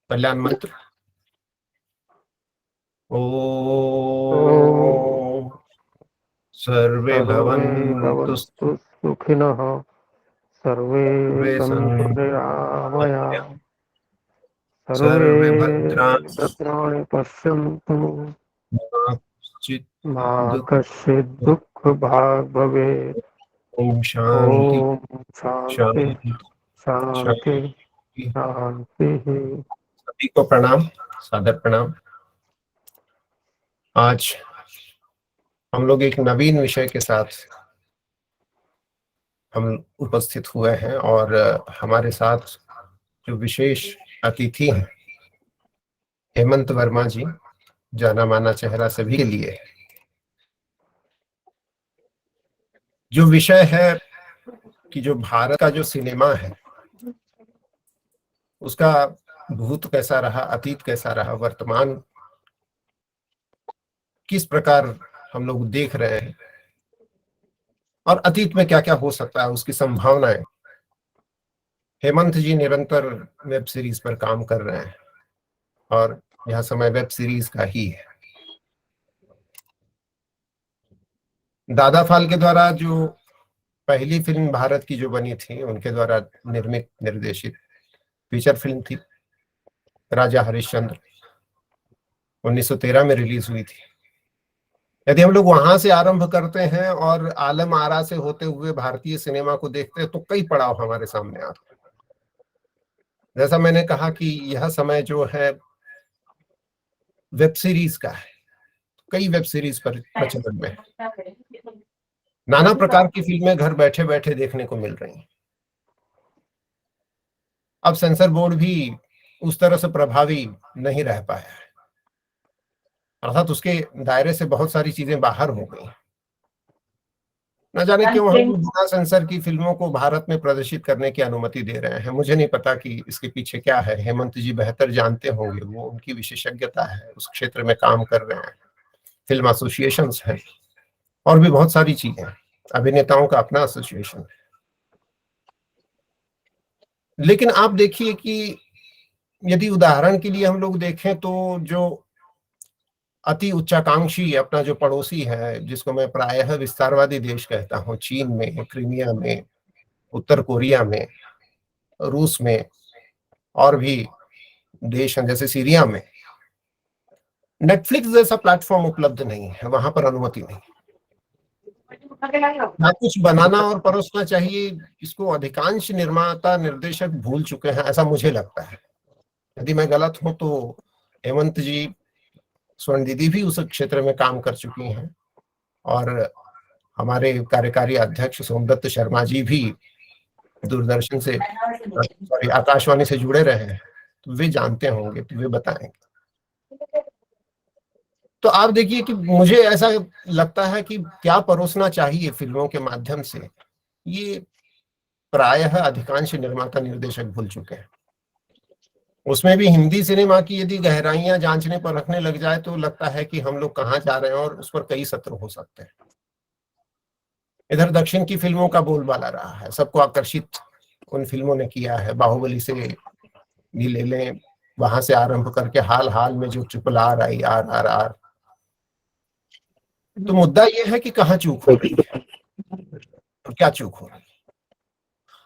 कल्याण मंत्र। ॐ ओम सर्वे सर्वे भवन्तु भवन्तु सुखिनः, सर्वे सर्वे सन्तु सन्तु निरामयाः, सर्वे सर्वे भद्राणि भद्राणि पश्यन्तु, मा कश्चित् मा कश्चित् दुःखं। दुःखभाग् भवेत्। ओम शांति ॐ शान्ति शांति शान्ति शांति। शान्तिः। सभी को प्रणाम, सादर प्रणाम। आज हम लोग एक नवीन विषय के साथ हम उपस्थित हुए हैं और हमारे साथ जो विशेष अतिथि हैं हेमंत वर्मा जी, जाना माना चेहरा सभी के लिए। जो विषय है कि जो भारत का जो सिनेमा है उसका भूत कैसा रहा, अतीत कैसा रहा, वर्तमान किस प्रकार हम लोग देख रहे हैं और अतीत में क्या क्या हो सकता है, उसकी संभावनाएं। हेमंत जी निरंतर वेब सीरीज पर काम कर रहे हैं और यह समय वेब सीरीज का ही है। दादा फाल के द्वारा जो पहली फिल्म भारत की जो बनी थी, उनके द्वारा निर्मित निर्देशित फीचर फिल्म थी राजा हरिश्चंद्र, 1913 में रिलीज हुई थी। यदि हम लोग वहां से आरंभ करते हैं और आलम आरा से होते हुए भारतीय सिनेमा को देखते हैं तो कई पड़ाव हमारे सामने आते हैं। जैसा मैंने कहा कि यह समय जो है वेब सीरीज का है, कई वेब सीरीज पर प्रचलन में है। नाना प्रकार की फिल्में घर बैठे बैठे देखने को मिल रही हैं। अब सेंसर बोर्ड भी उस तरह से प्रभावी नहीं रह पाया है, अर्थात उसके दायरे से बहुत सारी चीजें बाहर हो गई। न जाने क्यों हम बिना सेंसर की फिल्मों को भारत में प्रदर्शित करने की अनुमति दे रहे हैं। मुझे नहीं पता कि इसके पीछे क्या है, हेमंत जी बेहतर जानते होंगे, वो उनकी विशेषज्ञता है, उस क्षेत्र में काम कर रहे हैं। फिल्म एसोसिएशंस है और भी बहुत सारी चीजें हैं, अभिनेताओं का अपना एसोसिएशन है। लेकिन आप देखिए कि यदि उदाहरण के लिए हम लोग देखें तो जो अति उच्चाकांक्षी अपना जो पड़ोसी है, जिसको मैं प्रायः विस्तारवादी देश कहता हूँ, चीन में, क्रीमिया में, उत्तर कोरिया में, रूस में और भी देश हैं जैसे सीरिया में, नेटफ्लिक्स जैसा प्लेटफॉर्म उपलब्ध नहीं है, वहां पर अनुमति नहीं। ना कुछ बनाना और परोसना चाहिए, इसको अधिकांश निर्माता निर्देशक भूल चुके हैं, ऐसा मुझे लगता है। यदि मैं गलत हूं तो हेमंत जी, स्वर्ण दीदी भी उस क्षेत्र में काम कर चुकी हैं और हमारे कार्यकारी अध्यक्ष सोमदत्त शर्मा जी भी दूरदर्शन से, सॉरी, आकाशवाणी से जुड़े रहे हैं, तो वे जानते होंगे, तो वे बताएंगे। तो आप देखिए कि मुझे ऐसा लगता है कि क्या परोसना चाहिए फिल्मों के माध्यम से, ये प्रायः अधिकांश निर्माता निर्देशक भूल चुके हैं। उसमें भी हिंदी सिनेमा की यदि गहराइयां जांचने पर रखने लग जाए तो लगता है कि हम लोग कहाँ जा रहे हैं और उस पर कई सत्र हो सकते हैं। इधर दक्षिण की फिल्मों का बोलबाला रहा है, सबको आकर्षित उन फिल्मों ने किया है। बाहुबली से भी ले लें, वहां से आरंभ करके हाल हाल में जो ट्रिपल आर आई, RRR। तो मुद्दा यह है कि कहाँ चूक हो रही है और क्या चूक हो रही है।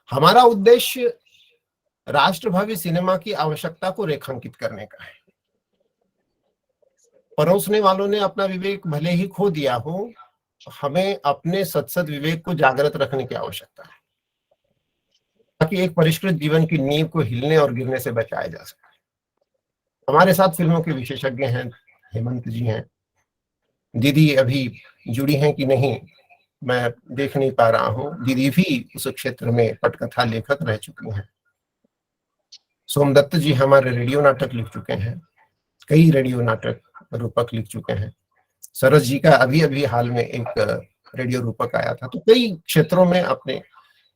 हमारा उद्देश्य राष्ट्रभावी सिनेमा की आवश्यकता को रेखांकित करने का है। परोसने वालों ने अपना विवेक भले ही खो दिया हो, हमें अपने सत्सद विवेक को जागृत रखने की आवश्यकता है ताकि एक परिष्कृत जीवन की नींव को हिलने और गिरने से बचाया जा सके। हमारे साथ फिल्मों के विशेषज्ञ हैं, हेमंत जी हैं, दीदी अभी जुड़ी हैं कि नहीं मैं देख नहीं पा रहा हूँ, दीदी भी उस क्षेत्र में पटकथा लेखक रह चुकी हैं। सोमदत्त जी हमारे रेडियो नाटक लिख चुके हैं, कई रेडियो नाटक रूपक लिख चुके हैं। सरस जी का अभी अभी हाल में एक रेडियो रूपक आया था। तो कई क्षेत्रों में अपने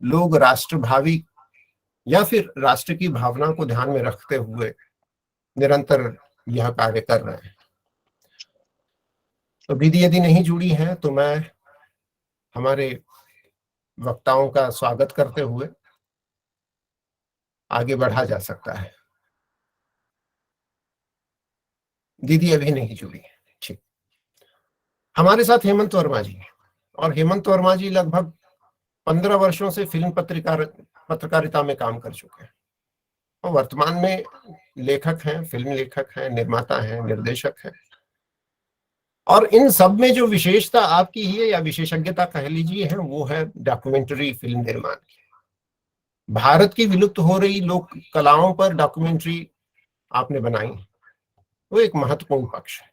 लोग राष्ट्रभावी या फिर राष्ट्र की भावना को ध्यान में रखते हुए निरंतर यह कार्य कर रहे हैं। तो दीदी यदि नहीं जुड़ी हैं तो मैं हमारे वक्ताओं का स्वागत करते हुए आगे बढ़ा जा सकता है। दीदी अभी नहीं जुड़ी है। ठीक। हमारे साथ हेमंत वर्मा जी हैं, और हेमंत वर्मा जी लगभग 15 वर्षों से फिल्म पत्रकारिता में काम कर चुके हैं, और वर्तमान में लेखक हैं, फिल्म लेखक हैं, निर्माता हैं, निर्देशक हैं। और इन सब में जो विशेषता आपकी है, या विशेषज्ञता कह लीजिए, है वो है डॉक्यूमेंट्री फिल्म निर्माण की। भारत की विलुप्त हो रही लोक कलाओं पर डॉक्यूमेंट्री आपने बनाई, वो एक महत्वपूर्ण पक्ष है।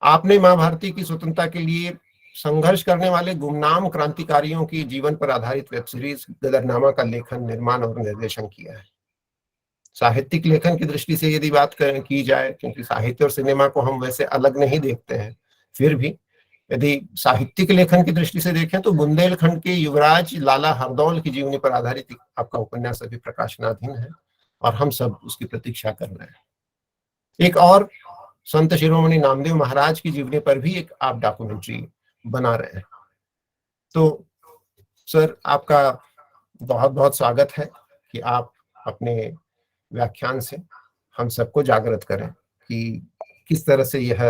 आपने माँ भारती की स्वतंत्रता के लिए संघर्ष करने वाले गुमनाम क्रांतिकारियों की जीवन पर आधारित वेब सीरीज गदरनामा का लेखन, निर्माण और निर्देशन किया है। साहित्यिक लेखन की दृष्टि से यदि बात की जाए, क्योंकि साहित्य और सिनेमा को हम वैसे अलग नहीं देखते हैं, फिर भी यदि साहित्यिक लेखन की दृष्टि से देखें तो बुंदेलखंड के युवराज लाला हरदौल की जीवनी पर आधारित आपका उपन्यास अभी प्रकाशनाधीन है, और हम सब उसकी प्रतीक्षा कर रहे हैं। एक और संत शिरोमणि नामदेव महाराज की जीवनी पर भी एक आप डॉक्यूमेंट्री बना रहे हैं। तो सर, आपका बहुत बहुत स्वागत है कि आप अपने व्याख्यान से हम सबको जागृत करें कि किस तरह से यह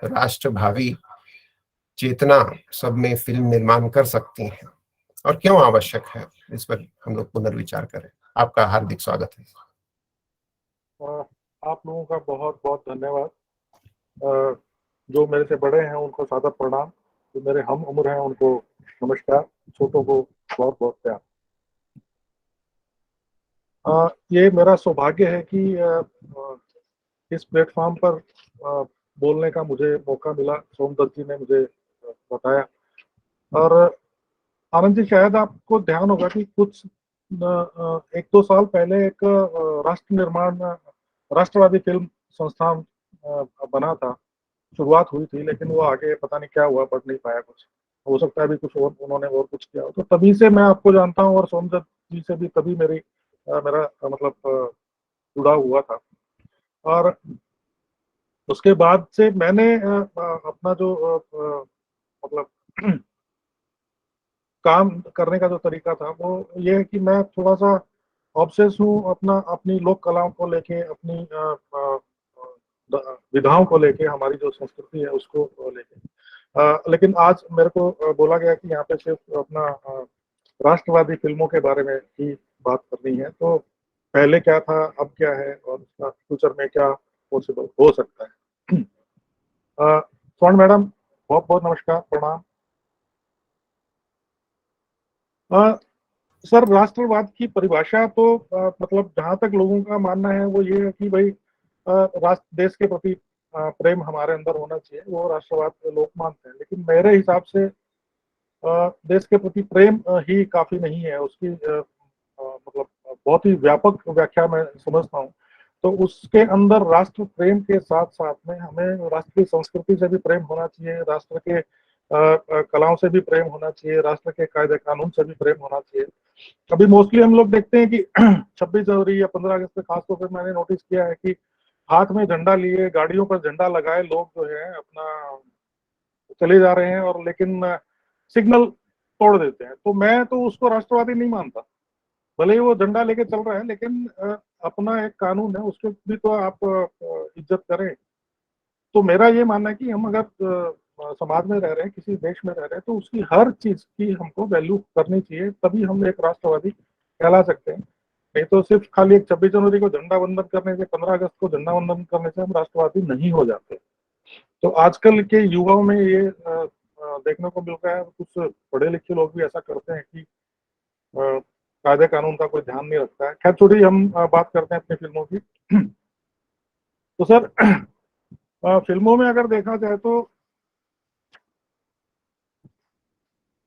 राष्ट्र भावी चेतना सब में फिल्म निर्माण कर सकती हैं, और क्यों आवश्यक है, इस पर हम लोग पुनर्विचार करें। आपका हार्दिक स्वागत है। आप लोगों का बहुत बहुत धन्यवाद। जो मेरे से बड़े हैं उनको सादर प्रणाम, जो मेरे हम उम्र हैं उनको नमस्कार, छोटों को बहुत बहुत प्यार। ये मेरा सौभाग्य है कि इस प्लेटफॉर्म पर बोलने का मुझे मौका मिला। सोमदत्त जी ने मुझे बताया। और आनंद जी, शायद आपको ध्यान होगा कि कुछ 1-2 साल पहले एक राष्ट्रवादी फिल्म संस्थान बना था, शुरुआत हुई थी, लेकिन वो आगे पता नहीं क्या हुआ, बढ़ नहीं पाया कुछ। हो सकता है अभी कुछ और उन्होंने और कुछ किया हो। तो तभी से मैं आपको जानता हूँ, और सोमदत्त जी से भी तभी मेरा मतलब जुड़ा हुआ था। और उसके बाद से मैंने अपना जो मतलब काम करने का जो तरीका था वो ये है कि मैं थोड़ा सा ऑब्सेस हूँ अपनी लोक कलाओं को लेके, अपनी विधाओं को लेके, हमारी जो संस्कृति है उसको लेके। लेकिन आज मेरे को बोला गया कि यहाँ पे सिर्फ अपना राष्ट्रवादी फिल्मों के बारे में ही बात करनी है। तो पहले क्या था, अब क्या है, और उसका फ्यूचर में क्या पॉसिबल हो सकता है। स्वर्ण मैडम, बहुत बहुत नमस्कार, प्रणाम। सर, राष्ट्रवाद की परिभाषा तो मतलब जहां तक लोगों का मानना है वो ये है कि भाई राष्ट्र देश के प्रति प्रेम हमारे अंदर होना चाहिए, वो राष्ट्रवाद लोग मानते हैं। लेकिन मेरे हिसाब से देश के प्रति प्रेम ही काफी नहीं है, उसकी मतलब बहुत ही व्यापक व्याख्या मैं समझता हूँ। तो उसके अंदर राष्ट्र प्रेम के साथ साथ में हमें राष्ट्र की संस्कृति से भी प्रेम होना चाहिए, राष्ट्र के कलाओं से भी प्रेम होना चाहिए, राष्ट्र के कायदे कानून से भी प्रेम होना चाहिए। अभी मोस्टली हम लोग देखते हैं कि 26 जनवरी या 15 अगस्त पे खासतौर पर मैंने नोटिस किया है कि हाथ में झंडा लिए, गाड़ियों पर झंडा लगाए लोग जो है अपना चले जा रहे हैं, और लेकिन सिग्नल तोड़ देते हैं। तो मैं तो उसको राष्ट्रवादी नहीं मानता। भले ही वो झंडा लेके चल रहा है, लेकिन अपना एक कानून है, उसको भी तो आप इज्जत करें। तो मेरा ये मानना है कि हम अगर समाज में रह रहे हैं, किसी देश में रह रहे हैं, तो उसकी हर चीज की हमको वैल्यू करनी चाहिए, तभी हम एक राष्ट्रवादी कहला सकते हैं। नहीं तो सिर्फ खाली एक 26 जनवरी को झंडा वंदन करने से, 15 अगस्त को झंडा वंदन करने से हम राष्ट्रवादी नहीं हो जाते। तो आजकल के युवाओं में ये देखने को मिल रहा है, कुछ पढ़े लिखे लोग भी ऐसा करते हैं कि कायदे कानून का कोई ध्यान नहीं रखता है। खैर छोड़ी, हम बात करते हैं अपनी फिल्मों की। तो सर, फिल्मों में अगर देखा जाए तो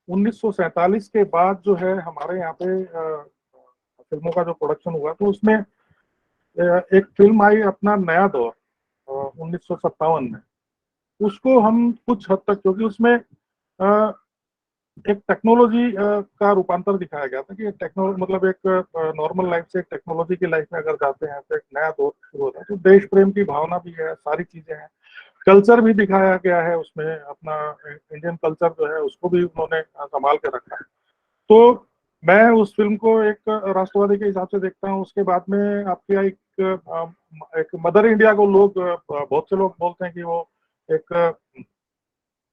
1947 के बाद जो है हमारे यहाँ पे फिल्मों का जो प्रोडक्शन हुआ, तो उसमें एक फिल्म आई अपना नया दौर 1957 में। उसको हम कुछ हद तक, क्योंकि उसमें एक टेक्नोलॉजी का रूपांतर दिखाया गया था कि मतलब एक नॉर्मल लाइफ से एक टेक्नोलॉजी की लाइफ में अगर जाते हैं तो एक नया दौर शुरू होता है। तो देश प्रेम की भावना भी है, सारी चीजें हैं, कल्चर भी दिखाया गया है उसमें, अपना इंडियन कल्चर जो है उसको भी उन्होंने संभाल के रखा है। तो मैं उस फिल्म को एक राष्ट्रवादी के हिसाब से देखता हूँ। उसके बाद में आपके एक मदर इंडिया को लोग बहुत से लोग बोलते हैं कि वो एक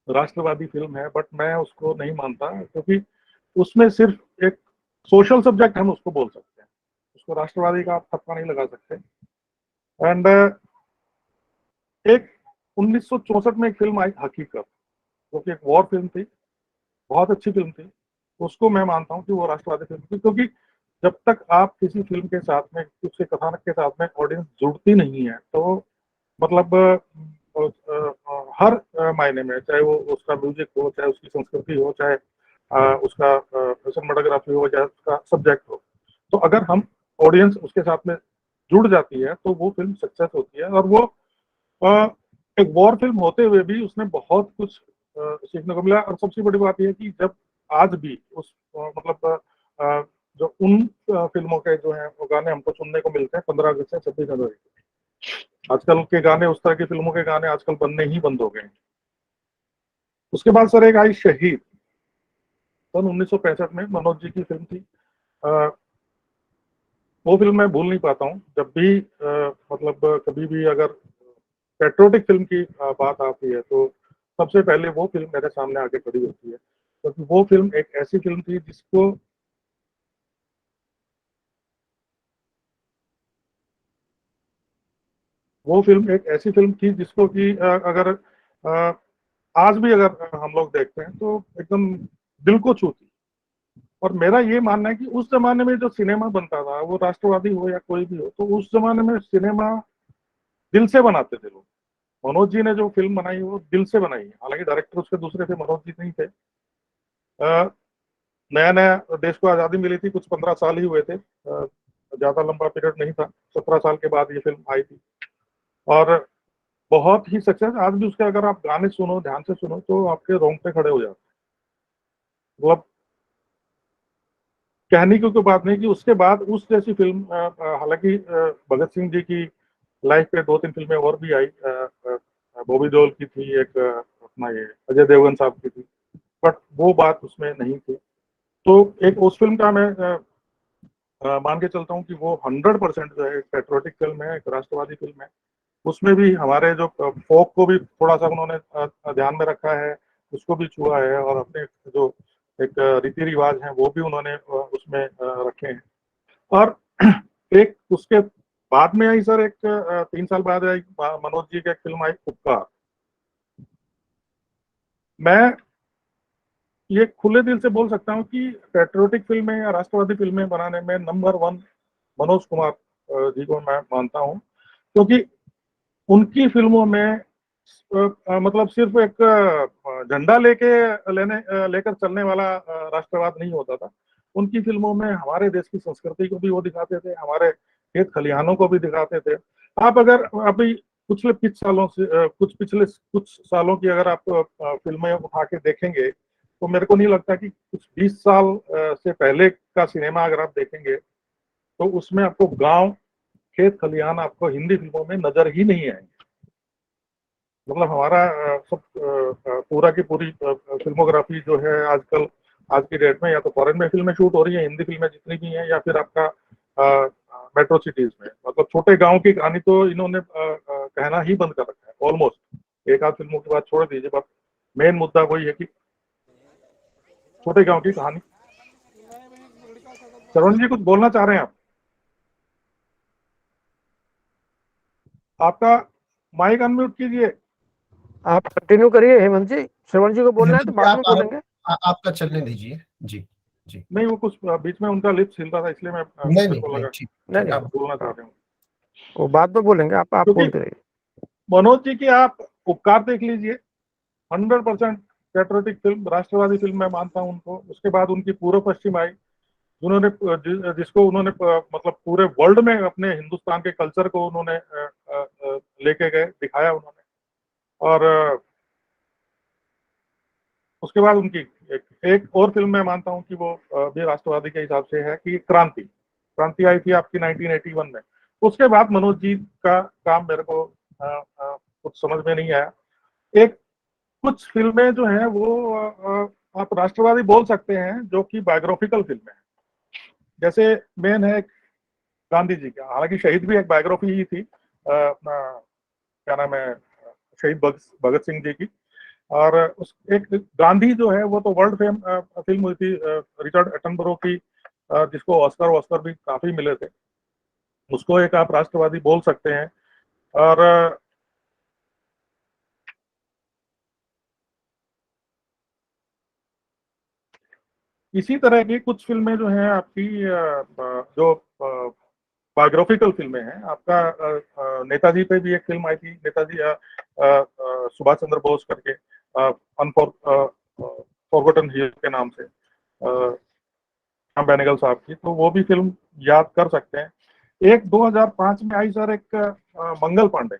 राष्ट्रवादी फिल्म है, बट मैं उसको नहीं मानता, क्योंकि उसमें सिर्फ एक सोशल सब्जेक्ट हम उसको बोल सकते हैं, उसको राष्ट्रवादी का आप ठप्पा नहीं लगा सकते। एंड एक 1964 में एक फिल्म आई हकीकत, जो कि एक वॉर फिल्म थी, बहुत अच्छी फिल्म थी। उसको मैं मानता हूँ कि वो राष्ट्रवादी फिल्म थी, क्योंकि जब तक आप किसी फिल्म के साथ में, उसके कथानक के साथ में ऑडियंस जुड़ती नहीं है, तो मतलब हर मायने में, चाहे वो उसका म्यूजिक हो, चाहे उसकी संस्कृति हो, चाहे उसका सिनेमाटोग्राफी हो, चाहे उसका सब्जेक्ट हो, तो अगर हम ऑडियंस उसके साथ में जुड़ जाती है तो वो फिल्म सक्सेस होती है। और वो एक वॉर फिल्म होते हुए भी उसने बहुत कुछ सीखने को मिला। और सबसे बड़ी बात यह है कि जब आज भी उस मतलब जो उन फिल्मों के जो है वो गाने हमको सुनने को मिलते हैं 15 अगस्त से 26 जनवरी। आजकल के गाने, उस तरह की फिल्मों के गाने आजकल बनने ही बंद हो गए हैं। उसके बाद सर एक आई शहीद, सन 1965 में मनोज जी की फिल्म थी। वो फिल्म मैं भूल नहीं पाता हूँ। जब भी मतलब कभी भी अगर पेट्रोटिक फिल्म की बात आती है तो सबसे पहले वो फिल्म मेरे सामने आके खड़ी होती है, क्योंकि वो फिल्म एक ऐसी फिल्म थी जिसको जिसको कि अगर आज भी अगर हम लोग देखते हैं तो एकदम दिल को छूती। और मेरा ये मानना है कि उस जमाने में जो सिनेमा बनता था, वो राष्ट्रवादी हो या कोई भी हो, तो उस जमाने में सिनेमा दिल से बनाते थे लोग। मनोज जी ने जो फिल्म बनाई वो दिल से बनाई है। हालांकि डायरेक्टर उसके दूसरे थे, मनोज जी नहीं थे। नया नया देश को आज़ादी मिली थी, कुछ 15 साल ही हुए थे, ज्यादा लंबा पीरियड नहीं था। 17 साल के बाद ये फिल्म आई थी और बहुत ही सक्सेस। आज भी उसके अगर आप गाने सुनो, ध्यान से सुनो, तो आपके रोंगटे खड़े हो जाते हैं। मतलब कहने की कोई बात नहीं कि उसके बाद उस जैसी फिल्म, हालांकि भगत सिंह जी की लाइफ पे 2-3 फिल्में और भी आई, बॉबी देओल की थी एक, अपना ये अजय देवगन साहब की थी, बट वो बात उसमें नहीं थी। तो एक उस फिल्म का मैं मान के चलता हूँ कि वो 100% जो है पेट्रोटिक फिल्म है, एक राष्ट्रवादी फिल्म है। उसमें भी हमारे जो फोक को भी थोड़ा सा उन्होंने ध्यान में रखा है, उसको भी छुआ है, और अपने जो एक रीति रिवाज हैं वो भी उन्होंने उसमें रखे हैं। और एक उसके बाद में आई सर, एक 3 साल बाद आई मनोज जी की एक फिल्म आई उपकार। मैं ये खुले दिल से बोल सकता हूँ कि पेट्रियोटिक फिल्में या राष्ट्रवादी फिल्में बनाने में नंबर 1 मनोज कुमार जी को मैं मानता हूँ, क्योंकि उनकी फिल्मों में मतलब सिर्फ एक झंडा लेकर चलने वाला राष्ट्रवाद नहीं होता था। उनकी फिल्मों में हमारे देश की संस्कृति को भी वो दिखाते थे, हमारे खेत खलिहानों को भी दिखाते थे। आप अगर अभी पिछले कुछ सालों की अगर आप फिल्में उठा के देखेंगे, तो मेरे को नहीं लगता कि कुछ 20 साल से पहले का सिनेमा अगर आप देखेंगे तो उसमें आपको गांव, खेत खलिहान आपको हिंदी फिल्मों में नजर ही नहीं आएंगे। मतलब हमारा सब पूरा की पूरी फिल्मोग्राफी जो है आजकल, आज की डेट में, या तो फॉरेन में फिल्में शूट हो रही है, हिंदी फिल्में जितनी भी हैं, या फिर आपका मेट्रो सिटीज में। मतलब छोटे गांव की कहानी तो इन्होंने कहना ही बंद कर रखा है ऑलमोस्ट। एक आध फिल्मों की बात छोड़ दीजिए, बस मेन मुद्दा वही है कि छोटे गांव की कहानी। श्रवण जी कुछ बोलना चाह रहे हैं आप? आपका माइक अनम्यूट कीजिए। आप कंटिन्यू करिए हेमंत जी, श्रवण जी को बोलना है तो हेमंत जी, बाद में बोलेंगे। आपका चलने दीजिए। जी जी। नहीं, वो कुछ बीच में उनका लिप्स हिल रहा था, इसलिए नहीं मेरे नहीं को नहीं, लगा ठीक नहीं आप बोलना चाह रहे हूँ। वो बाद में बोलेंगे, आप क्योंकि बोलते रहिए। मनोज जी की आप उपकार देख लीजिए, 100% पेट्रियोटिक फिल्म, राष्ट्रवादी फिल्म मैं मानता हूँ उनको। उसके बाद उनकी पूर्व पश्चिम आई, जिन्होंने जिसको उन्होंने मतलब पूरे वर्ल्ड में अपने हिंदुस्तान के कल्चर को उन्होंने लेके गए, दिखाया उन्होंने। और उसके बाद उनकी एक और फिल्म मैं मानता हूँ कि वो भी राष्ट्रवादी के हिसाब से है, कि क्रांति आई थी आपकी 1981 में। उसके बाद मनोज जी का काम मेरे को कुछ समझ में नहीं आया। एक कुछ फिल्में जो हैं वो आप राष्ट्रवादी बोल सकते हैं, जो कि बायोग्राफिकल फिल्में हैं। जैसे मेन है गांधी जी का, हालांकि शहीद भी एक बायोग्राफी ही थी, अपना क्या नाम है, शहीद भगत सिंह जी की। और उस एक गांधी जो है वो तो वर्ल्ड फेम फिल्म हुई थी रिचर्ड एटनबरो की, जिसको ऑस्कर ऑस्कर भी काफी मिले थे। उसको एक आप राष्ट्रवादी बोल सकते हैं। और इसी तरह की कुछ फिल्में जो हैं आपकी, जो बायोग्राफिकल फिल्में हैं आपका, नेताजी पे भी एक फिल्म आई थी, नेताजी सुभाष चंद्र बोस करके, फॉरगॉटन हीरो के नाम से, राम बेनेगल साहब की, तो वो भी फिल्म याद कर सकते हैं। एक 2005 में आई सर, एक मंगल पांडे।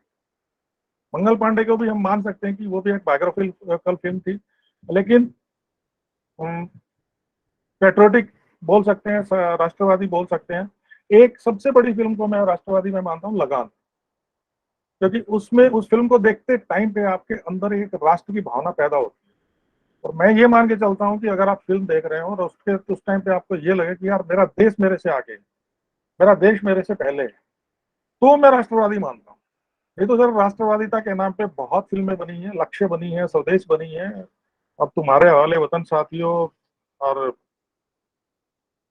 मंगल पांडे को भी हम मान सकते हैं कि वो भी एक बायोग्राफिकल फिल्म थी, लेकिन पेट्रोटिक बोल सकते हैं, राष्ट्रवादी बोल सकते हैं। एक सबसे बड़ी फिल्म को मैं राष्ट्रवादी में मानता हूँ, लगान, क्योंकि उसमें उस फिल्म को देखते टाइम पे आपके अंदर एक राष्ट्र की भावना पैदा होती है। और मैं ये मान के चलता हूँ कि अगर आप फिल्म देख रहे हो और उसके उस टाइम पे आपको ये लगे कि यार मेरा देश मेरे से आगे, मेरा देश मेरे से पहले है, तो मैं राष्ट्रवादी मानता हूँ। ये तो सर राष्ट्रवादिता के नाम पे बहुत फिल्में बनी हैं, लक्ष्य बनी है, स्वदेश बनी है, अब तुम्हारे हवाले वतन साथियों, और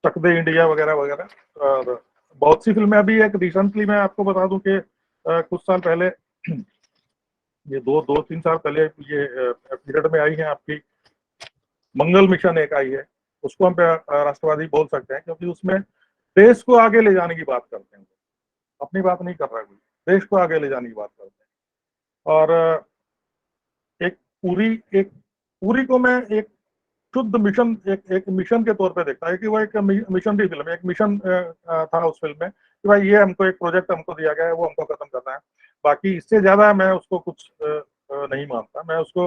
चक दे इंडिया वगैरह वगैरह। और बहुत सी फिल्में, अभी एक रिसेंटली मैं आपको बता दूं कि कुछ साल पहले, ये दो दो तीन साल पहले ये पीरियड में आई है आपकी मंगल मिशन, एक आई है। उसको हम राष्ट्रवादी बोल सकते हैं, क्योंकि उसमें देश को आगे ले जाने की बात करते हैं, अपनी बात नहीं कर रहा है, देश को आगे ले जाने की बात करते हैं। और एक पूरी एक पूरी को मैं एक शुद्ध मिशन, एक मिशन के तौर पे देखता है कि वो एक मिशन की फिल्म है, एक मिशन था उस फिल्म में कि भाई ये हमको एक प्रोजेक्ट हमको दिया गया है, वो हमको खत्म करना है। बाकी इससे ज्यादा मैं उसको कुछ नहीं मानता। मैं उसको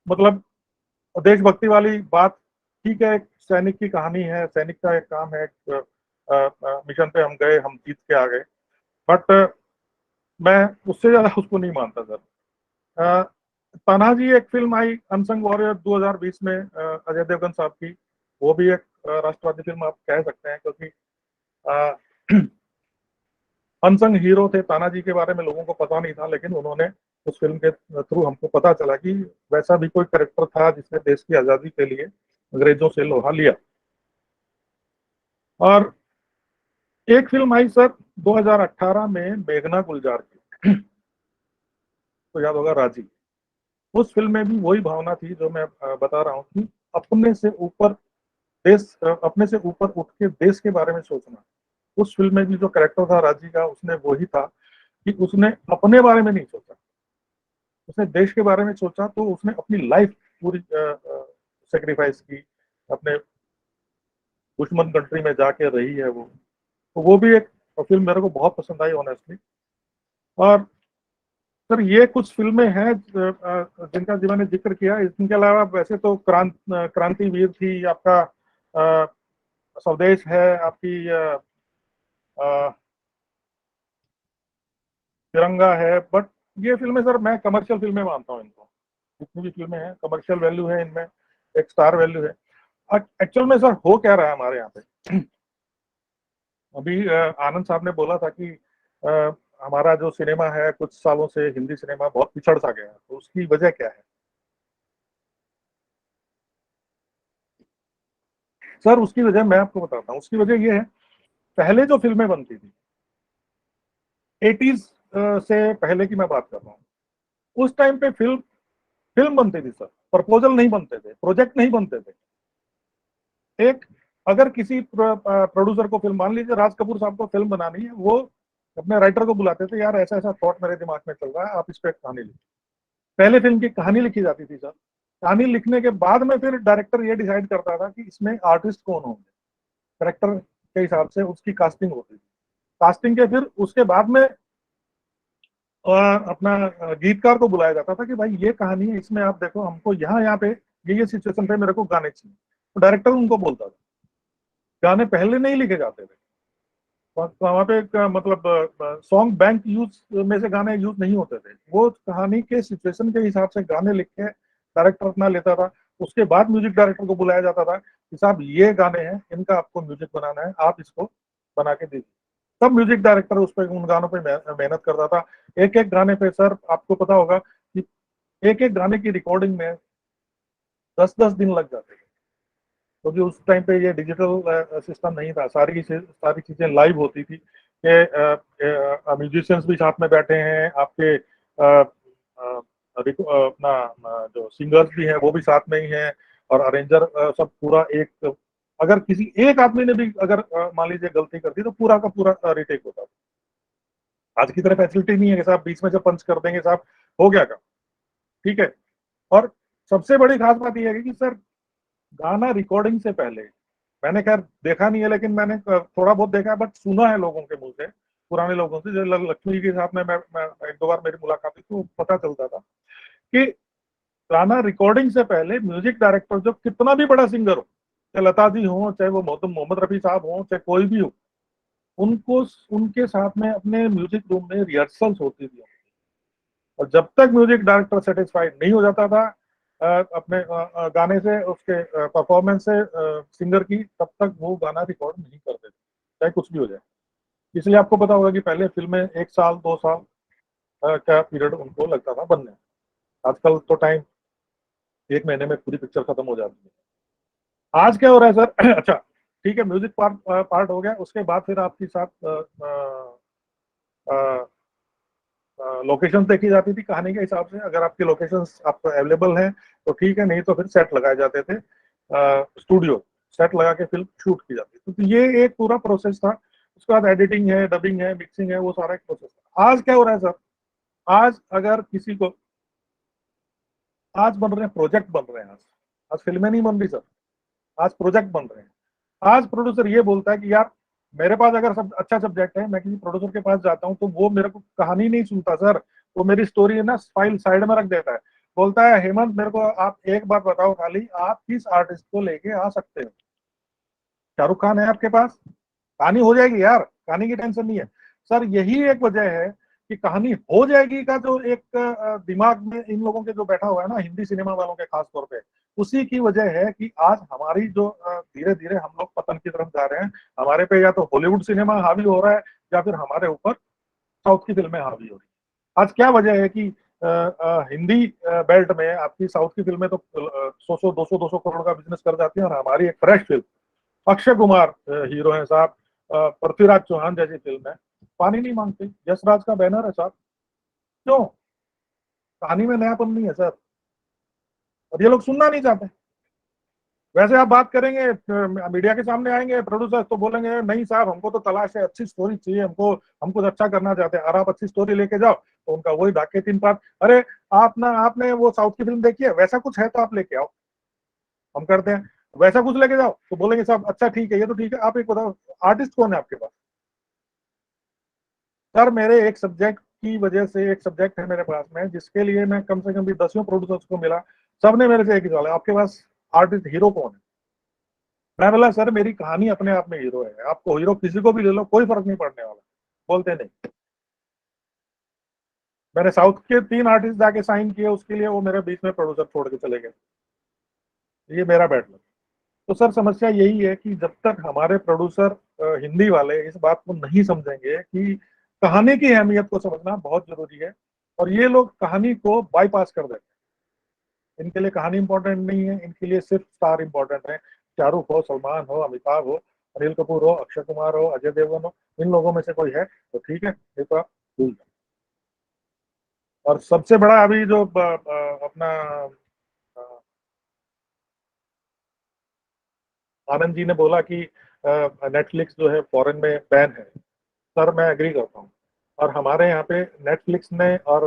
मतलब देशभक्ति वाली बात, ठीक है, एक सैनिक की कहानी है, सैनिक का एक काम है, मिशन पे हम गए, हम जीत के आ गए, बट मैं उससे ज्यादा उसको नहीं मानता सर। तानाजी एक फिल्म आई अनसंग वॉरियर 2020 में, अजय देवगन साहब की, वो भी एक राष्ट्रवादी फिल्म आप कह सकते हैं, क्योंकि अनसंग हीरो थे तानाजी के बारे में, लोगों को पता नहीं था, लेकिन उन्होंने उस फिल्म के थ्रू हमको पता चला कि वैसा भी कोई कैरेक्टर था जिसने देश की आजादी के लिए अंग्रेजों से लोहा लिया। और एक फिल्म आई सर 2018 में मेघना गुलजार की, तो याद होगा, राजी। उस फिल्म में भी वही भावना थी जो मैं बता रहा हूँ कि अपने से ऊपर अपने से ऊपर उठ के देश के बारे में सोचना। उस फिल्म में भी जो कैरेक्टर था राजी का, उसने वही था कि उसने अपने बारे में नहीं सोचा, उसने देश के बारे में सोचा, तो उसने अपनी लाइफ पूरी सेक्रीफाइस की, अपने दुश्मन कंट्री में जाके रही है वो। तो वो भी एक फिल्म मेरे को बहुत पसंद आई ऑनेस्टली। और सर ये कुछ फिल्में हैं जिनका जी मैंने जिक्र किया। इनके अलावा वैसे तो क्रांतिवीर थी आपका, स्वदेश है आपकी, तिरंगा है, बट ये फिल्में सर मैं कमर्शियल फिल्में मानता हूँ इनको। जितनी भी फिल्में हैं कमर्शियल वैल्यू है इनमें, एक स्टार वैल्यू है। एक्चुअल में सर हो क्या रहा है हमारे यहाँ पे, अभी आनंद साहब ने बोला था कि हमारा जो सिनेमा है कुछ सालों से, हिंदी सिनेमा बहुत पिछड़ सा गया है, तो उसकी वजह क्या है सर? उसकी वजह मैं आपको बताता हूँ। उसकी वजह ये है, पहले जो फिल्में बनती थी 80s से पहले की मैं बात कर रहा हूँ, उस टाइम पे फिल्म फिल्म बनती थी सर, प्रपोजल नहीं बनते थे, प्रोजेक्ट नहीं बनते थे। एक अगर किसी प्रोड्यूसर को फिल्म, मान लीजिए राज कपूर साहब को फिल्म बनानी है, वो अपने राइटर को बुलाते थे, यार ऐसा ऐसा थॉट मेरे दिमाग में चल रहा है, आप इस पर कहानी लिखिए। पहले फिल्म की कहानी लिखी जाती थी सर। कहानी लिखने के बाद में फिर डायरेक्टर ये डिसाइड करता था कि इसमें आर्टिस्ट कौन होंगे, करेक्टर के हिसाब से उसकी कास्टिंग होती थी। कास्टिंग के फिर उसके बाद में अपना गीतकार को बुलाया जाता था कि भाई ये कहानी है, इसमें आप देखो, हमको यहाँ यहाँ पे ये सिचुएशन पे मेरे को गाने चाहिए, तो डायरेक्टर उनको बोलता था। गाने पहले नहीं लिखे जाते थे वहां पे, मतलब सॉन्ग बैंक यूज में से गाने यूज नहीं होते थे, वो कहानी के सिचुएशन के हिसाब से गाने लिख के डायरेक्टर अपना लेता था। उसके बाद म्यूजिक डायरेक्टर को बुलाया जाता था कि साहब ये गाने हैं, इनका आपको म्यूजिक बनाना है, आप इसको बना के दीजिए। तब म्यूजिक डायरेक्टर उस पर, उन गानों पे मेहनत करता था। एक एक गाने पे सर आपको पता होगा कि एक एक गाने की रिकॉर्डिंग में 10-10 दिन लग जाते थे, क्योंकि उस टाइम पे ये डिजिटल सिस्टम नहीं था, सारी चीजें लाइव होती थी कि म्यूजिशियंस भी साथ में बैठे हैं, आपके अपना जो सिंगर्स भी हैं वो भी साथ में ही हैं, और अरेंजर सब पूरा एक, अगर किसी एक आदमी ने भी अगर मान लीजिए गलती कर दी तो पूरा का पूरा रिटेक होता था। आज की तरह फैसिलिटी नहीं है कि साहब बीच में जब पंच कर देंगे साहब हो गया काम, ठीक है। और सबसे बड़ी खास बात यह है कि सर गाना रिकॉर्डिंग से पहले, मैंने खैर देखा नहीं है लेकिन मैंने थोड़ा बहुत देखा है, बट सुना है लोगों के मुंह से, पुराने लोगों से, जो लक्ष्मी के साथ में मैं एक दो बार मेरी मुलाकात हुई तो पता चलता था कि गाना रिकॉर्डिंग से पहले म्यूजिक डायरेक्टर जो कितना भी बड़ा सिंगर हो, चाहे लता जी हो, चाहे वो मोहम्मद रफी साहब हो, चाहे कोई भी हो, उनको उनके साथ में अपने म्यूजिक रूम में रिहर्सल्स होती थी, और जब तक म्यूजिक डायरेक्टर सेटिस्फाइड नहीं हो जाता था अपने गाने से, उसके परफॉर्मेंस से सिंगर की, तब तक वो गाना रिकॉर्ड नहीं करते थे, चाहे कुछ भी हो जाए। इसलिए आपको पता होगा कि पहले फिल्में 1 साल 2 साल का पीरियड उनको लगता था बनने। आजकल तो टाइम 1 महीने में पूरी पिक्चर खत्म हो जाती है। आज क्या हो रहा है सर अच्छा ठीक है, म्यूजिक पार्ट हो गया, उसके बाद फिर आपके साथ लोकेशन देखी जाती थी कहानी के हिसाब से। अगर आपकी लोकेशंस आपको अवेलेबल हैं तो ठीक है, नहीं तो फिर सेट लगाए जाते थे, स्टूडियो सेट लगा के फिल्म शूट की जाती थी। तो ये एक पूरा प्रोसेस था। उसके बाद एडिटिंग है, डबिंग है, मिक्सिंग है, वो सारा एक प्रोसेस था। आज क्या हो रहा है सर, आज अगर किसी को, आज बन रहे हैं प्रोजेक्ट, बन रहे हैं आज फिल्में नहीं बन रही सर, आज प्रोजेक्ट बन रहे हैं। आज प्रोड्यूसर ये बोलता है कि यार मेरे पास अगर सब अच्छा सब्जेक्ट है, मैं किसी प्रोड्यूसर के पास जाता हूँ तो वो मेरे को कहानी नहीं सुनता सर, वो मेरी स्टोरी है ना फाइल साइड में रख देता है, बोलता है हेमंत मेरे को आप एक बात बताओ खाली, आप किस आर्टिस्ट को लेके आ सकते हो? शाहरुख खान है आपके पास, कहानी हो जाएगी यार, कहानी की टेंशन नहीं है सर। यही एक वजह है कि कहानी हो जाएगी का जो एक दिमाग में इन लोगों के जो बैठा हुआ है ना, हिंदी सिनेमा वालों के खास तौर पे, उसी की वजह है कि आज हमारी जो धीरे धीरे हम लोग पतन की तरफ जा रहे हैं। हमारे पे या तो हॉलीवुड सिनेमा हावी हो रहा है, या फिर हमारे ऊपर साउथ की फिल्में हावी हो रही है। आज क्या वजह है कि हिंदी बेल्ट में आपकी साउथ की फिल्में तो 100-200 करोड़ का बिजनेस कर जाती है, और हमारी एक fresh film, Akshay Kumar hero है साहब, पृथ्वीराज चौहान जैसी फिल्म है, पानी नहीं मांगती, यशराज का बैनर है साहब। क्यों? कहानी में नयापन नहीं है सर, और ये लोग सुनना नहीं चाहते। वैसे आप बात करेंगे, मीडिया के सामने आएंगे प्रोड्यूसर तो बोलेंगे नहीं साहब हमको तो तलाश है, अच्छी स्टोरी चाहिए हमको, हम कुछ अच्छा करना चाहते हैं। और आप अच्छी स्टोरी लेके जाओ तो उनका वही ढाके 3 पात, अरे आपने वो साउथ की फिल्म देखी है, वैसा कुछ है तो आप लेके आओ, हम करते हैं। वैसा कुछ लेके जाओ तो बोलेंगे साहब अच्छा ठीक है, ये तो ठीक है, आप एक बताओ आर्टिस्ट कौन है आपके पास? सर मेरे एक सब्जेक्ट की वजह से, एक सब्जेक्ट है मेरे पास में जिसके लिए मैं कम से कम भी 10 प्रोड्यूसर्स को मिला, सबने मेरे से एक ही सवाल है, आपके पास आर्टिस्ट हीरो कौन है? मैं बोला सर मेरी कहानी अपने आप में हीरो है, आपको हीरो किसी को भी ले लो कोई फर्क नहीं पड़ने वाला। बोलते नहीं। मैंने साउथ के 3 आर्टिस्ट जाके साइन किए उसके लिए, वो मेरे बीच में प्रोड्यूसर छोड़ के चले गए। ये मेरा बैड लक। तो सर समस्या यही है कि जब तक हमारे प्रोड्यूसर हिंदी वाले इस बात को नहीं समझेंगे कि कहानी की अहमियत को समझना बहुत जरूरी है, और ये लोग कहानी को बाईपास कर देते हैं। इनके लिए कहानी इंपॉर्टेंट नहीं है, इनके लिए सिर्फ स्टार इंपॉर्टेंट है। शाहरुख हो, सलमान हो, अमिताभ हो, अनिल कपूर हो, अक्षय कुमार हो, अजय देवगन हो, इन लोगों में से कोई है तो ठीक है, ये तो आप भूल जाओ। और सबसे बड़ा अभी जो अपना आनंद जी ने बोला कि नेटफ्लिक्स जो है फॉरेन में बैन है, सर मैं एग्री करता हूँ। और हमारे यहाँ पे नेटफ्लिक्स ने और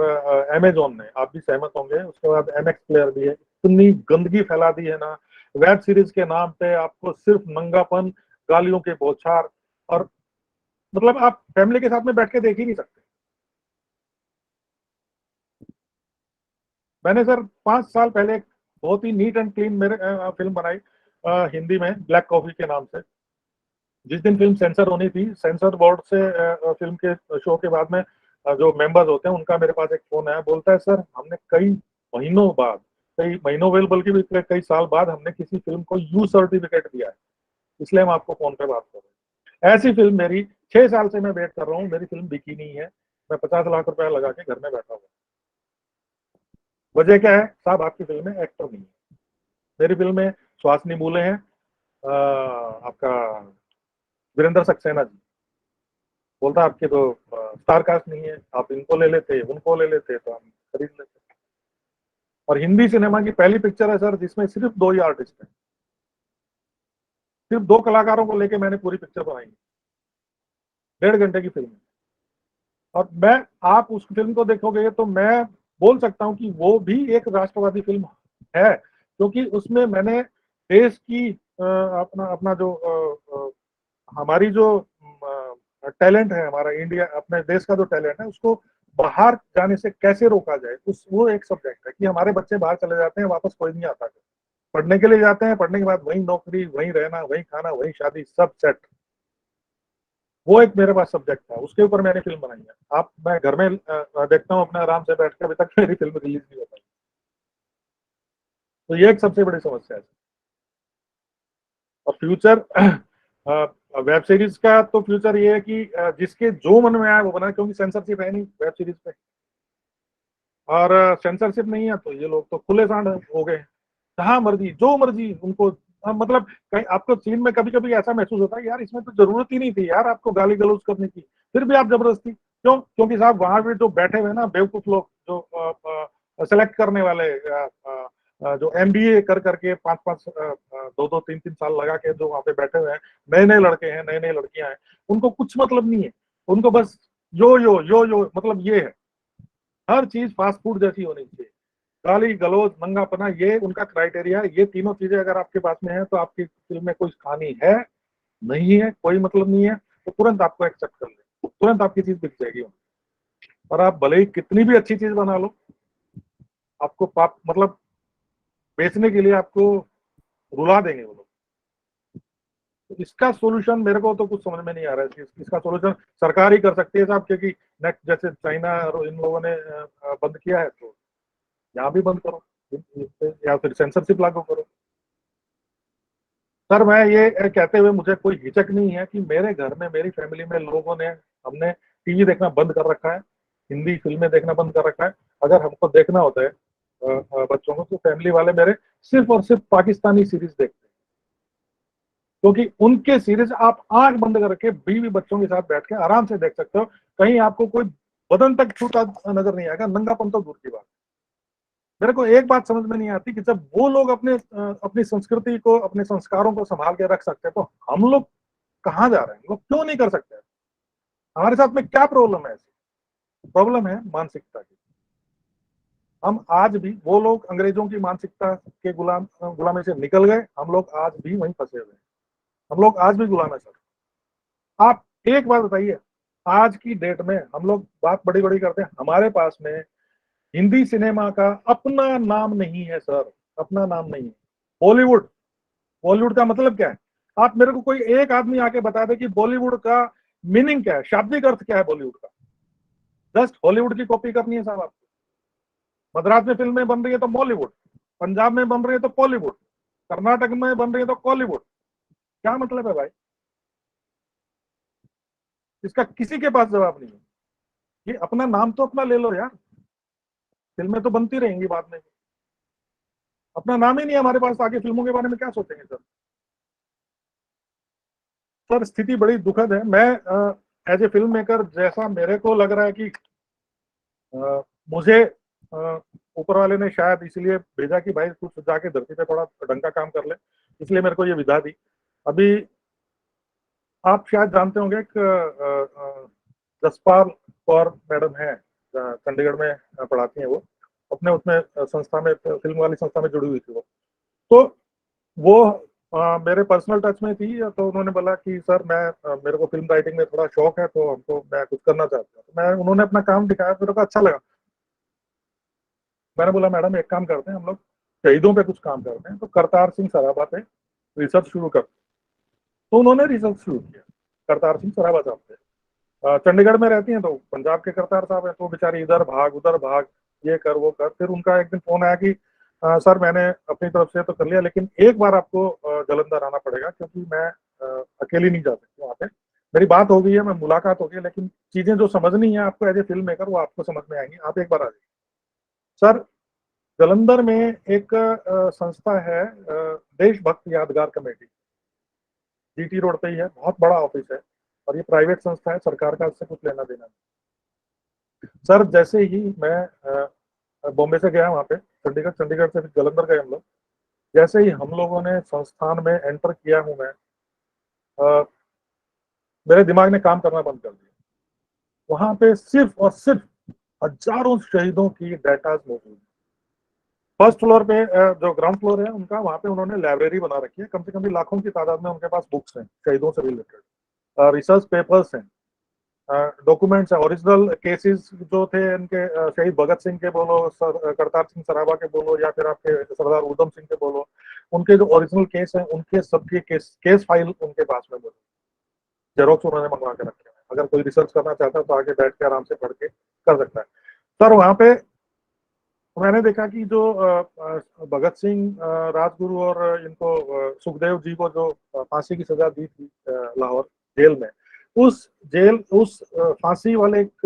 अमेजोन ने, आप भी सहमत होंगे, उसके बाद एमएक्स प्लेयर भी है, इतनी गंदगी फैला दी है ना वेब सीरीज के नाम पे, आपको सिर्फ नंगापन, गालियों के बौछार, और मतलब आप फैमिली के साथ में बैठ के देख ही नहीं सकते। मैंने सर 5 साल पहले एक बहुत ही नीट एंड क्लीन मेरे फिल्म बनाई हिंदी में, ब्लैक कॉफी के नाम से। जिस दिन फिल्म सेंसर होनी थी, सेंसर बोर्ड से फिल्म के शो के बाद में जो मेंबर्स होते हैं उनका मेरे पास एक फोन आया, बोलता है सर हमने कई महीनों बाद कई महीनों बल्कि भी कई साल बाद हमने किसी फिल्म को यू सर्टिफिकेट दिया है, इसलिए हम आपको फोन पे बात कर रहे हैं। ऐसी फिल्म मेरी 6 साल से मैं वेट कर रहा हूँ, मेरी फिल्म बिकी नहीं है, मैं 50 लाख रुपया लगा के घर में बैठा हुआ। वजह क्या है साहब? आपकी फिल्म में एक्टर नहीं है। मेरी फिल्म में सुहासिनी मूले हैं, आपका वीरेंद्र सक्सेना जी, बोलता आपके तो स्टार कास्ट नहीं है, आप इनको ले लेते उनको ले लेते तो हम खरीद लेते। और हिंदी सिनेमा की पहली पिक्चर है सर जिसमें सिर्फ 2 ही आर्टिस्ट हैं, सिर्फ 2 कलाकारों को लेके मैंने पूरी पिक्चर बनाई, 1.5 घंटे की फिल्म। और मैं, आप उस फिल्म को देखोगे तो मैं बोल सकता हूं कि वो भी एक राष्ट्रवादी फिल्म है, क्योंकि उसमें मैंने देश की अपना अपना जो हमारी जो टैलेंट है, हमारा इंडिया, अपने देश का जो टैलेंट है उसको बाहर जाने से कैसे रोका जाए, उस वो एक सब्जेक्ट है कि हमारे बच्चे बाहर चले जाते हैं, वापस कोई नहीं आता, पढ़ने के लिए जाते हैं, पढ़ने के बाद वही नौकरी, वही रहना, वही खाना, वही शादी, सब सेट। वो एक मेरे पास सब्जेक्ट था, उसके ऊपर मैंने फिल्म बनाई है। आप, मैं घर में देखता हूँ अपने आराम से बैठ के, अभी तक मेरी फिल्म रिलीज नहीं हो पाई। तो ये एक सबसे बड़ी समस्या है। और फ्यूचर वेब सीरीज का तो फ्यूचर ये है कि जिसके जो मन में आए वो बनाए, क्योंकि सेंसरशिप है नहीं वेब सीरीज पे, और सेंसरशिप नहीं है तो ये लोग तो खुले सांड हो गए, जहां मर्जी जो मर्जी उनको। मतलब कहीं आपको सीन में कभी कभी ऐसा महसूस होता है यार इसमें तो जरूरत ही नहीं थी यार आपको गाली गलौज करने की, फिर भी आप जबरदस्ती क्यों? क्योंकि साहब वहां पे जो बैठे हुए ना बेवकूफ लोग, जो सेलेक्ट करने वाले, जो एमबीए कर करके 5-5 2-2 3-3 साल लगा के जो वहां पे बैठे हुए हैं, नए नए लड़के हैं, नए नए लड़कियां हैं, उनको कुछ मतलब नहीं है, उनको बस यो मतलब ये है, हर चीज फास्ट फूड जैसी होनी चाहिए, गाली गलौज नंगापना, ये उनका क्राइटेरिया है। ये तीनों चीजें अगर आपके पास में है तो आपकी फिल्म में कोई कहानी है, नहीं है, कोई मतलब नहीं है, तो तुरंत आपको एक्सेप्ट कर ले, तुरंत आपकी चीज बिक जाएगी। और आप भले ही कितनी भी अच्छी चीज बना लो, आपको पाप मतलब बेचने के लिए आपको रुला देंगे वो लोग। तो इसका सोल्यूशन मेरे को तो कुछ समझ में नहीं आ रहा है। इसका सोल्यूशन सरकार ही कर सकती है साहब, क्योंकि नेक्स्ट जैसे चाइना और इन लोगों ने बंद किया है, तो यहाँ भी बंद करो या फिर सेंसरशिप लागू करो। सर मैं ये कहते हुए मुझे कोई हिचक नहीं है कि मेरे घर में, मेरी फैमिली में लोगों ने, हमने टीवी देखना बंद कर रखा है, हिंदी फिल्में देखना बंद कर रखा है। अगर हमको देखना होता है बच्चों को, तो फैमिली वाले मेरे सिर्फ और सिर्फ पाकिस्तानी सीरीज देखते हैं, क्योंकि उनके सीरीज आप आंख बंद करके बीवी बच्चों के साथ बैठ के आराम से देख सकते हो, कहीं आपको कोई बदन तक छूटा नजर नहीं आएगा, नंगापन तो दूर की बात। मेरे को एक बात समझ में नहीं आती कि जब वो लोग अपनी संस्कृति को, अपने संस्कारों को संभाल के रख सकते हैं, तो हम लोग कहाँ जा रहे हैं? हम लोग क्यों नहीं कर सकते? हमारे साथ में क्या प्रॉब्लम है? ऐसी प्रॉब्लम है मानसिकता की। हम आज भी, वो लोग अंग्रेजों की मानसिकता के गुलामी से निकल गए, हम लोग आज भी वहीं फंसे हुए हैं, हम लोग आज भी गुलाम है सर। आप एक बात बताइए, आज की डेट में हम लोग बात बड़ी बड़ी करते हैं, हमारे पास में हिंदी सिनेमा का अपना नाम नहीं है सर, अपना नाम नहीं है। बॉलीवुड, बॉलीवुड का मतलब क्या है? आप मेरे को कोई एक आदमी आके बता दे कि बॉलीवुड का मीनिंग क्या है, शाब्दिक अर्थ क्या है बॉलीवुड का? जस्ट हॉलीवुड की कॉपी करनी है साहब आपको। मद्रास में फिल्में बन रही है तो बॉलीवुड, पंजाब में बन रही है तो बॉलीवुड, कर्नाटक में बन रही है तो कॉलीवुड। क्या मतलब है भाई? इसका किसी के पास जवाब नहीं है। ये अपना नाम तो अपना ले लो यार, फिल्में तो बनती रहेंगी बाद में, अपना नाम ही नहीं है हमारे पास, आगे फिल्मों के बारे में क्या सोचेंगे सर? सर स्थिति बड़ी दुखद है। मैं एज ए फिल्म मेकर, जैसा मेरे को लग रहा है कि मुझे ऊपर वाले ने शायद इसलिए भेजा कि भाई कुछ जाके धरती पे थोड़ा ढंग का काम कर ले, इसलिए मेरे को ये विधा दी। अभी आप शायद जानते होंगे कि जसपाल कौर मैडम है, चंडीगढ़ में पढ़ाती हैं वो, अपने उसमें संस्था में, फिल्म वाली संस्था में जुड़ी हुई थी वो। तो वो मेरे पर्सनल टच में थी, तो उन्होंने बोला कि सर मैं, मेरे को फिल्म राइटिंग में थोड़ा शौक है, तो हमको, मैं कुछ करना चाहता हूँ। तो मैं, उन्होंने अपना काम दिखाया, मेरे को अच्छा लगा। मैंने बोला मैडम एक काम करते हैं, हम लोग शहीदों पे कुछ काम करते हैं, तो करतार सिंह सराभा पे रिसर्च शुरू करते हैं। तो उन्होंने रिसर्च शुरू किया करतार सिंह सराभा साहब पे। चंडीगढ़ में रहती हैं, तो पंजाब के करतार साहब हैं, तो बेचारी इधर भाग उधर भाग, ये कर वो कर। फिर उनका एक दिन फोन आया कि सर मैंने अपनी तरफ से तो कर लिया, लेकिन एक बार आपको जालंधर आना पड़ेगा, क्योंकि मैं अकेली नहीं जा सकती वहाँ पे। मेरी बात हो गई है, मैं मुलाकात हो गई है, लेकिन चीजें जो समझनी है आपको एज ए फिल्म मेकर वो आपको समझ में आएंगी। आप एक बार आ जाइए सर। जालंधर में एक संस्था है, देशभक्त यादगार कमेटी, जीटी रोड पे ही है, बहुत बड़ा ऑफिस है, और ये प्राइवेट संस्था है, सरकार का इससे कुछ लेना देना नहीं। सर जैसे ही मैं बॉम्बे से गया वहाँ पे, चंडीगढ़, चंडीगढ़ से फिर जालंधर गए हम लोग। जैसे ही हम लोगों ने संस्थान में एंटर किया हूँ मैं, अ, मेरे दिमाग ने काम करना बंद कर दिया। वहां पे सिर्फ और सिर्फ हजारों शहीदों की डेटाज मौजूद है। फर्स्ट फ्लोर पे जो ग्राउंड फ्लोर है उनका, वहां पे उन्होंने लाइब्रेरी बना रखी है, कम से कम भी लाखों की तादाद में उनके पास बुक्स हैं शहीदों से रिलेटेड, रिसर्च पेपर्स हैं, डॉक्यूमेंट्स है, ओरिजिनल केसेस जो थे इनके, शहीद भगत सिंह के बोलो, करतार सिंह सराभा के बोलो, या फिर आपके सरदार उधम सिंह के बोलो, उनके जो ओरिजिनल केस हैं उनके सबके केस फाइल उनके पास में मौजूद, जेरोक्स उन्होंने मंगवा के रखे हैं। अगर कोई रिसर्च करना चाहता है तो आगे बैठ के आराम से पढ़ के कर सकता है। सर वहां पे मैंने देखा कि जो भगत सिंह, राजगुरु और इनको सुखदेव जी को जो फांसी की सजा दी थी लाहौर जेल में, उस फांसी वाले एक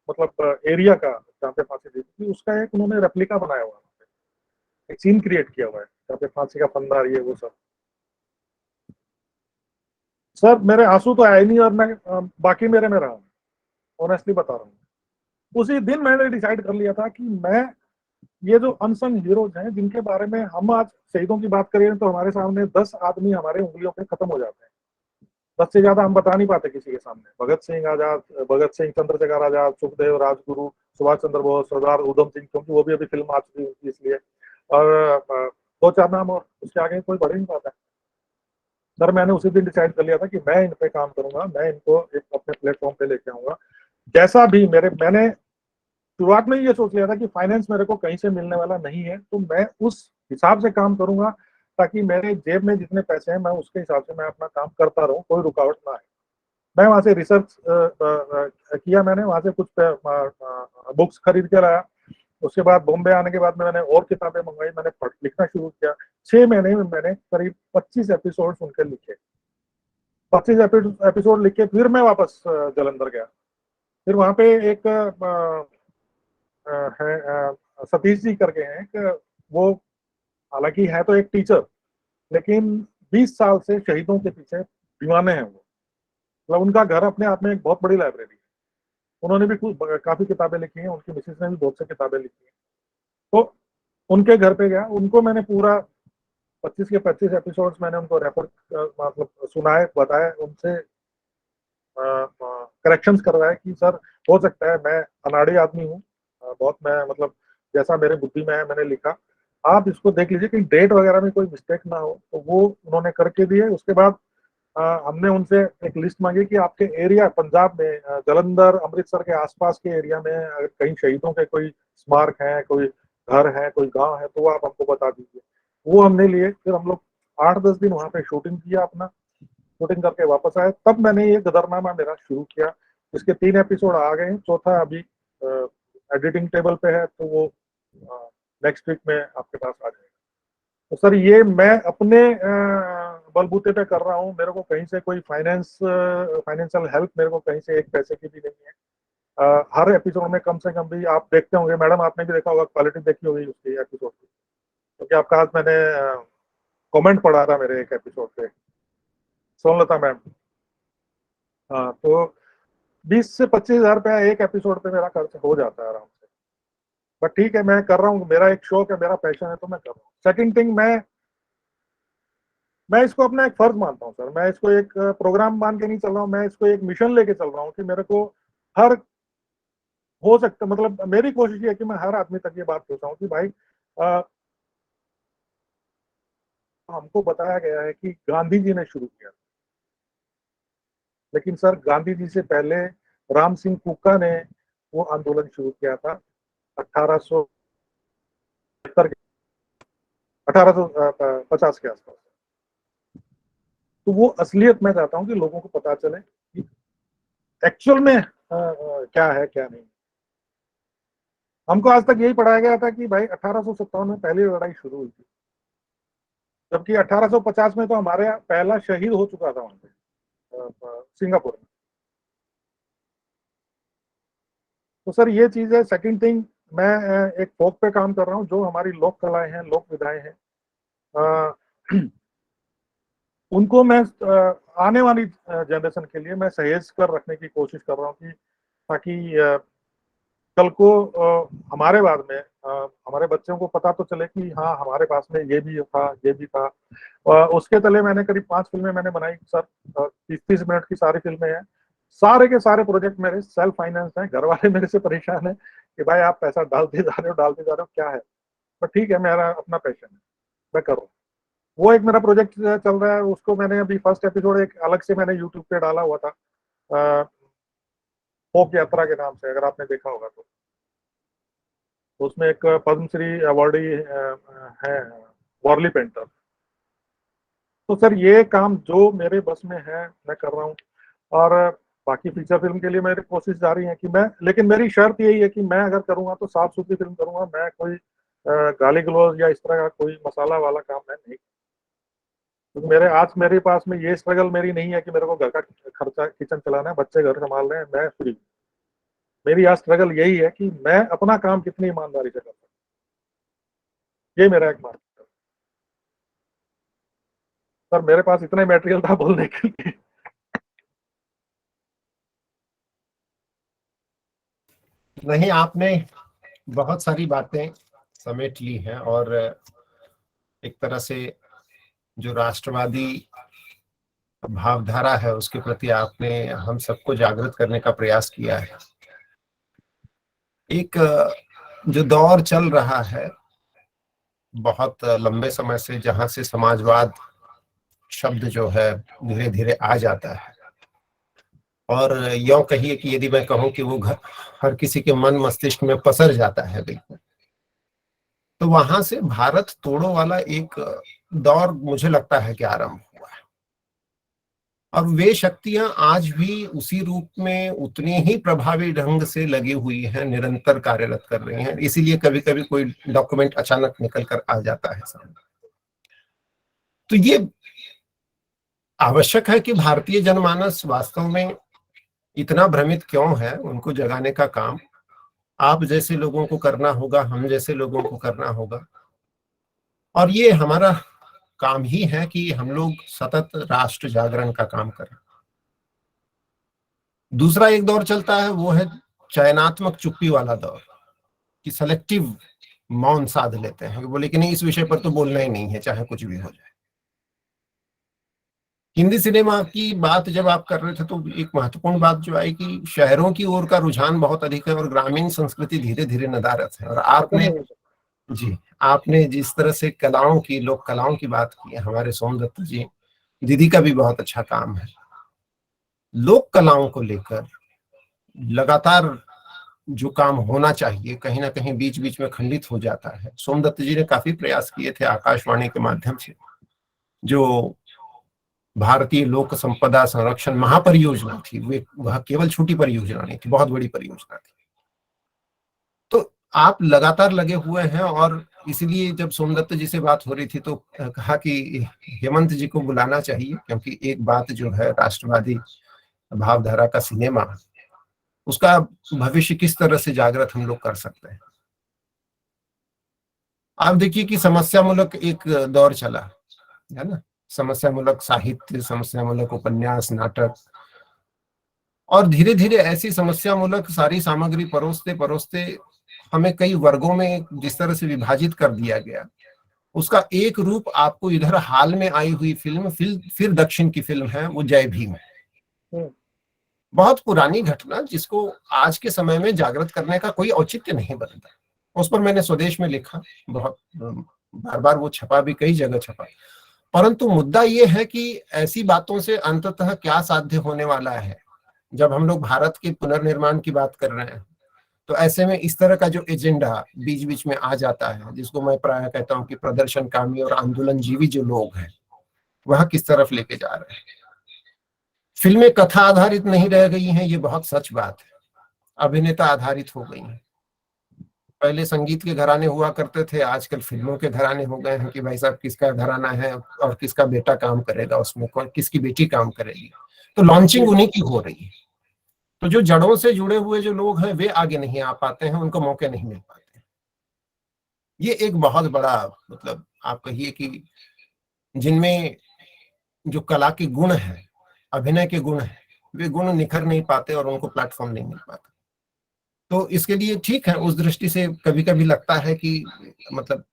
मतलब एरिया का जहाँ पे फांसी दी थी, उसका एक उन्होंने रेप्लिका बनाया हुआ है, एक सीन क्रिएट किया हुआ है जहाँ पे फांसी का फंदा, ये वो सब। सर मेरे आंसू तो आए नहीं, और मैं बाकी मेरे में रहा, ऑनेस्टली बता रहा हूँ। उसी दिन मैंने डिसाइड कर लिया था कि मैं ये जो अनसंग हीरोज हैं, जिनके बारे में हम आज शहीदों की बात करें तो हमारे सामने 10 आदमी हमारे उंगलियों पे खत्म हो जाते हैं, 10 से ज्यादा हम बता नहीं पाते किसी के सामने। भगत सिंह आजाद, भगत सिंह, चंद्रशेखर आजाद, सुखदेव, राजगुरु, सुभाष चंद्र बोस, सरदार उधम सिंह, क्योंकि वो भी अभी फिल्म आ चुकी है इसलिए, और दो चार नाम, और उसके आगे कोई बढ़ ही नहीं पाता है। सर मैंने उसी दिन डिसाइड कर लिया था कि मैं इन पे काम करूंगा, मैं इनको एक अपने प्लेटफॉर्म पे लेके आऊंगा। जैसा भी मैंने शुरुआत में ये सोच लिया था कि फाइनेंस मेरे को कहीं से मिलने वाला नहीं है, तो मैं उस हिसाब से काम करूंगा ताकि मेरे जेब में जितने पैसे हैं मैं उसके हिसाब से मैं अपना काम करता रहूं, कोई रुकावट ना आए। मैं वहां से रिसर्च किया, मैंने वहां से कुछ बुक्स खरीद के लाया। उसके बाद बॉम्बे आने के बाद में मैंने और किताबें मंगवाई, मैंने लिखना शुरू किया। 6 महीने में मैंने करीब 25 एपिसोड उनके लिखे। 25 एपिसोड लिख के फिर मैं वापस जलंधर गया। फिर वहां पे एक है, सतीश जी करके हैं, एक वो हालांकि है तो एक टीचर, लेकिन 20 साल से शहीदों के पीछे दीवाने हैं वो। मतलब उनका घर अपने आप में एक बहुत बड़ी लाइब्रेरी है। उन्होंने भी काफी किताबें लिखी हैं, उनकी मिसेज ने भी बहुत सी किताबें लिखी हैं। तो उनके घर पे गया, उनको मैंने पूरा 25 के 25 एपिसोड्स मैंने उनको रेफर मतलब सुनाए, बताए, उनसे करेक्शंस करवाए कि सर हो सकता है मैं अनाड़ी आदमी हूँ, बहुत मैं मतलब जैसा मेरे बुद्धि में है मैंने लिखा, आप इसको देख लीजिए कि डेट वगैरह में कोई मिस्टेक ना हो। तो वो उन्होंने करके दिए। उसके बाद हमने उनसे एक लिस्ट मांगी कि आपके एरिया पंजाब में, जलंधर, अमृतसर के आसपास के एरिया में अगर कहीं शहीदों के कोई स्मारक है, कोई घर है, कोई गांव है, तो वो आप हमको बता दीजिए। वो हमने लिए। फिर हम लोग 8-10 दिन वहां पे शूटिंग किया, अपना शूटिंग करके वापस आए। तब मैंने ये गदरनामा मेरा शुरू किया। इसके 3 एपिसोड आ गए हैं, चौथा अभी एडिटिंग टेबल पे है, तो वो नेक्स्ट वीक में आपके पास आ जाएगा। तो सर ये मैं अपने बलबूते पे कर रहा हूँ, मेरे को कहीं से कोई फाइनेंशियल हेल्प मेरे को कहीं से एक पैसे की भी नहीं है। हर एपिसोड में कम से कम भी आप देखते होंगे, मैडम आपने भी देखा होगा, क्वालिटी देखी होगी उसकी एपिसोड की, क्योंकि आपका आज मैंने कमेंट पढ़ा था मेरे एक एपिसोड पे, सोनलता मैम। हाँ, तो 20 से 25 हजार रुपया एक एपिसोड पे मेरा खर्च हो जाता है आराम से। बट ठीक है, मैं कर रहा हूँ, मेरा एक शौक है, मेरा पैशन है, तो मैं कर रहा हूँ। सेकंड थिंग, मैं इसको अपना एक फर्ज मानता हूँ सर। मैं इसको एक प्रोग्राम मान के नहीं चल रहा हूँ, मैं इसको एक मिशन लेके चल रहा हूँ कि मेरे को हर हो सकता, मतलब मेरी कोशिश ये है कि मैं हर आदमी तक ये बात पहुंचाऊं कि भाई हमको बताया गया है कि गांधी जी ने शुरू किया, लेकिन सर गांधी जी से पहले राम सिंह कुक्का ने वो आंदोलन शुरू किया था 1870 1850 के आसपास। तो वो असलियत मैं चाहता हूँ कि लोगों को पता चले कि एक्चुअल में क्या है क्या नहीं। हमको आज तक यही पढ़ाया गया था कि भाई 1857 में पहली लड़ाई शुरू हुई थी, जबकि 1850 में तो हमारे यहाँ पहला शहीद हो चुका था वहां पे सिंगापुर में। तो सर ये चीज है। सेकंड थिंग, मैं एक फोक पे काम कर रहा हूँ, जो हमारी लोक कलाएं हैं, लोक विधाएं हैं, उनको मैं आने वाली जनरेशन के लिए मैं सहेज कर रखने की कोशिश कर रहा हूँ, कि ताकि कल को हमारे बाद में हमारे बच्चों को पता तो चले कि हाँ हमारे पास में ये भी था, ये भी था। उसके तले मैंने करीब 5 फिल्में मैंने बनाई सर, 30-30 मिनट की सारी फिल्में हैं। सारे के सारे प्रोजेक्ट मेरे सेल्फ फाइनेंस हैं। घर वाले मेरे से परेशान हैं कि भाई आप पैसा डालते जा रहे हो क्या है, पर ठीक है, मेरा अपना पैशन है, मैं कर रहा हूँ। वो एक मेरा प्रोजेक्ट चल रहा है, उसको मैंने अभी फर्स्ट एपिसोड एक अलग से मैंने यूट्यूब पे डाला हुआ था, फोक यात्रा के नाम से, अगर आपने देखा होगा तो। उसमें एक पद्मश्री अवार्डी है वॉर्ली पेंटर। तो सर ये काम जो मेरे बस में है मैं कर रहा हूँ, और बाकी फीचर फिल्म के लिए मेरी कोशिश जारी है कि मैं, लेकिन मेरी शर्त यही है कि मैं अगर करूंगा तो साफ सुथरी फिल्म करूंगा। मैं कोई गाली गलौज या इस तरह का कोई मसाला वाला काम मैं नहीं, क्योंकि मेरे पास में ये स्ट्रगल मेरी नहीं है कि मेरे को घर का खर्चा, किचन चलाना है, बच्चे घर संभाल रहे हैं, मैं फ्री। मेरी आज स्ट्रगल यही है कि मैं अपना काम कितनी ईमानदारी से कर सकता हूँ। ये मेरा एक मार्ग है सर। मेरे पास इतना ही मटेरियल था बोलने के लिए। नहीं, आपने बहुत सारी बातें समेट ली हैं, और एक तरह से जो राष्ट्रवादी भावधारा है उसके प्रति आपने हम सबको जागृत करने का प्रयास किया है। एक जो दौर चल रहा है बहुत लंबे समय से, जहां से समाजवाद शब्द जो है धीरे धीरे आ जाता है, और यों कहिए कि यदि मैं कहूं कि वो हर किसी के मन मस्तिष्क में पसर जाता है बिल्कुल, तो वहां से भारत तोड़ो वाला एक दौर मुझे लगता है कि आरंभ हुआ है। और वे शक्तियां आज भी उसी रूप में उतनी ही प्रभावी ढंग से लगी हुई हैं, निरंतर कार्यरत कर रही हैं। इसीलिए कभी कभी कोई डॉक्यूमेंट अचानक निकल कर आ जाता है सामने। तो ये आवश्यक है कि भारतीय जनमानस वास्तव में इतना भ्रमित क्यों है, उनको जगाने का काम आप जैसे लोगों को करना होगा, हम जैसे लोगों को करना होगा। और ये हमारा काम ही है कि हम लोग सतत राष्ट्र जागरण का काम करें। दूसरा एक दौर चलता है, वो है चयनात्मक चुप्पी वाला दौर, कि सेलेक्टिव मौन साध लेते हैं, बोले कि नहीं इस विषय पर तो बोलना ही नहीं है, चाहे कुछ भी हो जाए। हिंदी सिनेमा की बात जब आप कर रहे थे तो एक महत्वपूर्ण बात जो आई कि शहरों की ओर का रुझान बहुत अधिक है और ग्रामीण संस्कृति धीरे धीरे नदारत है। और आपने जिस तरह से कलाओं की, लोक कलाओं की बात की, हमारे सोमदत्त जी दीदी का भी बहुत अच्छा काम है। लोक कलाओं को लेकर लगातार जो काम होना चाहिए कहीं ना कहीं बीच बीच में खंडित हो जाता है। सोमदत्त जी ने काफी प्रयास किए थे आकाशवाणी के माध्यम से, जो भारतीय लोक संपदा संरक्षण महापरियोजना थी, वह केवल छोटी परियोजना नहीं थी, बहुत बड़ी परियोजना थी। तो आप लगातार लगे हुए हैं, और इसलिए जब सोमदत्त जी से बात हो रही थी तो कहा कि हेमंत जी को बुलाना चाहिए, क्योंकि एक बात जो है राष्ट्रवादी भावधारा का सिनेमा, उसका भविष्य किस तरह से जागृत हम लोग कर सकते हैं। आप देखिए कि समस्यामूलक एक दौर चला है ना, समस्यामूलक साहित्य, समस्यामूलक उपन्यास, नाटक, और धीरे धीरे ऐसी समस्यामूलक सारी सामग्री परोसते परोसते हमें कई वर्गों में जिस तरह से विभाजित कर दिया गया, उसका एक रूप आपको इधर हाल में आई हुई फिल्म फिर दक्षिण की फिल्म है, वो जय भीम है। बहुत पुरानी घटना जिसको आज के समय में जागृत करने का कोई औचित्य नहीं बनता। उस पर मैंने स्वदेश में लिखा, बहुत बार बार वो छपा भी, कई जगह छपा। परंतु मुद्दा ये है कि ऐसी बातों से अंततः क्या साध्य होने वाला है। जब हम लोग भारत के पुनर्निर्माण की बात कर रहे हैं तो ऐसे में इस तरह का जो एजेंडा बीच बीच में आ जाता है, जिसको मैं प्राय कहता हूं कि प्रदर्शनकामी और आंदोलनजीवी जो लोग हैं वह किस तरफ लेके जा रहे हैं। फिल्में कथा आधारित नहीं रह गई हैं, ये बहुत सच बात है, अभिनेता आधारित हो गई हैं। पहले संगीत के घराने हुआ करते थे, आजकल फिल्मों के घराने हो गए हैं कि भाई साहब किसका घराना है और किसका बेटा काम करेगा उसमें, कौन किसकी बेटी काम करेगी। तो लॉन्चिंग उन्हीं की हो रही है। तो जो जड़ों से जुड़े हुए जो लोग हैं वे आगे नहीं आ पाते हैं, उनको मौके नहीं मिल पाते। ये एक बहुत बड़ा मतलब आप कहिए कि जिनमें जो कला के गुण है, अभिनय के गुण है, वे गुण निखर नहीं पाते और उनको प्लेटफॉर्म नहीं मिल पाता। तो इसके लिए ठीक है, उस दृष्टि से कभी कभी लगता है कि मतलब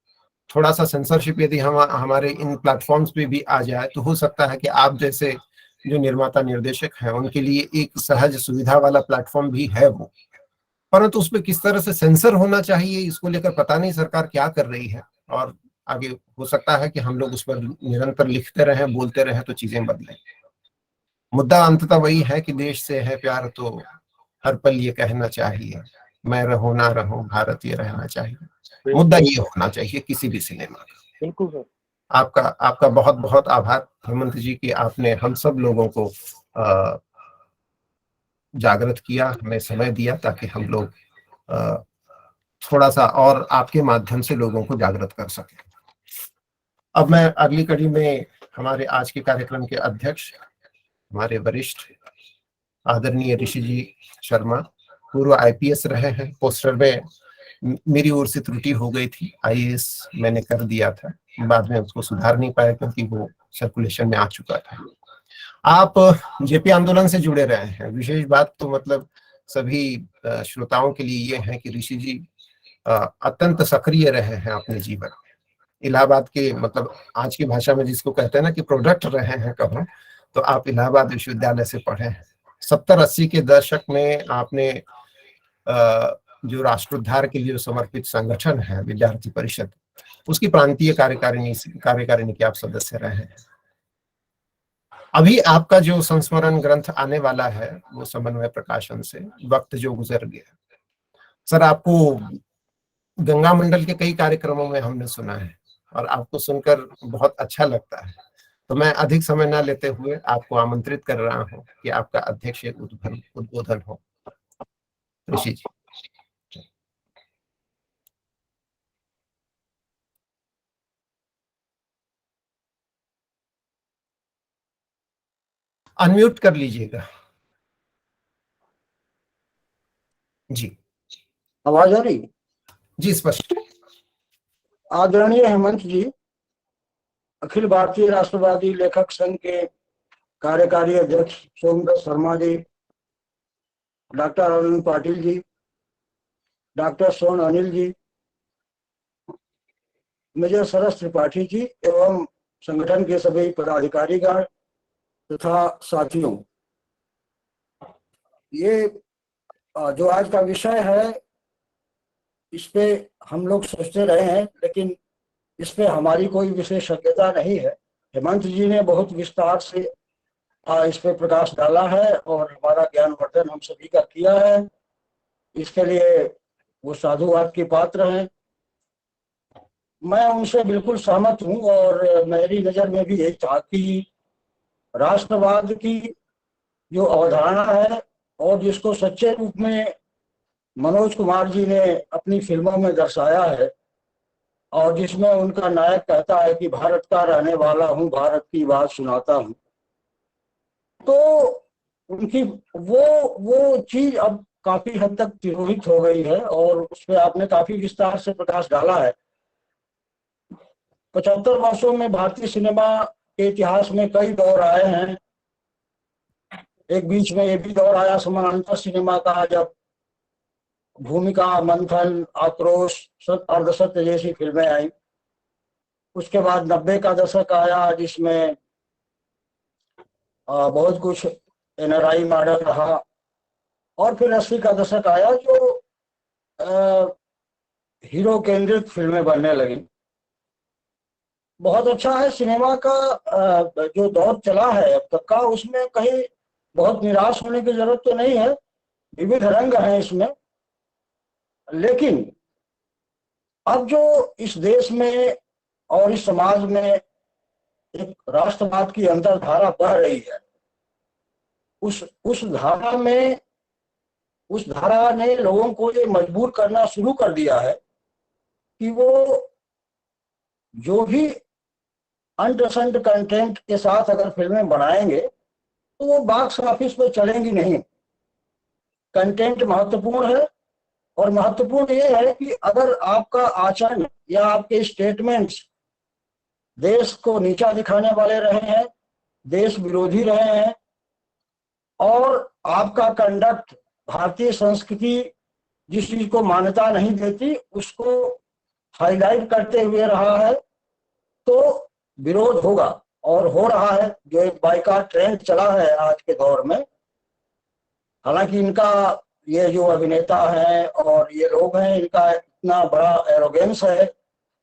थोड़ा सा सेंसरशिप यदि हम हमारे इन प्लेटफॉर्म्स पे भी आ जाए तो हो सकता है कि आप जैसे जो निर्माता निर्देशक हैं उनके लिए एक सहज सुविधा वाला प्लेटफॉर्म भी है वो, परंतु उस पर किस तरह से सेंसर होना चाहिए इसको लेकर पता नहीं सरकार क्या कर रही है। और आगे हो सकता है कि हम लोग उस पर निरंतर लिखते रहें, बोलते रहें तो चीजें बदलें। मुद्दा अंततः वही है कि देश से है प्यार तो हर पल ये कहना चाहिए, मैं रहूं ना रहूं भारतीय रहना चाहिए। मुद्दा ये होना चाहिए किसी भी सिनेमा का। बिल्कुल सर। आपका आपका बहुत बहुत आभार हेमंत जी कि आपने हम सब लोगों को जागृत किया, हमें समय दिया ताकि हम लोग थोड़ा सा और आपके माध्यम से लोगों को जागृत कर सकें। अब मैं अगली कड़ी में हमारे आज के कार्यक्रम के अध्यक्ष, हमारे वरिष्ठ आदरणीय ऋषि जी शर्मा, पूर्व आईपीएस रहे हैं। पोस्टर में मेरी ओर से त्रुटि हो गई थी, आईएएस मैंने कर दिया था, बाद में उसको सुधार नहीं पाया क्योंकि वो सर्कुलेशन में आ चुका था। आप जेपी आंदोलन से जुड़े रहे हैं। विशेष बात तो मतलब सभी श्रोताओं के लिए ये है कि ऋषि जी अत्यंत सक्रिय रहे हैं अपने जीवन में। इलाहाबाद के मतलब आज की भाषा में जिसको कहते हैं ना कि प्रोडक्ट रहे हैं कहो, तो आप इलाहाबाद विश्वविद्यालय से पढ़े हैं। 70-80 के दशक में आपने जो राष्ट्रोद्धार के लिए समर्पित संगठन है विद्यार्थी परिषद, उसकी प्रांतीय कार्यकारिणी के आप सदस्य रहे हैं। अभी आपका जो संस्मरण ग्रंथ आने वाला है वो समन्वय प्रकाशन से, वक्त जो गुजर गया। सर आपको गंगा मंडल के कई कार्यक्रमों में हमने सुना है और आपको सुनकर बहुत अच्छा लगता है, तो मैं अधिक समय न लेते हुए आपको आमंत्रित कर रहा हूं कि आपका अध्यक्ष उद्बोधन हो। ऋषि जी अनम्यूट कर लीजिएगा। जी आवाज आ रही? जी स्पष्ट। आदरणीय हेमंत जी, अखिल भारतीय राष्ट्रवादी लेखक संघ के कार्यकारी अध्यक्ष सोमदत्त शर्मा जी, डॉक्टर अरविंद पाटिल जी, डॉक्टर सोन अनिल जी, मेजर सरस त्रिपाठी जी एवं संगठन के सभी पदाधिकारीगण तथा साथियों, ये जो आज का विषय है इस पे हम लोग सोचते रहे हैं, लेकिन इस पे हमारी कोई विशेषज्ञता नहीं है। हेमंत जी ने बहुत विस्तार से इस पे प्रकाश डाला है और हमारा ज्ञानवर्धन हम सभी का किया है। इसके लिए वो साधुवाद के पात्र हैं। मैं उनसे बिल्कुल सहमत हूं और मेरी नजर में भी यही था कि राष्ट्रवाद की जो अवधारणा है और जिसको सच्चे रूप में मनोज कुमार जी ने अपनी फिल्मों में दर्शाया है और जिसमें उनका नायक कहता है कि भारत का रहने वाला हूं, भारत की बात सुनाता हूं, तो उनकी वो चीज अब काफी हद तक तिरोहित हो गई है और उस पर आपने काफी विस्तार से प्रकाश डाला है। 75 वर्षों में भारतीय सिनेमा के इतिहास में कई दौर आए हैं। एक बीच में ये भी दौर आया समानांतर सिनेमा का, जब भूमिका, मंथन, आक्रोश, सत्य अर्धसत्य जैसी फिल्में आई। उसके बाद 90 का दशक आया जिसमें बहुत कुछ एनआरआई मॉडल रहा और फिर 80 का दशक आया जो हीरो केंद्रित फिल्में बनने लगी। बहुत अच्छा है सिनेमा का जो दौर चला है अब तक का, उसमें कहीं बहुत निराश होने की जरूरत तो नहीं है। विविध रंग हैं इसमें, लेकिन अब जो इस देश में और इस समाज में एक राष्ट्रवाद की अंतरधारा बह रही है, उस धारा में उस धारा ने लोगों को ये मजबूर करना शुरू कर दिया है कि वो जो भी अनटसेंट कंटेंट के साथ अगर फिल्में बनाएंगे तो वो बॉक्स ऑफिस पे चलेंगी नहीं। कंटेंट महत्वपूर्ण है, और महत्वपूर्ण ये है कि अगर आपका आचरण या आपके स्टेटमेंट्स देश को नीचा दिखाने वाले रहे हैं, देश विरोधी रहे हैं, और आपका कंडक्ट भारतीय संस्कृति जिस चीज को मान्यता नहीं देती उसको हाईलाइट करते हुए रहा है, तो विरोध होगा और हो रहा है। जो एक बाइकॉट ट्रेंड चला है आज के दौर में, हालांकि इनका ये जो अभिनेता है और ये लोग हैं, इनका इतना बड़ा एरोगेंस है,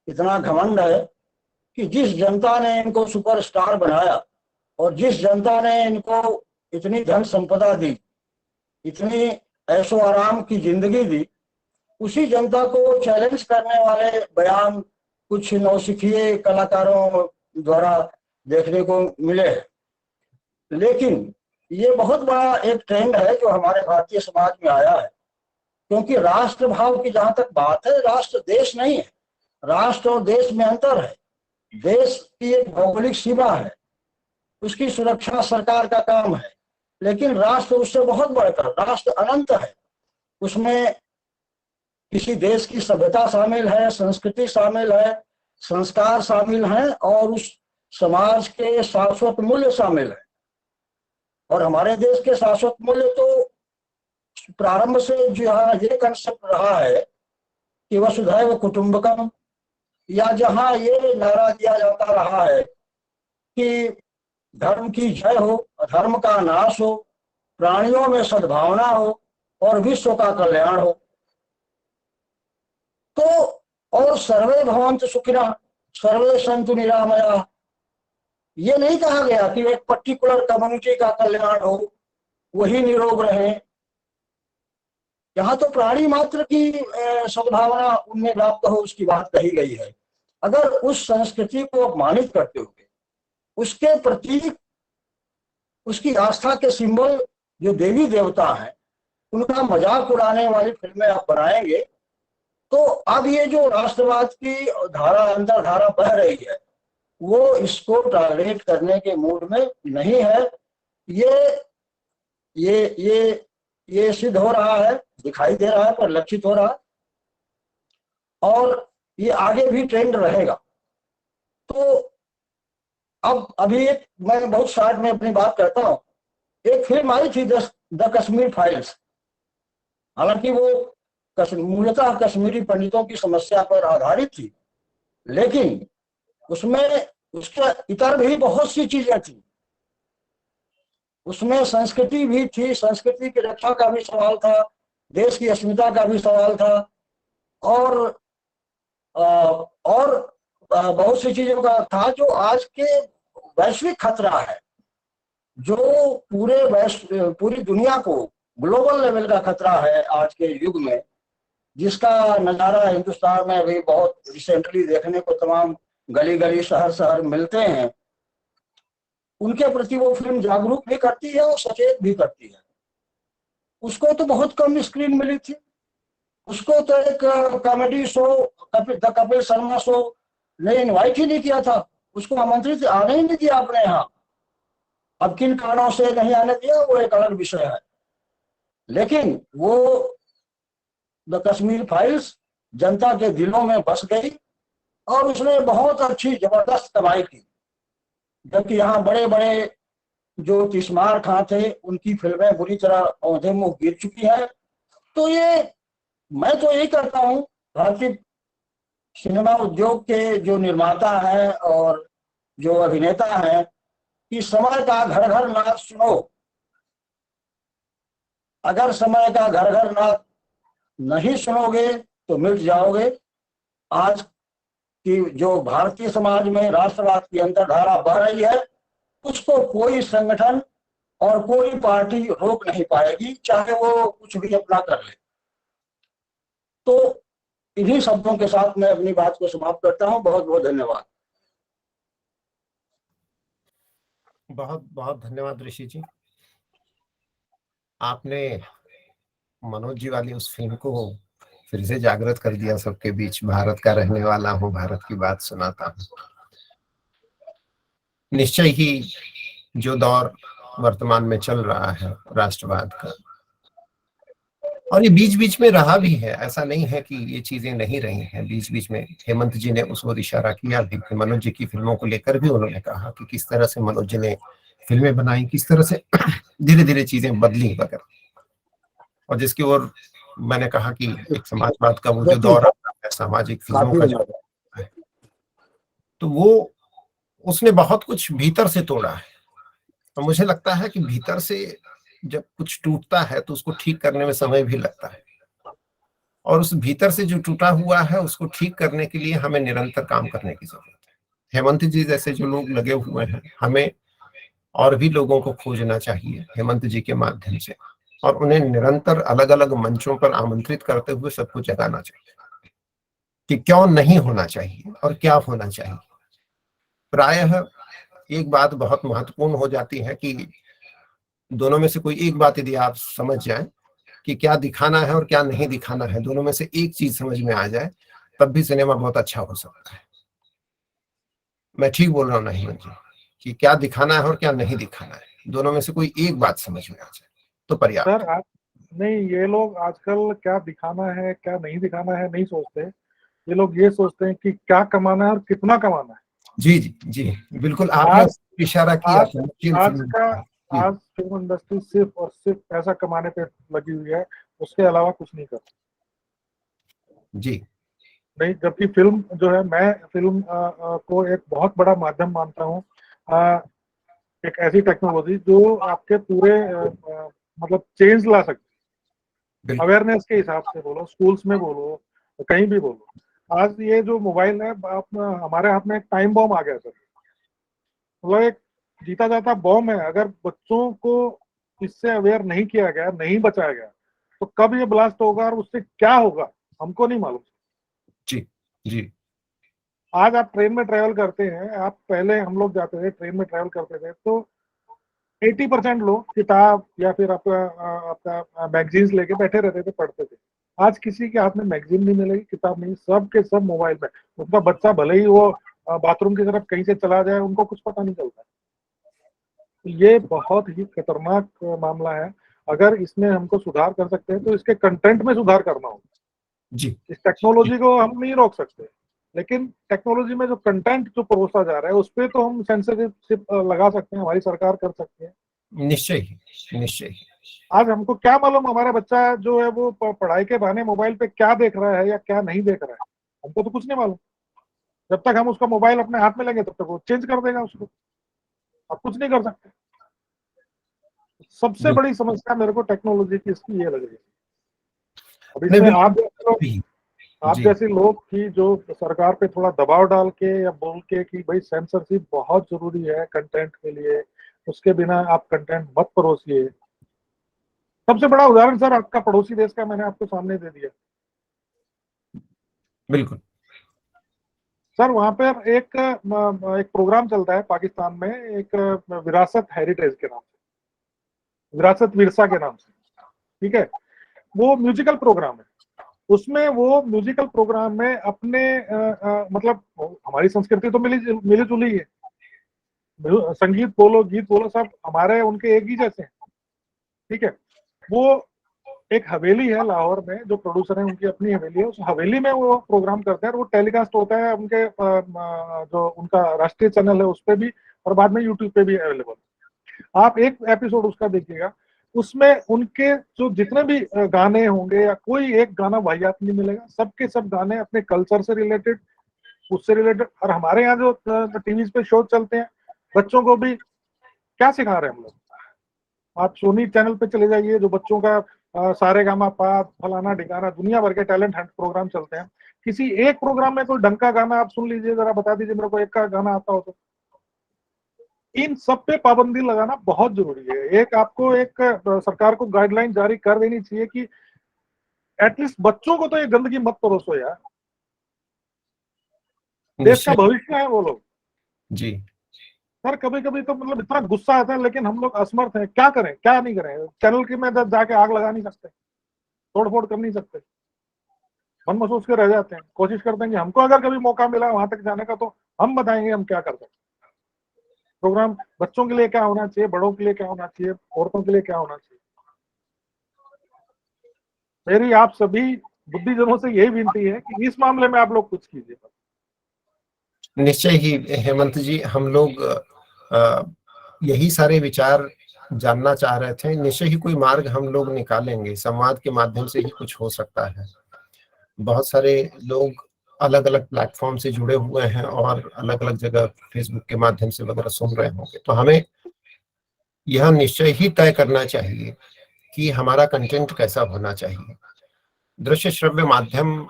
इतना घमंड है कि जिस जनता ने इनको सुपरस्टार बनाया और जिस जनता ने इनको इतनी धन संपदा दी, इतनी ऐशो आराम की जिंदगी दी, उसी जनता को चैलेंज करने वाले बयान कुछ नौसिखिए कलाकारों द्वारा देखने को मिले। लेकिन ये बहुत बड़ा एक ट्रेंड है जो हमारे भारतीय समाज में आया है, क्योंकि राष्ट्र भाव की जहां तक बात है, राष्ट्र देश नहीं है, राष्ट्र और देश में अंतर है। देश की एक भौगोलिक सीमा है, उसकी सुरक्षा सरकार का काम है, लेकिन राष्ट्र उससे बहुत बढ़कर, राष्ट्र अनंत है। उसमें किसी देश की सभ्यता शामिल है, संस्कृति शामिल है, संस्कार शामिल है, और उस समाज के शाश्वत मूल्य शामिल है। और हमारे देश के शाश्वत मूल्य तो प्रारंभ से जो ये कंसेप्ट रहा है कि वसुधैव कुटुंबकम, या जहां ये नारा दिया जाता रहा है कि धर्म की जय हो, अधर्म का नाश हो, प्राणियों में सद्भावना हो और विश्व का कल्याण हो। तो और सर्वे भवन्तु सुखिनः सर्वे सन्तु निरामयाः, ये नहीं कहा गया कि एक पर्टिकुलर कम्युनिटी का कल्याण हो, वही निरोग रहे। यहाँ तो प्राणी मात्र की सद्भावना उनमें व्याप्त हो, उसकी बात कही गई है। अगर उस संस्कृति को अपमानित करते हुए, उसके प्रतीक, उसकी आस्था के सिंबल जो देवी देवता हैं, उनका मजाक उड़ाने वाली फिल्में आप बनाएंगे, तो अब ये जो राष्ट्रवाद की धारा, अंतरधारा बह रही है, वो इसको टॉलरेट करने के मूड में नहीं है। ये ये ये ये सिद्ध हो रहा है, दिखाई दे रहा है, परिलक्षित हो रहा है, और ये आगे भी ट्रेंड रहेगा। तो अब अभी एक मैं बहुत शॉर्ट में अपनी बात करता हूँ। एक फिल्म आई थी द कश्मीर फाइल्स, हालांकि वो मूलतः कश्मीरी पंडितों की समस्या पर आधारित थी, लेकिन उसमें उसके इतर भी बहुत सी चीजें थी। उसमें संस्कृति भी थी, संस्कृति की रक्षा का भी सवाल था, देश की अस्मिता का भी सवाल था, और बहुत सी चीजों का था जो आज के वैश्विक खतरा है, जो पूरी दुनिया को ग्लोबल लेवल का खतरा है आज के युग में, जिसका नजारा हिंदुस्तान में अभी बहुत रिसेंटली देखने को तमाम गली गली शहर शहर मिलते हैं। उनके प्रति वो फिल्म जागरूक भी करती है और सचेत भी करती है। उसको तो बहुत कम स्क्रीन मिली थी, उसको तो एक comedy show the Kapil Sharma show ने इनवाइट ही नहीं किया था, उसको आमंत्रित आने ही नहीं दिया अपने यहाँ। अब किन कारणों से नहीं आने दिया वो एक अलग विषय है, लेकिन वो द कश्मीर फाइल्स जनता के दिलों में बस गई और उसने बहुत अच्छी जबरदस्त कमाई की। जबकि यहाँ बड़े बड़े जो तिस्मार खां थे, उनकी फिल्में बुरी तरह औंधे मुंह गिर चुकी हैं। तो ये मैं तो यही कहता हूँ, भारतीय सिनेमा उद्योग के जो निर्माता हैं और जो अभिनेता हैं, कि समय का घर घर नाद सुनो। अगर समय का घर घर नाद नहीं सुनोगे तो मिट जाओगे। आज की जो भारतीय समाज में राष्ट्रवाद की अंतरधारा बह रही है, उसको कोई संगठन और कोई पार्टी रोक नहीं पाएगी, चाहे वो कुछ भी अपना कर ले। तो इन्हीं शब्दों के साथ मैं अपनी बात को समाप्त करता हूं। बहुत बहुत धन्यवाद। बहुत बहुत धन्यवाद ऋषि जी। आपने मनोज जी वाली उस फिल्म को फिर से जागृत कर दिया सबके बीच। भारत का रहने वाला हूँ, भारत की बात सुनाता हूँ। निश्चय ही जो दौर वर्तमान में चल रहा है राष्ट्रवाद का, और ये बीच बीच में रहा भी है, ऐसा नहीं है कि ये चीजें नहीं रही हैं। बीच बीच में हेमंत जी ने उस ओर इशारा किया भी कि मनोज जी की फिल्मों को लेकर भी उन्होंने कहा कि किस तरह से मनोज जी ने फिल्में बनाई, किस तरह से धीरे धीरे चीजें बदली वगैरह। और जिसकी ओर मैंने कहा कि एक समाजवाद का वो जो दौर आता है, सामाजिक फिल्मों का जो है, तो वो उसने बहुत कुछ भीतर से तोड़ा है। और मुझे लगता है कि भीतर से जब कुछ टूटता है तो उसको ठीक करने में समय भी लगता है, और उस भीतर से जो टूटा हुआ है उसको ठीक करने के लिए हमें निरंतर काम करने की जरूरत है। हेमंत जी जैसे जो लोग लगे हुए हैं, हमें और भी लोगों को खोजना चाहिए हेमंत जी के माध्यम से, और उन्हें निरंतर अलग अलग मंचों पर आमंत्रित करते हुए सबको जगाना चाहिए कि क्यों नहीं होना चाहिए और क्या होना चाहिए। प्रायः एक बात बहुत महत्वपूर्ण हो जाती है कि दोनों में से कोई एक बात यदि आप समझ जाएं कि क्या दिखाना है और क्या नहीं दिखाना है, दोनों में से एक चीज समझ में आ जाए, तब भी सिनेमा बहुत अच्छा हो सकता है। मैं ठीक बोल रहा हूँ नहीं जी, कि क्या दिखाना है और क्या नहीं दिखाना है, दोनों में से कोई एक बात समझ में आ जाए तो पर्याप्त। सर आज नहीं, ये लोग आजकल क्या दिखाना है क्या नहीं दिखाना है नहीं सोचते। ये लोग ये सोचते हैं कि क्या कमाना है और कितना कमाना है। जी जी जी, बिल्कुल आपने आज इशारा किया आज कमर्शियल आज फिल्म का जी आज फिल्म इंडस्ट्री सिर्फ और सिर्फ पैसा कमाने पे लगी हुई है, उसके अलावा कुछ नहीं करती। जी नहीं, जबकि फिल्म जो है, मैं फिल्म को एक बहुत बड़ा माध्यम मानता हूँ। एक ऐसी टेक्नोलॉजी जो आपके पूरे मतलब चेंज ला सकती है। बिल्कुल अवेयरनेस के हिसाब से बोलो, स्कूल्स में बोलो, कहीं भी बोलो। आज ये जो मोबाइल है, आप हमारे हाथ में एक टाइम बॉम्ब आ गया सर। मतलब एक जीता जाता बॉम्ब है। अगर बच्चों को इससे अवेयर नहीं किया गया, नहीं बचाया गया, तो कब ये ब्लास्ट होगा और उससे क्या होगा हमको नहीं मालूम। जी जी आज आप ट्रेन में ट्रेवल करते हैं, आप पहले हम लोग जाते थे ट्रेन में ट्रेवल करते थे तो 80% लोग किताब या फिर आपका मैगजीन्स लेके बैठे रहते थे, पढ़ते थे। आज किसी के हाथ में मैगजीन नहीं मिलेगी, किताब नहीं, सब के सब मोबाइल में। उनका बच्चा भले ही वो बाथरूम की तरफ कहीं से चला जाए, उनको कुछ पता नहीं चलता। ये बहुत ही खतरनाक मामला है। अगर इसमें हमको सुधार कर सकते हैं तो इसके कंटेंट में सुधार करना होगा। जी इस टेक्नोलॉजी को हम नहीं रोक सकते, लेकिन टेक्नोलॉजी में जो कंटेंट जो परोसा जा रहा है उस पर तो हम सेंसरशिप लगा सकते हैं, हमारी सरकार कर सकती है। निश्चय ही निश्चय ही। आज हमको क्या मालूम हमारा बच्चा जो है वो पढ़ाई के बहाने मोबाइल पे क्या देख रहा है या क्या नहीं देख रहा है, हमको तो कुछ नहीं मालूम। जब तक हम उसका मोबाइल अपने हाथ में लेंगे तब तक वो चेंज कर देगा उसको, आप कुछ नहीं कर सकते। सबसे बड़ी समस्या मेरे को टेक्नोलॉजी की इसकी ये लग रही है। अब नहीं इसमें बिल्कुल आप जी जैसे लोग की जो सरकार पे थोड़ा दबाव डाल के या बोल के कि भाई सेंसरशिप बहुत जरूरी है कंटेंट के लिए, उसके बिना आप कंटेंट मत परोसिए। सबसे बड़ा उदाहरण सर आपका पड़ोसी देश का मैंने आपको सामने दे दिया। बिल्कुल सर वहां पर एक प्रोग्राम चलता है पाकिस्तान में, एक विरासत हेरिटेज के नाम से, विरासत विरसा के नाम से, ठीक है। वो म्यूजिकल प्रोग्राम है। उसमें वो म्यूजिकल प्रोग्राम में अपने मतलब हमारी संस्कृति तो मिली जुली है, संगीत बोलो गीत बोलो सब हमारे उनके एक ही जैसे हैं, ठीक है। वो एक हवेली है लाहौर में, जो प्रोड्यूसर है उनकी अपनी हवेली है, उस हवेली में वो प्रोग्राम करते हैं और वो टेलीकास्ट होता है उनके जो उनका राष्ट्रीय चैनल है उस पर भी, और बाद में यूट्यूब पे भी अवेलेबल। आप एक एपिसोड उसका देखिएगा, उसमें उनके जो जितने भी गाने होंगे या कोई एक गाना वाहियात नहीं मिलेगा, सबके सब गाने अपने कल्चर से रिलेटेड, उससे रिलेटेड। और हमारे यहाँ जो टीवी पे शो चलते हैं, बच्चों को भी क्या सिखा रहे हैं हम लोग। आप सोनी चैनल पे चले जाइए, जो बच्चों का सारे गामा पा फलाना ढिकाना दुनिया भर के टैलेंट हंट प्रोग्राम चलते हैं। किसी एक प्रोग्राम में कोई ढंग का गाना आप सुन लीजिए, जरा बता दीजिए मेरे को एक का गाना आता हो तो। इन सब पे पाबंदी लगाना बहुत जरूरी है। एक आपको एक सरकार को गाइडलाइन जारी कर देनी चाहिए कि एटलीस्ट बच्चों को तो ये गंदगी मत परोसो यार। देश का निश्चय भविष्य है वो लोग। जी सर कभी कभी तो मतलब इतना गुस्सा आता है, लेकिन हम लोग असमर्थ हैं, क्या करें क्या नहीं करें। चैनल की में जाके आग लगा नहीं सकते। तोड़फोड़ कर नहीं सकते, मन में सोच के रह जाते हैं। कोशिश करते हैं कि हमको अगर कभी मौका मिला वहां तक जाने का तो हम बताएंगे हम क्या कर सकते हैं। प्रोग्राम बच्चों के लिए क्या होना चाहिए, बड़ों के लिए क्या होना चाहिए, औरतों के लिए क्या होना चाहिए। मेरी आप सभी बुद्धिजनों से यही विनती है कि इस मामले में आप लोग कुछ कीजिए। निश्चय ही हेमंत जी, हम लोग यही सारे विचार जानना चाह रहे थे। निश्चय ही कोई मार्ग हम लोग निकालेंगे, संवाद के माध्यम से ही कुछ हो सकता है। बहुत सारे लोग अलग अलग प्लेटफॉर्म से जुड़े हुए हैं और अलग अलग जगह फेसबुक के माध्यम से वगैरह सुन रहे होंगे, तो हमें यह निश्चय ही तय करना चाहिए कि हमारा कंटेंट कैसा होना चाहिए। दृश्य श्रव्य माध्यम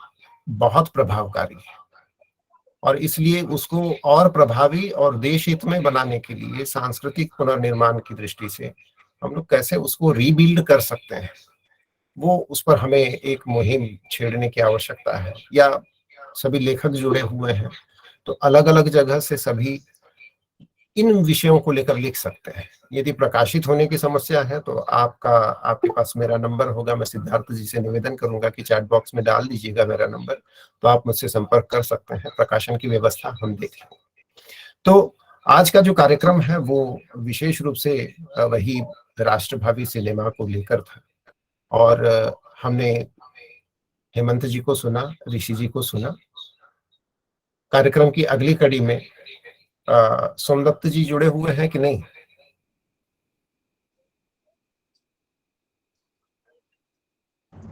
बहुत प्रभावकारी है और इसलिए उसको और प्रभावी और देश हित में बनाने के लिए सांस्कृतिक पुनर्निर्माण की दृष्टि से हम लोग कैसे उसको रीबिल्ड कर सकते हैं, वो उस पर हमें एक मुहिम छेड़ने की आवश्यकता है। या सभी लेखक जुड़े हुए हैं तो अलग अलग जगह से सभी इन विषयों को लेकर लिख सकते हैं। यदि प्रकाशित होने की समस्या है तो आपके पास मेरा नंबर होगा। मैं सिद्धार्थ जी से निवेदन करूंगा कि चैट बॉक्स में डाल दीजिएगा मेरा नंबर, तो आप मुझसे संपर्क कर सकते हैं। प्रकाशन की व्यवस्था हम देख लेंगे। तो आज का जो कार्यक्रम है वो विशेष रूप से वही राष्ट्रभावी सिनेमा को लेकर था और हमने हेमंत जी को सुना, ऋषि जी को सुना। कार्यक्रम की अगली कड़ी में सोमदत्त जी जुड़े हुए हैं कि नहीं?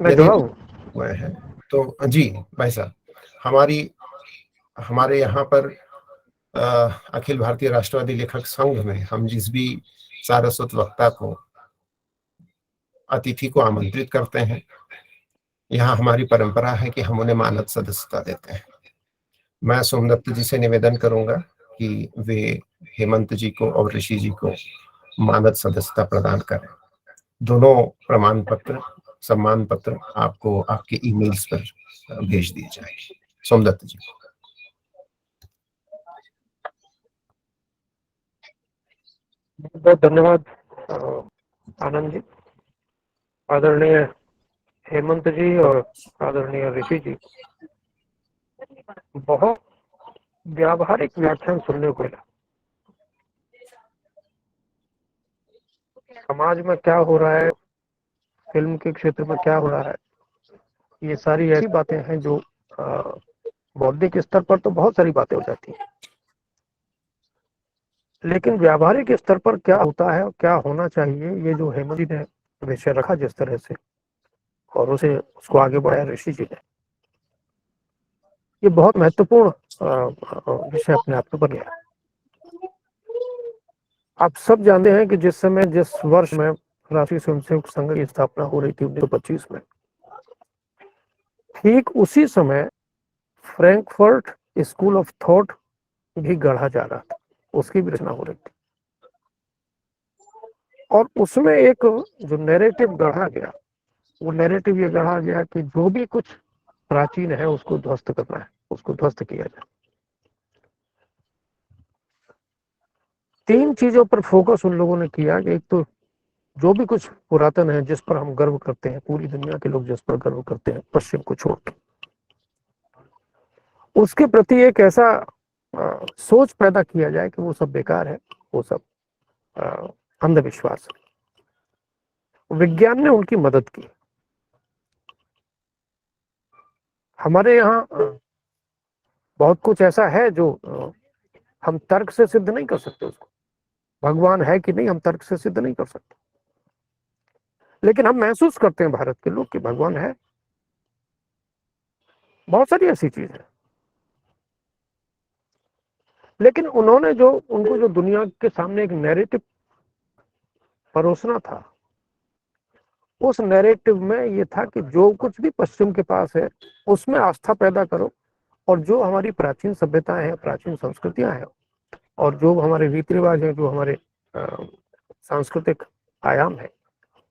मैं यदि जुड़ा हूँ। हुए हैं तो जी भाई साहब, हमारे यहाँ पर अखिल भारतीय राष्ट्रवादी लेखक संघ में हम जिस भी सारस्वत वक्ता को, अतिथि को आमंत्रित करते हैं, यहाँ हमारी परंपरा है कि हम उन्हें मानद सदस्यता देते हैं। मैं सोमदत्त जी से निवेदन करूंगा कि वे हेमंत जी को और ऋषि जी को मानद सदस्यता प्रदान करें। दोनों प्रमाण पत्र, सम्मान पत्र आपको आपके ईमेल्स पर भेज दिए जाएंगे। सोमदत्त जी को। बहुत धन्यवाद आनंद जी, आदरणीय हेमंत जी और आदरणीय ऋषि जी। बहुत व्यावहारिक व्याख्यान सुनने को मिला। समाज में क्या हो रहा है, फिल्म के क्षेत्र में क्या हो रहा है, ये सारी ऐसी बातें हैं जो बौद्धिक स्तर पर तो बहुत सारी बातें हो जाती हैं, लेकिन व्यावहारिक स्तर पर क्या होता है और क्या होना चाहिए, ये जो हेमंत जी ने विषय रखा जिस तरह से और उसको आगे बढ़ाया ऋषि जी ने, ये बहुत महत्वपूर्ण विषय अपने आप में बन गया। आप सब जानते हैं कि जिस समय, जिस वर्ष में राष्ट्रीय स्वयंसेवक संघ की स्थापना हो रही थी 1925 में, ठीक उसी समय फ्रैंकफर्ट स्कूल ऑफ थॉट भी गढ़ा जा रहा था, उसकी भी रचना हो रही थी। और उसमें एक जो नैरेटिव गढ़ा गया, वो नैरेटिव ये गढ़ा गया कि जो भी कुछ प्राचीन है उसको ध्वस्त करना है, उसको ध्वस्त किया जाए। 3 चीजों पर फोकस उन लोगों ने किया कि एक तो जो भी कुछ पुरातन है, जिस पर हम गर्व करते हैं, पूरी दुनिया के लोग जिस पर गर्व करते हैं पश्चिम को छोड़ के, उसके प्रति एक ऐसा सोच पैदा किया जाए कि वो सब बेकार है, वो सब अंधविश्वास है। विज्ञान ने उनकी मदद की। हमारे यहाँ बहुत कुछ ऐसा है जो हम तर्क से सिद्ध नहीं कर सकते। उसको भगवान है कि नहीं हम तर्क से सिद्ध नहीं कर सकते, लेकिन हम महसूस करते हैं भारत के लोग कि भगवान है। बहुत सारी ऐसी चीज है, लेकिन उनको जो दुनिया के सामने एक नैरेटिव परोसना था, उस नैरेटिव में ये था कि जो कुछ भी पश्चिम के पास है उसमें आस्था पैदा करो, और जो हमारी प्राचीन सभ्यताएं हैं, प्राचीन संस्कृतियां हैं, और जो हमारे रीति रिवाज हैं, जो हमारे सांस्कृतिक आयाम है,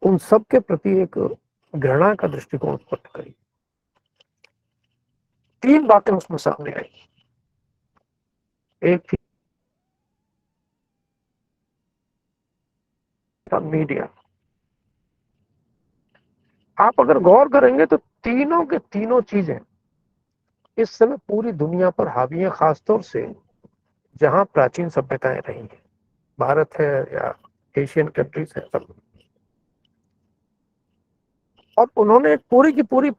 उन सब के प्रति एक घृणा का दृष्टिकोण उत्पन्न करी। 3 बातें उसमें सामने आई। एक थी मीडिया। आप अगर गौर करेंगे तो तीनों के तीनों चीजें इस समय पूरी दुनिया पर हावी है, खासतौर से जहां प्राचीन सभ्यताएं रही हैं, भारत है या एशियन कंट्रीज है सब। और उन्होंने एक पूरी की पूरी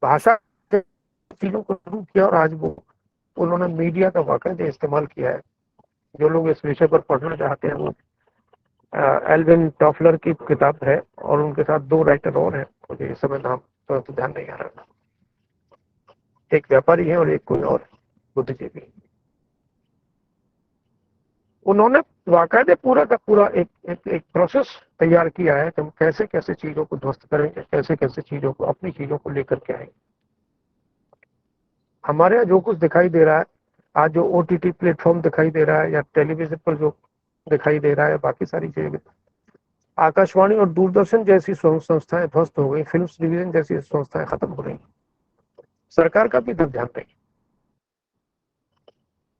भाषा के चीजों को शुरू किया, और आज वो उन्होंने मीडिया का बाकायदे इस्तेमाल किया है। जो लोग इस विषय पर पढ़ना चाहते हैं वो एल्विन टॉफलर की किताब है, और उनके साथ दो राइटर और हैं, मुझे इस समय नाम तो ध्यान नहीं आ रहा, एक व्यापारी है और एक कोई और बुद्धिजीवी। उन्होंने वाकायदे पूरा का पूरा एक प्रोसेस तैयार किया है कि हम कैसे कैसे चीजों को ध्वस्त करेंगे, कैसे कैसे चीजों को, अपनी चीजों को लेकर के आएंगे। हमारे यहाँ जो कुछ दिखाई दे रहा है आज, जो ओटीटी प्लेटफॉर्म दिखाई दे रहा है या टेलीविजन पर जो दिखाई दे रहा है, बाकी सारी चीजें, आकाशवाणी और दूरदर्शन जैसी संस्थाएं ध्वस्त हो गई, फिल्म डिवीजन जैसी संस्थाएं खत्म हो रही, सरकार का भी ध्यान नहीं।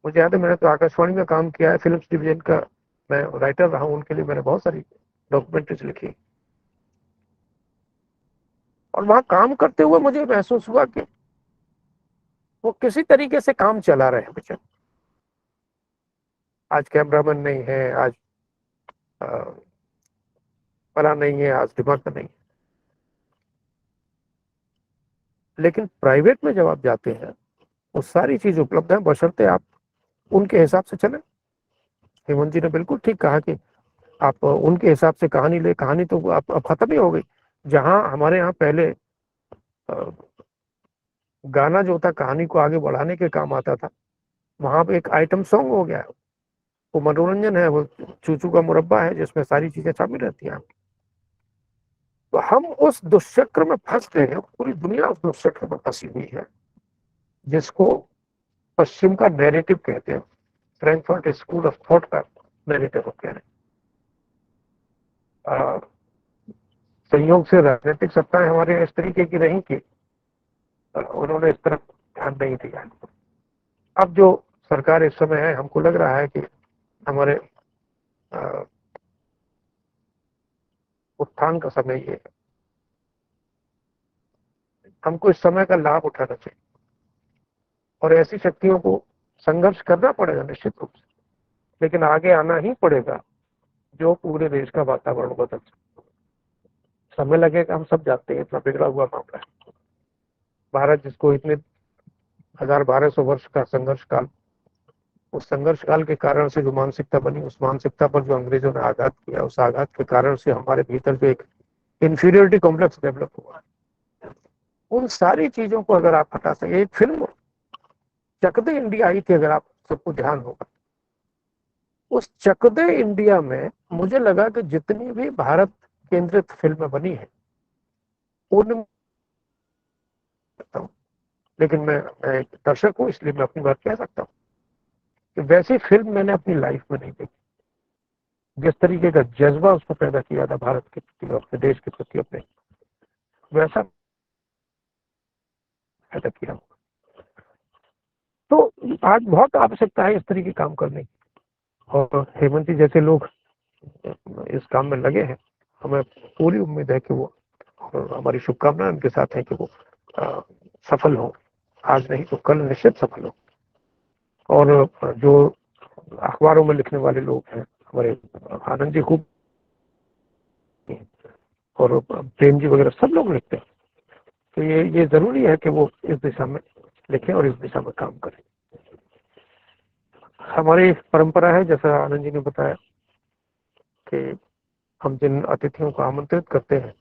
मुझे याद है मैंने तो आकाशवाणी में काम किया है, फिल्म डिवीजन का मैं राइटर रहा हूं, उनके लिए मैंने बहुत सारी डॉक्यूमेंट्रीज लिखी। और वहां काम करते हुए मुझे महसूस हुआ कि वो किसी तरीके से काम चला रहे हैं बेचारे। आज कैमरामैन नहीं है, आज पला नहीं है, आज दिमाग नहीं है। लेकिन प्राइवेट में जब आप जाते हैं वो सारी चीज उपलब्ध है, बशर्ते आप उनके हिसाब से चले। हेमंत जी ने बिल्कुल ठीक कहा कि आप उनके हिसाब से कहानी ले, कहानी तो अब खत्म ही हो गई। जहां हमारे यहाँ पहले गाना जो था कहानी को आगे बढ़ाने के काम आता था, वहां पे एक आइटम सॉन्ग हो गया है, वो मनोरंजन है, वो चूचू का मुरब्बा है जिसमें सारी चीजें शामिल रहती हैं। तो हम उस दुष्चक्र में फंस गए हैं, पूरी दुनिया उस दुष्चक्र में फंसी हुई है, जिसको पश्चिम का नैरेटिव कहते हैं, फ्रैंकफर्ट स्कूल ऑफ थॉट का नैरेटिव कह रहे हैं। संयोग से राजनीतिक सत्ताएं हमारे इस तरीके की रही कि उन्होंने इस तरफ ध्यान नहीं दिया। अब जो सरकार इस समय है, हमको लग रहा है कि हमारे उत्थान का समय ये है। हमको इस समय का लाभ उठाना चाहिए और ऐसी शक्तियों को संघर्ष करना पड़ेगा निश्चित रूप से, लेकिन आगे आना ही पड़ेगा जो पूरे देश का वातावरण बदल सके। समय लगेगा, हम सब जानते हैं, इतना बिगड़ा हुआ मामला है। भारत जिसको इतने 1200 वर्ष का संघर्ष काल, उस संघर्ष काल के कारण से जो मानसिकता बनी, उस मानसिकता पर जो अंग्रेजों ने आघात किया, उस आघात के कारण से हमारे भीतर जो एक इंफीरियरिटी कॉम्प्लेक्स डेवलप हुआ, उन सारी चीजों को अगर आप हटा सके। एक film Chak they India I थी, अगर आप सबको ध्यान होगा, उस चक दे इंडिया में मुझे लगा कि जितनी भी भारत केंद्रित फिल्में बनी है उन, लेकिन मैं एक दर्शक हूं इसलिए मैं अपनी बात कह सकता हूं कि वैसी फिल्म मैंने अपनी लाइफ में नहीं देखी। जिस तरीके का जज्बा उसको पैदा किया था भारत के प्रति, अपने देश के प्रति, अपने, वैसा पैदा किया। तो आज बहुत आवश्यकता है इस तरह के काम करने की, और हेमंत जी जैसे लोग इस काम में लगे हैं, हमें पूरी उम्मीद है कि वो, और हमारी शुभकामनाएं उनके साथ हैं कि वो सफल हो, आज नहीं तो कल निश्चित सफल हो। और जो अखबारों में लिखने वाले लोग हैं, हमारे आनंद जी खूब और प्रेम जी वगैरह सब लोग लिखते हैं, तो ये जरूरी है कि वो इस दिशा में लिखें और इस दिशा में काम करें। हमारी परंपरा है, जैसा आनंद जी ने बताया, कि हम जिन अतिथियों को आमंत्रित करते हैं,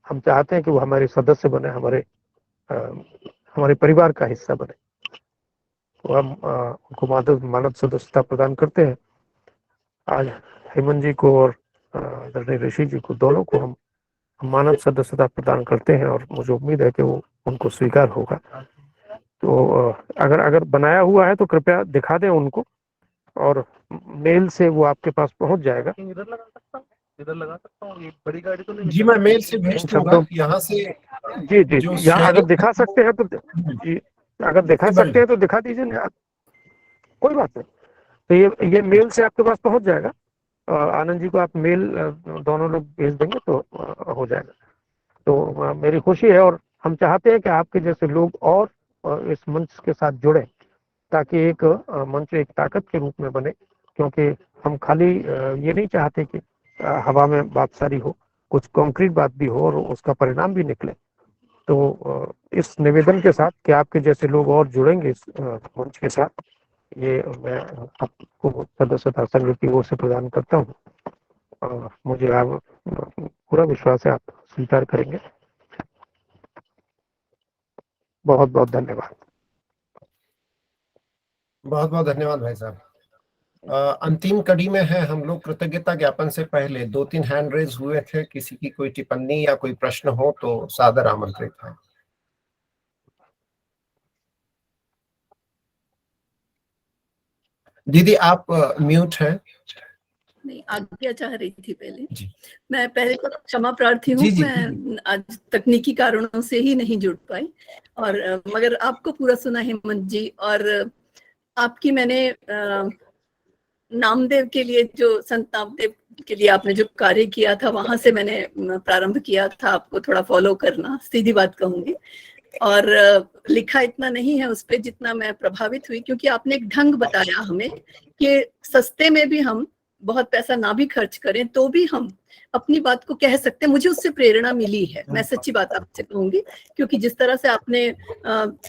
हम चाहते हैं कि वो हमारे सदस्य बने, हमारे परिवार का हिस्सा बने, तो हम उनको मानव सदस्यता प्रदान करते हैं। आज हेमंत जी को और ऋषि जी को, दोनों को हम मानव सदस्यता प्रदान करते हैं, और मुझे उम्मीद है कि वो उनको स्वीकार होगा। तो अगर बनाया हुआ है तो कृपया दिखा दें उनको, और मेल से वो आपके पास पहुंच जाएगा। इधर लगा सकता हूँ, ये बड़ी गाड़ी तो नहीं। जी मैं मेल से भेज दूंगा यहाँ से। जी जी, जो यहाँ अगर शेयरिंग, दिखा सकते हैं तो जी, अगर दिखा सकते हैं तो दिखा दीजिए, नहीं कोई बात नहीं। तो ये मेल से आपके पास पहुंच जाएगा। आनंद जी को आप मेल दोनों लोग भेज देंगे तो हो जाएगा। तो मेरी खुशी है और हम चाहते हैं कि आपके जैसे लोग और इस मंच के साथ जुड़े, ताकि एक मंच एक ताकत के रूप में बने, क्योंकि हम खाली ये नहीं चाहते कि हवा में बात सारी हो, कुछ कॉन्क्रीट बात भी हो और उसका परिणाम भी निकले। तो इस निवेदन के साथ कि आपके जैसे लोग और जुड़ेंगे इस मंच के साथ, ये मैं आपको सदस्यता संघ की ओर से प्रदान करता हूँ। मुझे आप पूरा विश्वास है आप स्वीकार करेंगे। बहुत बहुत धन्यवाद। बहुत बहुत धन्यवाद भाई साहब। अंतिम कड़ी में है हम लोग। कृतज्ञता ज्ञापन से पहले 2-3 हैंड रेज हुए थे, किसी की कोई टिप्पणी या कोई प्रश्न हो तो सादर आमंत्रित है। दीदी आप म्यूट हैं। नहीं, आज्ञा चाह रही थी पहले। जी मैं पहले तो क्षमा प्रार्थी हूँ, जी। मैं आज तकनीकी कारणों से ही नहीं जुड़ पाई, और मगर आपको पूरा सुना हेमंत जी, और आपकी मैंने नामदेव के लिए, जो संत नामदेव के लिए आपने जो कार्य किया था, वहां से मैंने प्रारंभ किया था आपको थोड़ा फॉलो करना, सीधी बात कहूंगी। और लिखा इतना नहीं है उस पे जितना मैं प्रभावित हुई, क्योंकि आपने एक ढंग बताया हमें कि सस्ते में भी हम बहुत पैसा ना भी खर्च करें तो भी हम अपनी बात को कह सकते हैं। मुझे उससे प्रेरणा मिली है, मैं सच्ची बात आपसे कहूंगी, क्योंकि जिस तरह से आपने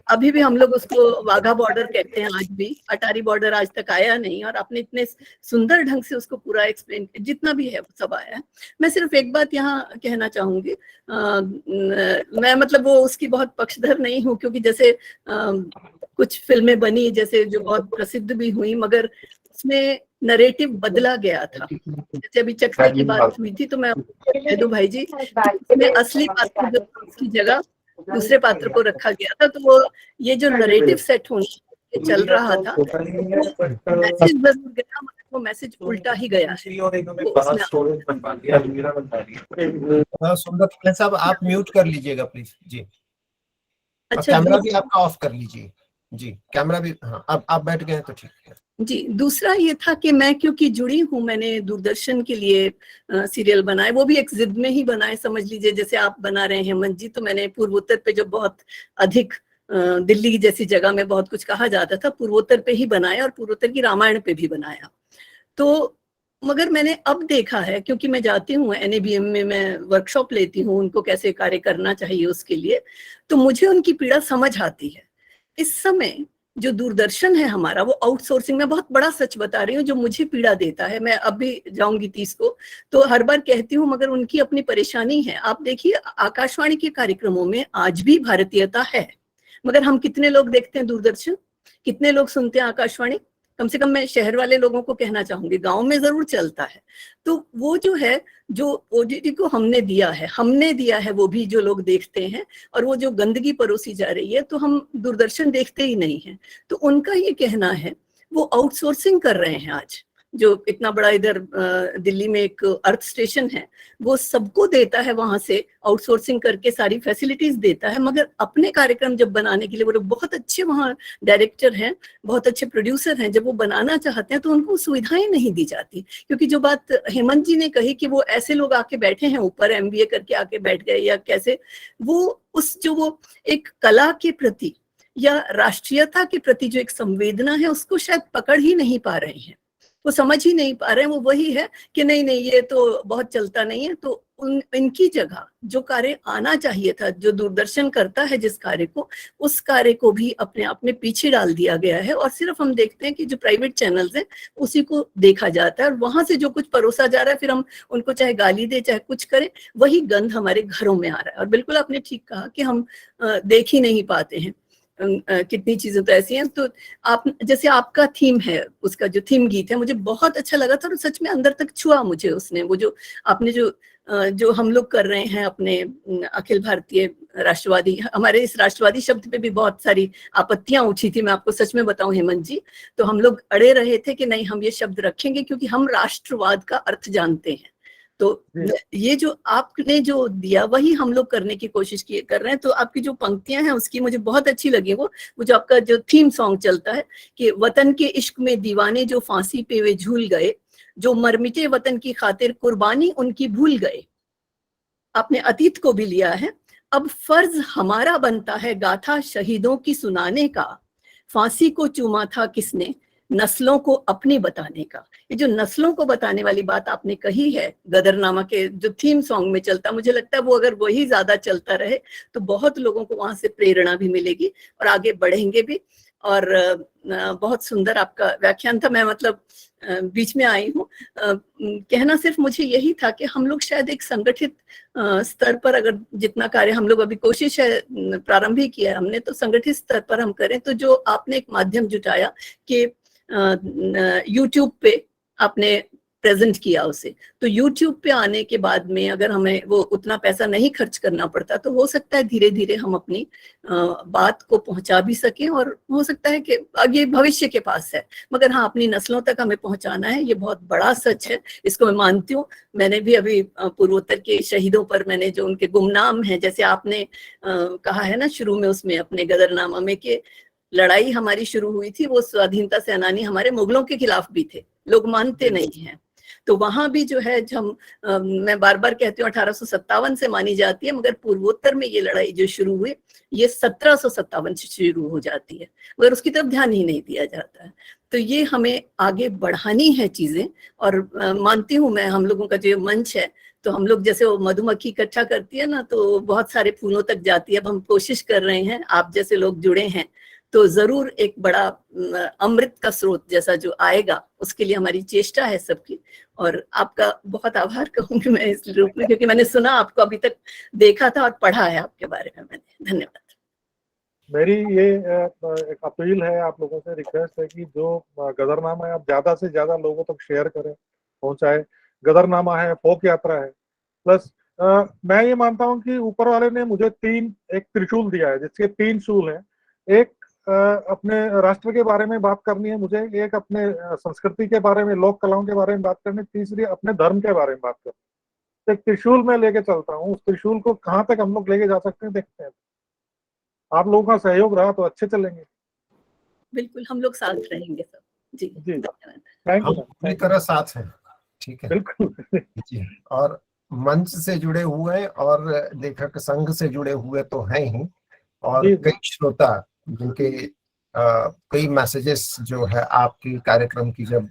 अभी भी हम लोग उसको वाघा बॉर्डर कहते हैं, आज भी अटारी बॉर्डर आज तक आया नहीं, और आपने इतने सुंदर ढंग से उसको पूरा एक्सप्लेन, जितना भी है सब आया है। मैं सिर्फ एक बात यहाँ कहना चाहूंगी, मैं मतलब वो उसकी बहुत पक्षधर नहीं हूँ, क्योंकि जैसे कुछ फिल्में बनी जैसे जो बहुत प्रसिद्ध भी हुई, मगर उसमें नरेटिव बदला गया था। जैसे अभी चक्री की बात हुई थी, तो मैं कह दूं भाई जी, इसमें असली पात्र जो की जगह दूसरे पात्र को रखा गया था, तो वो ये जो नरेटिव सेट होने चल रहा था, मैसेज जरूर गया, मगर वो मैसेज उल्टा ही गया है। सुंदर साहब आप म्यूट कर लीजिएगा प्लीज जी। अच्छा, कैमरा भी आपका ऑफ कर लीजिए जी। कैमरा भी, हाँ अब आप बैठ गए हैं तो ठीक है जी। दूसरा ये था कि मैं क्योंकि जुड़ी हूँ, मैंने दूरदर्शन के लिए सीरियल बनाए, वो भी एक जिद में ही बनाए, समझ लीजिए जैसे आप बना रहे हैं हेमंत जी। तो मैंने पूर्वोत्तर पे जो बहुत अधिक दिल्ली जैसी जगह में बहुत कुछ कहा जाता था, पूर्वोत्तर पे ही बनाया, और पूर्वोत्तर की रामायण पे भी बनाया। तो मगर मैंने अब देखा है, क्योंकि मैं जाती हूँ NABM में, मैं वर्कशॉप लेती हूँ उनको कैसे कार्य करना चाहिए उसके लिए, तो मुझे उनकी पीड़ा समझ आती है। इस समय जो दूरदर्शन है हमारा, वो आउटसोर्सिंग में, बहुत बड़ा सच बता रही हूँ, जो मुझे पीड़ा देता है, मैं अब भी जाऊंगी 30 को, तो हर बार कहती हूँ, मगर उनकी अपनी परेशानी है। आप देखिए आकाशवाणी के कार्यक्रमों में आज भी भारतीयता है, मगर हम कितने लोग देखते हैं दूरदर्शन, कितने लोग सुनते हैं आकाशवाणी? कम से कम मैं शहर वाले लोगों को कहना चाहूंगी, गांव में जरूर चलता है। तो वो जो है, जो OTT को हमने दिया है वो भी जो लोग देखते हैं, और वो जो गंदगी परोसी जा रही है, तो हम दूरदर्शन देखते ही नहीं है। तो उनका ये कहना है, वो आउटसोर्सिंग कर रहे हैं आज, जो इतना बड़ा इधर दिल्ली में एक अर्थ स्टेशन है, वो सबको देता है, वहां से आउटसोर्सिंग करके सारी फैसिलिटीज देता है, मगर अपने कार्यक्रम जब बनाने के लिए वो लोग बहुत अच्छे वहाँ डायरेक्टर हैं, बहुत अच्छे प्रोड्यूसर हैं, जब वो बनाना चाहते हैं तो उनको सुविधाएं नहीं दी जाती। क्योंकि जो बात हेमंत जी ने कही कि वो ऐसे लोग आके बैठे हैं ऊपर, MBA करके आके बैठ गए या कैसे, वो उस जो वो एक कला के प्रति या राष्ट्रीयता के प्रति जो एक संवेदना है, उसको शायद पकड़ ही नहीं पा रहे हैं, वो समझ ही नहीं पा रहे हैं। वो वही है कि नहीं नहीं ये तो बहुत चलता नहीं है। तो इनकी जगह जो कार्य आना चाहिए था, जो दूरदर्शन करता है जिस कार्य को, उस कार्य को भी अपने आप में पीछे डाल दिया गया है, और सिर्फ हम देखते हैं कि जो प्राइवेट चैनल्स हैं उसी को देखा जाता है, और वहां से जो कुछ परोसा जा रहा है, फिर हम उनको चाहे गाली दे चाहे कुछ करें, वही गंध हमारे घरों में आ रहा है। और बिल्कुल आपने ठीक कहा कि हम देख ही नहीं पाते हैं, कितनी चीजें तो ऐसी हैं। तो आप जैसे आपका थीम है, उसका जो थीम गीत है, मुझे बहुत अच्छा लगा था, और सच में अंदर तक छुआ मुझे उसने। वो जो आपने जो हम लोग कर रहे हैं अपने अखिल भारतीय राष्ट्रवादी, हमारे इस राष्ट्रवादी शब्द पे भी बहुत सारी आपत्तियां उठी थी, मैं आपको सच में बताऊं हेमंत जी। तो हम लोग अड़े रहे थे कि नहीं, हम ये शब्द रखेंगे, क्योंकि हम राष्ट्रवाद का अर्थ जानते हैं। तो ये जो आपने जो दिया, वही हम लोग करने की कोशिश कर रहे हैं। तो आपकी जो पंक्तियां हैं उसकी मुझे बहुत अच्छी लगी। वो जो आपका जो थीम सॉन्ग चलता है कि वतन के इश्क में दीवाने जो फांसी पे वे झूल गए, जो मरमिटे वतन की खातिर कुर्बानी उनकी भूल गए। आपने अतीत को भी लिया है। अब फर्ज हमारा बनता है गाथा शहीदों की सुनाने का, फांसी को चूमा था किसने नस्लों को अपनी बताने का। ये जो नस्लों को बताने वाली बात आपने कही है गदरनामा के जो थीम सॉन्ग में चलता, मुझे लगता है वो अगर वही ज्यादा चलता रहे तो बहुत लोगों को वहां से प्रेरणा भी मिलेगी और आगे बढ़ेंगे भी। और बहुत सुंदर आपका व्याख्यान था। मैं मतलब बीच में आई हूँ, कहना सिर्फ मुझे यही था कि हम लोग शायद एक संगठित स्तर पर, अगर जितना कार्य हम लोग अभी कोशिश है प्रारंभ ही किया है हमने, तो संगठित स्तर पर हम करें। तो जो आपने एक माध्यम जुटाया कि यूट्यूब पे आपने प्रेजेंट किया उसे, तो यूट्यूब पे आने के बाद में अगर हमें वो उतना पैसा नहीं खर्च करना पड़ता तो हो सकता है धीरे धीरे हम अपनी बात को पहुंचा भी सकें। और हो सकता है कि आगे भविष्य के पास है, मगर हाँ अपनी नस्लों तक हमें पहुंचाना है। ये बहुत बड़ा सच है, इसको मैं मानती हूँ। मैंने भी अभी पूर्वोत्तर के शहीदों पर मैंने जो उनके गुमनाम हैं, जैसे आपने कहा है ना शुरू में उसमें अपने गदरनामा में कि लड़ाई हमारी शुरू हुई थी, वो स्वाधीनता सेनानी हमारे मुगलों के खिलाफ भी थे, लोग मानते नहीं हैं। तो वहां भी जो है हम मैं बार बार कहती हूँ 1857 से मानी जाती है, मगर पूर्वोत्तर में ये लड़ाई जो शुरू हुई ये 1757 से शुरू हो जाती है, मगर उसकी तरफ ध्यान ही नहीं दिया जाता है। तो ये हमें आगे बढ़ानी है चीजें। और मानती हूँ मैं, हम लोगों का जो मंच है, तो हम लोग जैसे वो मधुमक्खी इकट्ठा करती है ना, तो बहुत सारे फूलों तक जाती है। अब हम कोशिश कर रहे हैं, आप जैसे लोग जुड़े हैं तो जरूर एक बड़ा अमृत का स्रोत जैसा जो आएगा, उसके लिए हमारी चेष्टा है सबकी। और आपका बहुत आभार कहूंगी मैं इस रूप में, क्योंकि मैंने सुना आपको, अभी तक देखा था और पढ़ा है आपके बारे में मैंने। धन्यवाद। मेरी ये एक अपील है आप लोगों से, रिक्वेस्ट है कि जो गदरनामा है आप ज्यादा से ज्यादा लोगों तक शेयर करें, पहुंचाए। गदरनामा है, फोक यात्रा है, प्लस मैं ये मानता हूं कि ऊपर वाले ने मुझे एक त्रिशूल दिया है जिसके 3 शूल हैं। एक अपने राष्ट्र के बारे में बात करनी है मुझे, एक अपने संस्कृति के बारे में, लोक कलाओं के बारे में बात करनी, तीसरी अपने धर्म के बारे में बात करनी। एक त्रिशूल में लेके चलता हूँ, उस त्रिशूल को कहाँ तक हम लोग लेके जा सकते हैं देखते हैं। आप लोगों का सहयोग रहा तो अच्छे चलेंगे। बिल्कुल, हम लोग साथ रहेंगे सब। जी धन्यवाद। Thank you. पूरी तरह साथ हैं। ठीक है, बिल्कुल जी। और मंच से जुड़े हुए और लेखक संघ से जुड़े हुए तो हैं ही, और जी, कई श्रोता जिनके कई मैसेजेस जो है आपकी कार्यक्रम की जब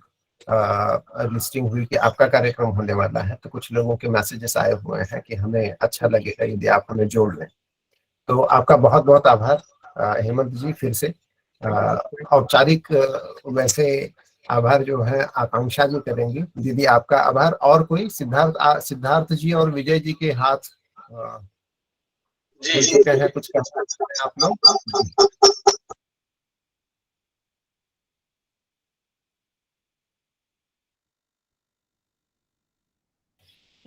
लिस्टिंग हुई कि आपका कार्यक्रम होने वाला है, तो कुछ लोगों के मैसेजेस आए हुए हैं कि हमें अच्छा लगेगा यदि आप हमें जोड़ लें। तो आपका बहुत बहुत आभार हेमंत जी। फिर से औपचारिक वैसे आभार जो है आकांक्षा जी करेंगी। दीदी आपका आभार। और कोई? सिद्धार्थ जी और विजय जी के हाथ जी चुके हैं, कुछ कहना चाहते हैं आप लोग?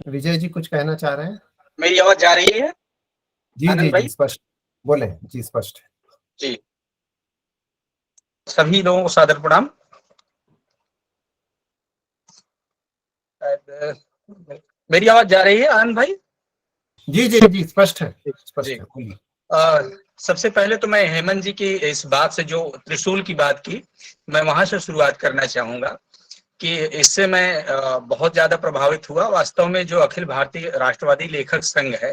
विजय जी कुछ कहना चाह रहे हैं? मेरी आवाज जा रही है? जी आनंद जी भाई? जी, स्पष्ट बोले जी, स्पष्ट। जी, सभी लोगों को सादर प्रणाम। मेरी आवाज जा रही है आनंद भाई? जी जी जी, स्पष्ट है, स्पष्ट है, बोलिए। सबसे पहले तो मैं हेमंत जी की इस बात से, जो त्रिशूल की बात की, मैं वहां से शुरुआत करना चाहूंगा कि इससे मैं बहुत ज्यादा प्रभावित हुआ। वास्तव में जो अखिल भारतीय राष्ट्रवादी लेखक संघ है,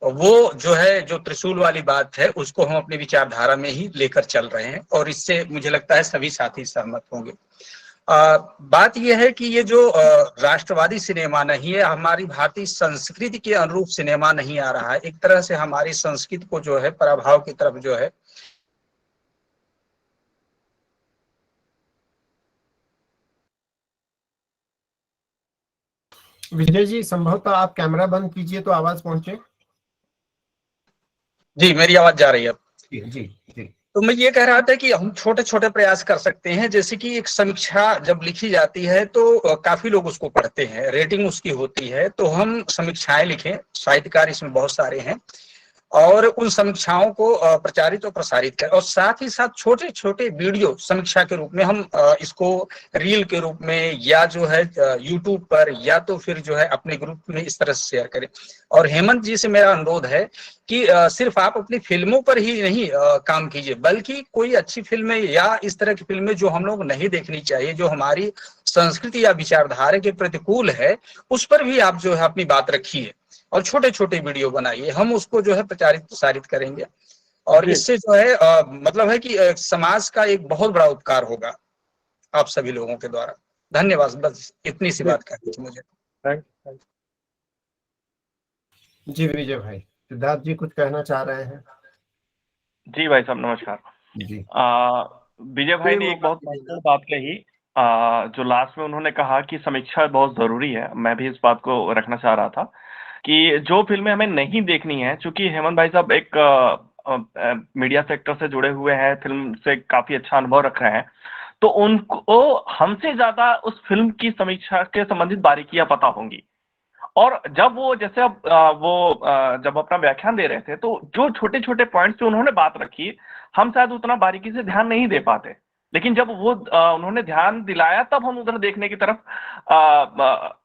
वो जो है, जो त्रिशूल वाली बात है, उसको हम अपनी विचारधारा में ही लेकर चल रहे हैं, और इससे मुझे लगता है सभी साथी सहमत होंगे। बात यह है कि ये जो राष्ट्रवादी सिनेमा नहीं है, हमारी भारतीय संस्कृति के अनुरूप सिनेमा नहीं आ रहा है। एक तरह से हमारी संस्कृति को जो है पराभव की तरफ जो है विजय जी संभवतः आप कैमरा बंद कीजिए तो आवाज पहुंचे। जी, मेरी आवाज जा रही है? जी जी जी। तो मैं ये कह रहा था कि हम छोटे छोटे प्रयास कर सकते हैं। जैसे कि एक समीक्षा जब लिखी जाती है तो काफी लोग उसको पढ़ते हैं, रेटिंग उसकी होती है, तो हम समीक्षाएं लिखें। साहित्यकार इसमें बहुत सारे हैं, और उन समीक्षाओं को प्रचारित और प्रसारित करें। और साथ ही साथ छोटे छोटे वीडियो समीक्षा के रूप में हम इसको रील के रूप में, या जो है यूट्यूब पर, या तो फिर जो है अपने ग्रुप में इस तरह से शेयर करें। और हेमंत जी से मेरा अनुरोध है कि सिर्फ आप अपनी फिल्मों पर ही नहीं काम कीजिए, बल्कि कोई अच्छी फिल्में या इस तरह की फिल्में जो हम लोग नहीं देखनी चाहिए, जो हमारी संस्कृति या विचारधारा के प्रतिकूल है, उस पर भी आप जो है अपनी बात रखिए। और छोटे छोटे वीडियो बनाइए, हम उसको जो है प्रसारित करेंगे और जी। इससे जो है मतलब है कि समाज का एक बहुत बड़ा उपकार होगा आप सभी लोगों के द्वारा। धन्यवाद, बस इतनी सी बात करनी थी मुझे। थैंक जी विजय भाई, सिद्धार्थ जी कुछ कहना चाह रहे हैं? जी भाई साहब नमस्कार। जी विजय भाई ने एक बहुत महत्वपूर्ण बात कही, जो लास्ट में उन्होंने कहा कि समीक्षा बहुत जरूरी है। मैं भी इस बात को रखना चाह रहा था कि जो फिल्में हमें नहीं देखनी है, चूंकि हेमंत भाई साहब एक मीडिया सेक्टर से जुड़े हुए हैं, फिल्म से काफी अच्छा अनुभव रख रहे हैं, तो उनको हमसे ज्यादा उस फिल्म की समीक्षा के संबंधित बारीकियां पता होंगी। और जब वो जैसे अब जब अपना व्याख्यान दे रहे थे, तो जो छोटे छोटे पॉइंट्स पे उन्होंने बात रखी, हम शायद उतना बारीकी से ध्यान नहीं दे पाते, लेकिन जब वो उन्होंने ध्यान दिलाया, तब हम उधर देखने की तरफ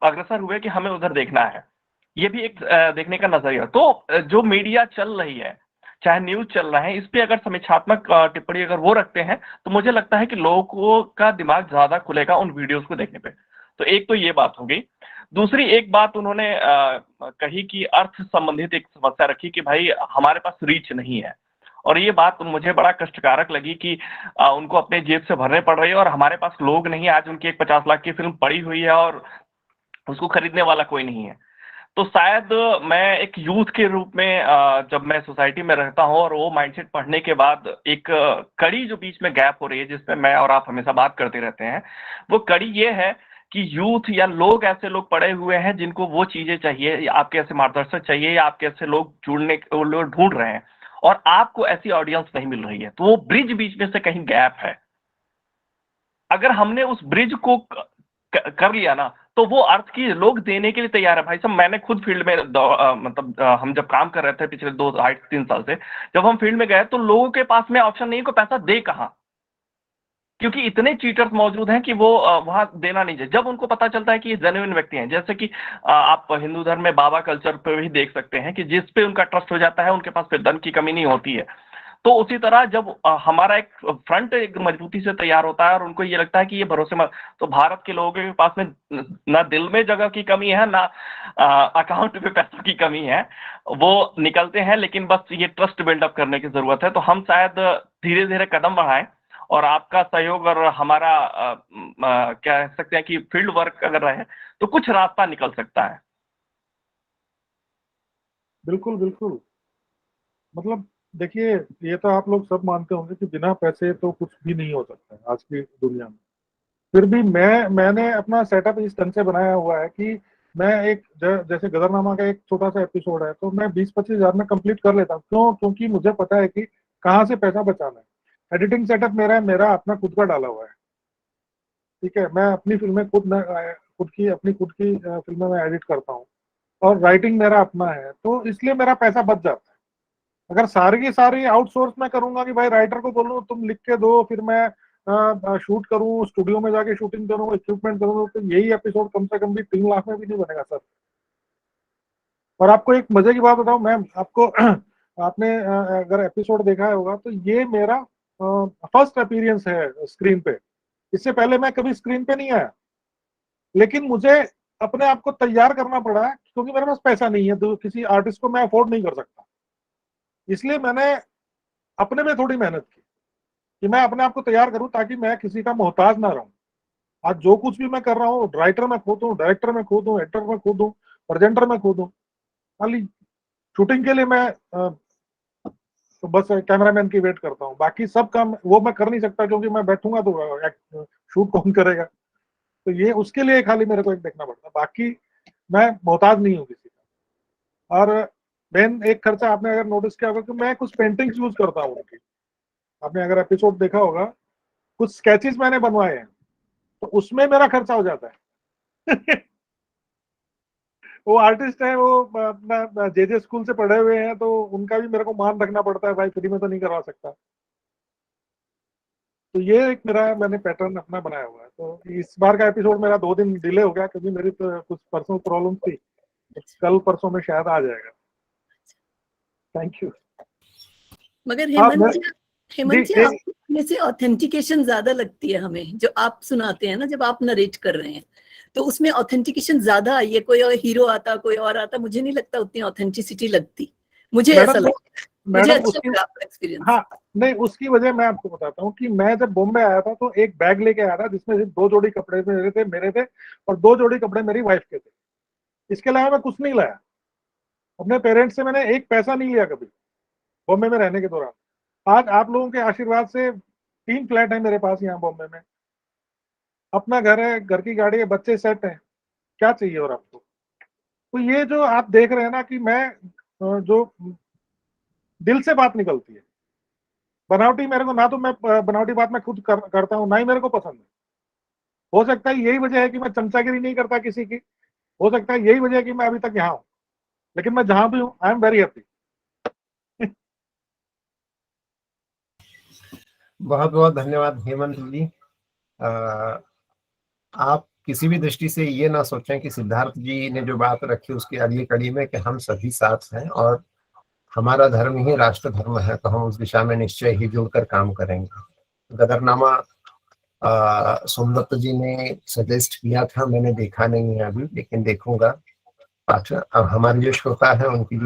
अग्रसर हुए कि हमें उधर देखना है। ये भी एक देखने का नजरिया। तो जो मीडिया चल रही है, चाहे न्यूज चल रहा है, इस पे अगर समीक्षात्मक टिप्पणी अगर वो रखते हैं, तो मुझे लगता है कि लोगों का दिमाग ज्यादा खुलेगा उन वीडियोस को देखने पे। तो एक तो ये बात हो गई। दूसरी एक बात उन्होंने कही कि अर्थ संबंधित एक समस्या रखी कि भाई हमारे पास रीच नहीं है, और ये बात मुझे बड़ा कष्टकारक लगी कि उनको अपने जेब से भरने पड़ रही है और हमारे पास लोग नहीं। आज उनकी एक 50 लाख की फिल्म पड़ी हुई है और उसको खरीदने वाला कोई नहीं है। तो शायद मैं एक यूथ के रूप में जब मैं सोसाइटी में रहता हूँ और वो माइंडसेट पढ़ने के बाद एक कड़ी जो बीच में गैप हो रही है, जिसमें मैं और आप हमेशा बात करते रहते हैं, वो कड़ी ये है कि यूथ या लोग, ऐसे लोग पड़े हुए हैं जिनको वो चीजें चाहिए, या आपके ऐसे मार्गदर्शक चाहिए, या आपके ऐसे लोग लोग ढूंढ रहे हैं, और आपको ऐसी ऑडियंस नहीं मिल रही है। तो वो ब्रिज बीच में से कहीं गैप है। अगर हमने उस ब्रिज को कर लिया ना, तो वो अर्थ की लोग देने के लिए तैयार है। भाई साहब, मैंने खुद फील्ड में मतलब हम जब काम कर रहे थे पिछले 2-3 साल से, जब हम फील्ड में गए तो लोगों के पास में ऑप्शन नहीं, को पैसा दे कहां, क्योंकि इतने चीटर्स मौजूद हैं कि वो वहां देना नहीं चाहिए। जब उनको पता चलता है कि ये जेन्युइन व्यक्ति हैं, जैसे कि आप हिंदू धर्म में बाबा कल्चर पे भी देख सकते हैं कि जिस पे उनका ट्रस्ट हो जाता है, उनके पास फिर धन की कमी नहीं होती है। तो उसी तरह जब हमारा एक फ्रंट एक मजबूती से तैयार होता है और उनको ये लगता है कि ये भरोसेमंद, तो भारत के लोगों के पास में ना दिल में जगह की कमी है, ना अकाउंट पे पैसों की कमी है, वो निकलते हैं। लेकिन बस ये ट्रस्ट बिल्डअप करने की जरूरत है। तो हम शायद धीरे धीरे कदम बढ़ाएं, और आपका सहयोग और हमारा क्या कह सकते हैं कि फील्ड वर्क अगर रहे, तो कुछ रास्ता निकल सकता है। बिल्कुल बिल्कुल। मतलब देखिए, ये तो आप लोग सब मानते होंगे कि बिना पैसे तो कुछ भी नहीं हो सकता है आज की दुनिया में। फिर भी मैंने अपना सेटअप इस ढंग से बनाया हुआ है कि मैं एक जैसे गदरनामा का एक छोटा सा एपिसोड है, तो मैं 20-25 हजार में कंप्लीट कर लेता हूँ। क्यों? क्योंकि मुझे पता है कि कहाँ से पैसा बचाना है। एडिटिंग सेटअप मेरा अपना खुद का डाला हुआ है, ठीक है। मैं अपनी फिल्में खुद की फिल्में मैं एडिट करता हूँ, और राइटिंग मेरा अपना है, तो इसलिए मेरा पैसा बच जाता है। अगर सारी की सारी आउटसोर्स मैं करूंगा कि भाई राइटर को बोलूं तुम लिख के दो, फिर मैं शूट करूं, स्टूडियो में जाके शूटिंग करूं, इक्विपमेंट करूं, तो यही एपिसोड कम से कम भी 3 लाख में भी नहीं बनेगा सर। और आपको एक मजे की बात बताऊं, मैं आपको आपने अगर एपिसोड देखा होगा, तो ये मेरा फर्स्ट अपीयरेंस है स्क्रीन पे। इससे पहले मैं कभी स्क्रीन पे नहीं आया, लेकिन मुझे अपने आप को तैयार करना पड़ा है, क्योंकि मेरे पास पैसा नहीं है, तो किसी आर्टिस्ट को मैं अफोर्ड नहीं कर सकता। इसलिए मैंने अपने में थोड़ी मेहनत की कि मैं अपने आप को तैयार करूं, ताकि मैं किसी का मोहताज ना रहूं। आज जो कुछ भी मैं कर रहा हूँ, राइटर में खुद हूँ, डायरेक्टर में खुद हूँ, एक्टर में खुद हूँ, प्रेजेंटर में खुद हूँ। खाली शूटिंग के लिए मैं तो बस कैमरामैन की वेट करता हूँ। बाकी सब काम वो मैं कर नहीं सकता, क्योंकि मैं बैठूंगा तो शूट कौन करेगा। तो ये उसके लिए खाली मेरे को एक देखना पड़ता है, बाकी मैं मोहताज नहीं हूँ किसी का। और मेन एक खर्चा आपने अगर नोटिस किया होगा कि मैं कुछ पेंटिंग्स यूज करता हूँ उनकी। आपने अगर एपिसोड देखा होगा, कुछ स्केचेस मैंने बनवाए हैं, तो उसमें मेरा खर्चा हो जाता है। वो आर्टिस्ट है, वो अपना जे स्कूल से पढ़े हुए हैं, तो उनका भी मेरे को मान रखना पड़ता है, भाई फ्री में तो नहीं करवा सकता। तो ये एक मैंने पैटर्न अपना बनाया हुआ है। तो इस बार का एपिसोड मेरा 2 दिन डिले हो गया, क्योंकि मेरी तो कुछ पर्सनल प्रॉब्लम थी। कल परसों में शायद आ जाएगा। Thank you. मगर हेमंत जी जैसे ऑथेंटिकेशन ज्यादा लगती है हमें, जो आप सुनाते हैं ना, जब आप नरेट कर रहे हैं तो उसमें ऑथेंटिकेशन ज्यादा आई है। कोई और हीरो आता, कोई और आता, मुझे नहीं लगता उतनी ऑथेंटिसिटी लगती, मुझे ऐसा मैडम लगता है। मुझे अच्छा लगा आपका एक्सपीरियंस। हाँ, नहीं, उसकी वजह मैं आपको बताता हूँ कि मैं जब बॉम्बे आया था तो एक बैग लेके आया था जिसमें सिर्फ 2 जोड़ी कपड़े मेरे थे और 2 जोड़ी कपड़े मेरी वाइफ के थे। इसके अलावा मैं कुछ नहीं लाया। अपने पेरेंट्स से मैंने एक पैसा नहीं लिया कभी बॉम्बे में रहने के दौरान। आज आप लोगों के आशीर्वाद से 3 फ्लैट है मेरे पास यहाँ बॉम्बे में, अपना घर है, घर की गाड़ी है, बच्चे सेट हैं, क्या चाहिए और आपको। तो ये जो आप देख रहे हैं ना कि मैं जो दिल से बात निकलती है, बनावटी मेरे को ना, तो मैं बनावटी बात मैं खुद करता हूँ, ना ही मेरे को पसंद है। हो सकता है यही वजह है कि मैं चमचागिरी नहीं करता किसी की, हो सकता है यही वजह है कि मैं अभी तक यहाँ हूँ, लेकिन मैं जहां भी हूँ आई एम वेरी हैप्पी। बहुत बहुत धन्यवाद हेमंत जी। आप किसी भी दृष्टि से ये ना सोचें कि सिद्धार्थ जी ने जो बात रखी उसकी अगली कड़ी में कि हम सभी साथ हैं और हमारा धर्म ही राष्ट्र धर्म है, तो हम उस दिशा में निश्चय ही जुड़कर काम करेंगे। गदरनामा सोमदत्त जी ने सजेस्ट किया था, मैंने देखा नहीं है अभी, लेकिन देखूंगा। अच्छा, अब हमारे जो श्रोता है उनकी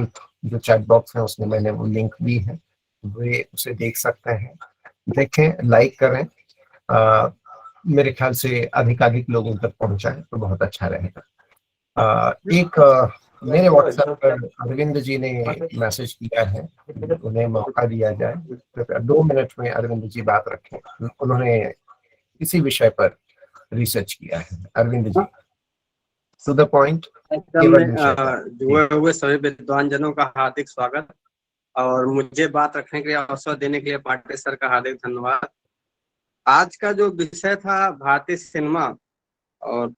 जो चैट बॉक्स है उसमें मैंने वो लिंक दी है, वे उसे देख सकते हैं, देखें, लाइक करें। मेरे ख्याल से अधिकाधिक लोगों तक पहुंचाएं तो बहुत अच्छा रहेगा। मेरे व्हाट्सएप पर अरविंद जी ने मैसेज किया है, उन्हें मौका दिया जाए। कृपया 2 मिनट में अरविंद जी बात रखें, उन्होंने इसी विषय पर रिसर्च किया है। Arvind ji, to the point, केवल विषय पर। जुए हुए सभी विद्वान जनों का हार्दिक स्वागत और मुझे बात रखने के लिए अवसर देने के लिए पाटिल सर का हार्दिक धन्यवाद। आज का जो विषय था भारतीय सिनेमा, और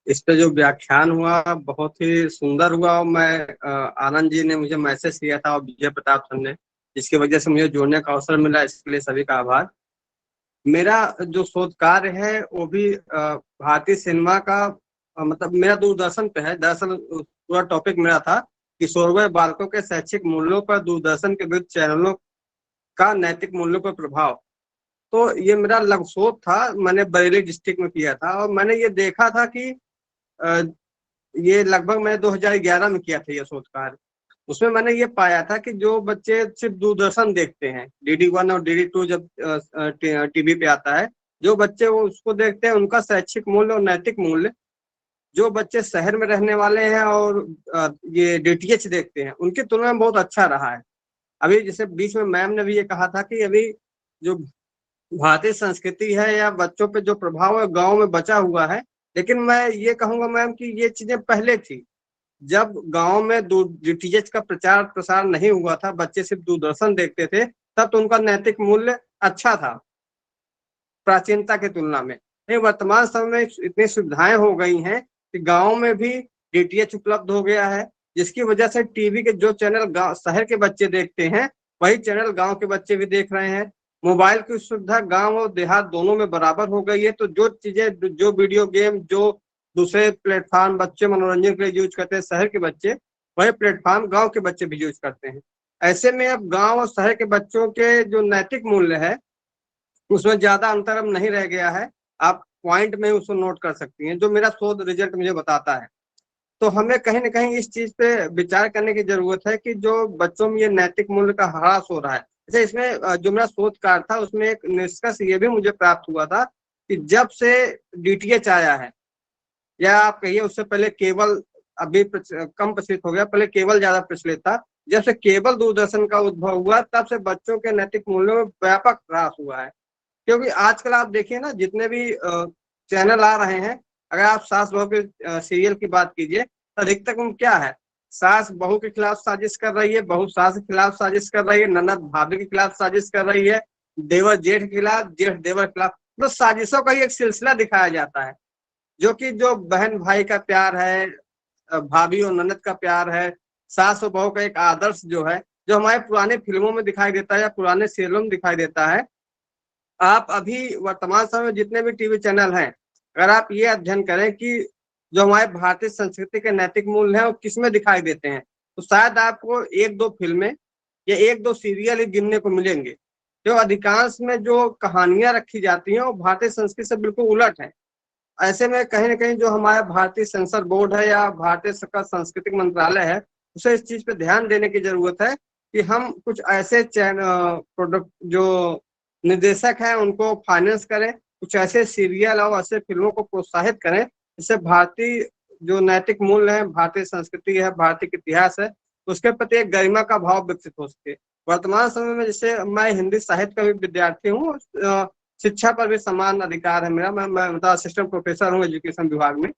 इस पे जो व्याख्यान हुआ बहुत ही सुंदर हुआ। और मैं आनंद जी ने मुझे मैसेज किया था और विजय प्रताप सर ने, जिसकी वजह से मुझे जोड़ने का अवसर मिला, इसके लिए सभी का आभार। मेरा जो शोध कार्य है वो भी भारतीय सिनेमा का मतलब मेरा दूरदर्शन पे है। दरअसल पूरा टॉपिक मेरा था किशोरवय बालकों के शैक्षिक मूल्यों पर दूरदर्शन के विविध चैनलों का नैतिक मूल्यों पर प्रभाव। तो ये मेरा लघु शोध था, मैंने बरेली डिस्ट्रिक्ट में किया था और मैंने ये देखा था कि ये लगभग मैंने 2011 में किया था ये शोध कार्य। उसमें मैंने ये पाया था कि जो बच्चे सिर्फ दूरदर्शन देखते हैं, DD1 और DD2 जब टीवी पे आता है, जो बच्चे वो उसको देखते हैं, उनका शैक्षिक मूल्य और नैतिक मूल्य, जो बच्चे शहर में रहने वाले हैं और ये DTH देखते हैं, उनकी तुलना में बहुत अच्छा रहा है। अभी जैसे बीच में मैम ने भी ये कहा था कि अभी जो भारतीय संस्कृति है या बच्चों पे जो प्रभाव है गाँव में बचा हुआ है, लेकिन मैं ये कहूंगा मैम कि ये चीजें पहले थी। जब गांव में DTH का प्रचार प्रसार नहीं हुआ था, बच्चे सिर्फ दूरदर्शन देखते थे, तब तो उनका नैतिक मूल्य अच्छा था प्राचीनता की तुलना में। लेकिन वर्तमान समय में इतनी सुविधाएं हो गई हैं कि गांव में भी DTH उपलब्ध हो गया है, जिसकी वजह से टीवी के जो चैनल गांव शहर के बच्चे देखते हैं वही चैनल गांव के बच्चे भी देख रहे हैं। मोबाइल की सुविधा गांव और देहात दोनों में बराबर हो गई है, तो जो चीजें, जो वीडियो गेम, जो दूसरे प्लेटफॉर्म बच्चे मनोरंजन के लिए यूज करते हैं शहर के बच्चे, वही प्लेटफॉर्म गांव के बच्चे भी यूज करते हैं। ऐसे में अब गांव और शहर के बच्चों के जो नैतिक मूल्य है उसमें ज्यादा अंतर अब नहीं रह गया है। आप पॉइंट में उसको नोट कर सकती हैं, जो मेरा शोध रिजल्ट मुझे बताता है। तो हमें कहीं ना कहीं इस चीज पे विचार करने की जरूरत है कि जो बच्चों में ये नैतिक मूल्य का ह्रास हो रहा है। जैसे इसमें जो मेरा शोध कार्य था उसमें एक निष्कर्ष ये भी मुझे प्राप्त हुआ था कि जब से DTH आया है, या आप कहिए उससे पहले केबल अभी कम प्रचलित हो गया, पहले केबल ज्यादा प्रचलित था, जब से केबल दूरदर्शन का उद्भव हुआ तब से बच्चों के नैतिक मूल्यों में व्यापक ह्रास हुआ है। क्योंकि आजकल आप देखिए ना, जितने भी चैनल आ रहे हैं, अगर आप सास बहू के सीरियल की बात कीजिए तो अधिकतर उन क्या है, सास बहू के खिलाफ साजिश कर रही है, बहू सास के खिलाफ साजिश कर रही है, ननद भाभी के खिलाफ साजिश कर रही है, देवर जेठ के खिलाफ, जेठ देवर के खिलाफ, तो साजिशों का ही एक सिलसिला दिखाया जाता है। जो कि जो बहन भाई का प्यार है, भाभी और ननद का प्यार है, सास और बहू का एक आदर्श जो है, जो हमारे पुराने फिल्मों में दिखाई देता है या पुराने सीरियलों में दिखाई देता है। आप अभी वर्तमान समय में जितने भी टीवी चैनल हैं, अगर आप ये अध्ययन करें कि जो हमारे भारतीय संस्कृति के नैतिक मूल्य हैं वो किसमें दिखाई देते हैं, तो शायद आपको 1-2 फिल्में या 1-2 सीरियल ही गिनने को मिलेंगे जो अधिकांश में जो कहानियां रखी जाती हैं वो भारतीय संस्कृति से बिल्कुल उलट है। ऐसे में कहीं ना कहीं जो हमारा भारतीय सेंसर बोर्ड है या भारतीय सांस्कृतिक मंत्रालय है, उसे इस चीज पे ध्यान देने की जरूरत है कि हम कुछ ऐसे प्रोडक्ट जो निर्देशक हैं उनको फाइनेंस करें, कुछ ऐसे सीरियल और ऐसे फिल्मों को प्रोत्साहित करें जिससे भारतीय जो नैतिक मूल्य है, भारतीय संस्कृति है, भारतीय इतिहास है, उसके प्रति एक गरिमा का भाव विकसित हो सके। वर्तमान समय में जैसे मैं हिंदी साहित्य का भी विद्यार्थी हूँ, शिक्षा पर भी समान अधिकार है मेरा, मैं असिस्टेंट प्रोफेसर हूँ एजुकेशन विभाग में।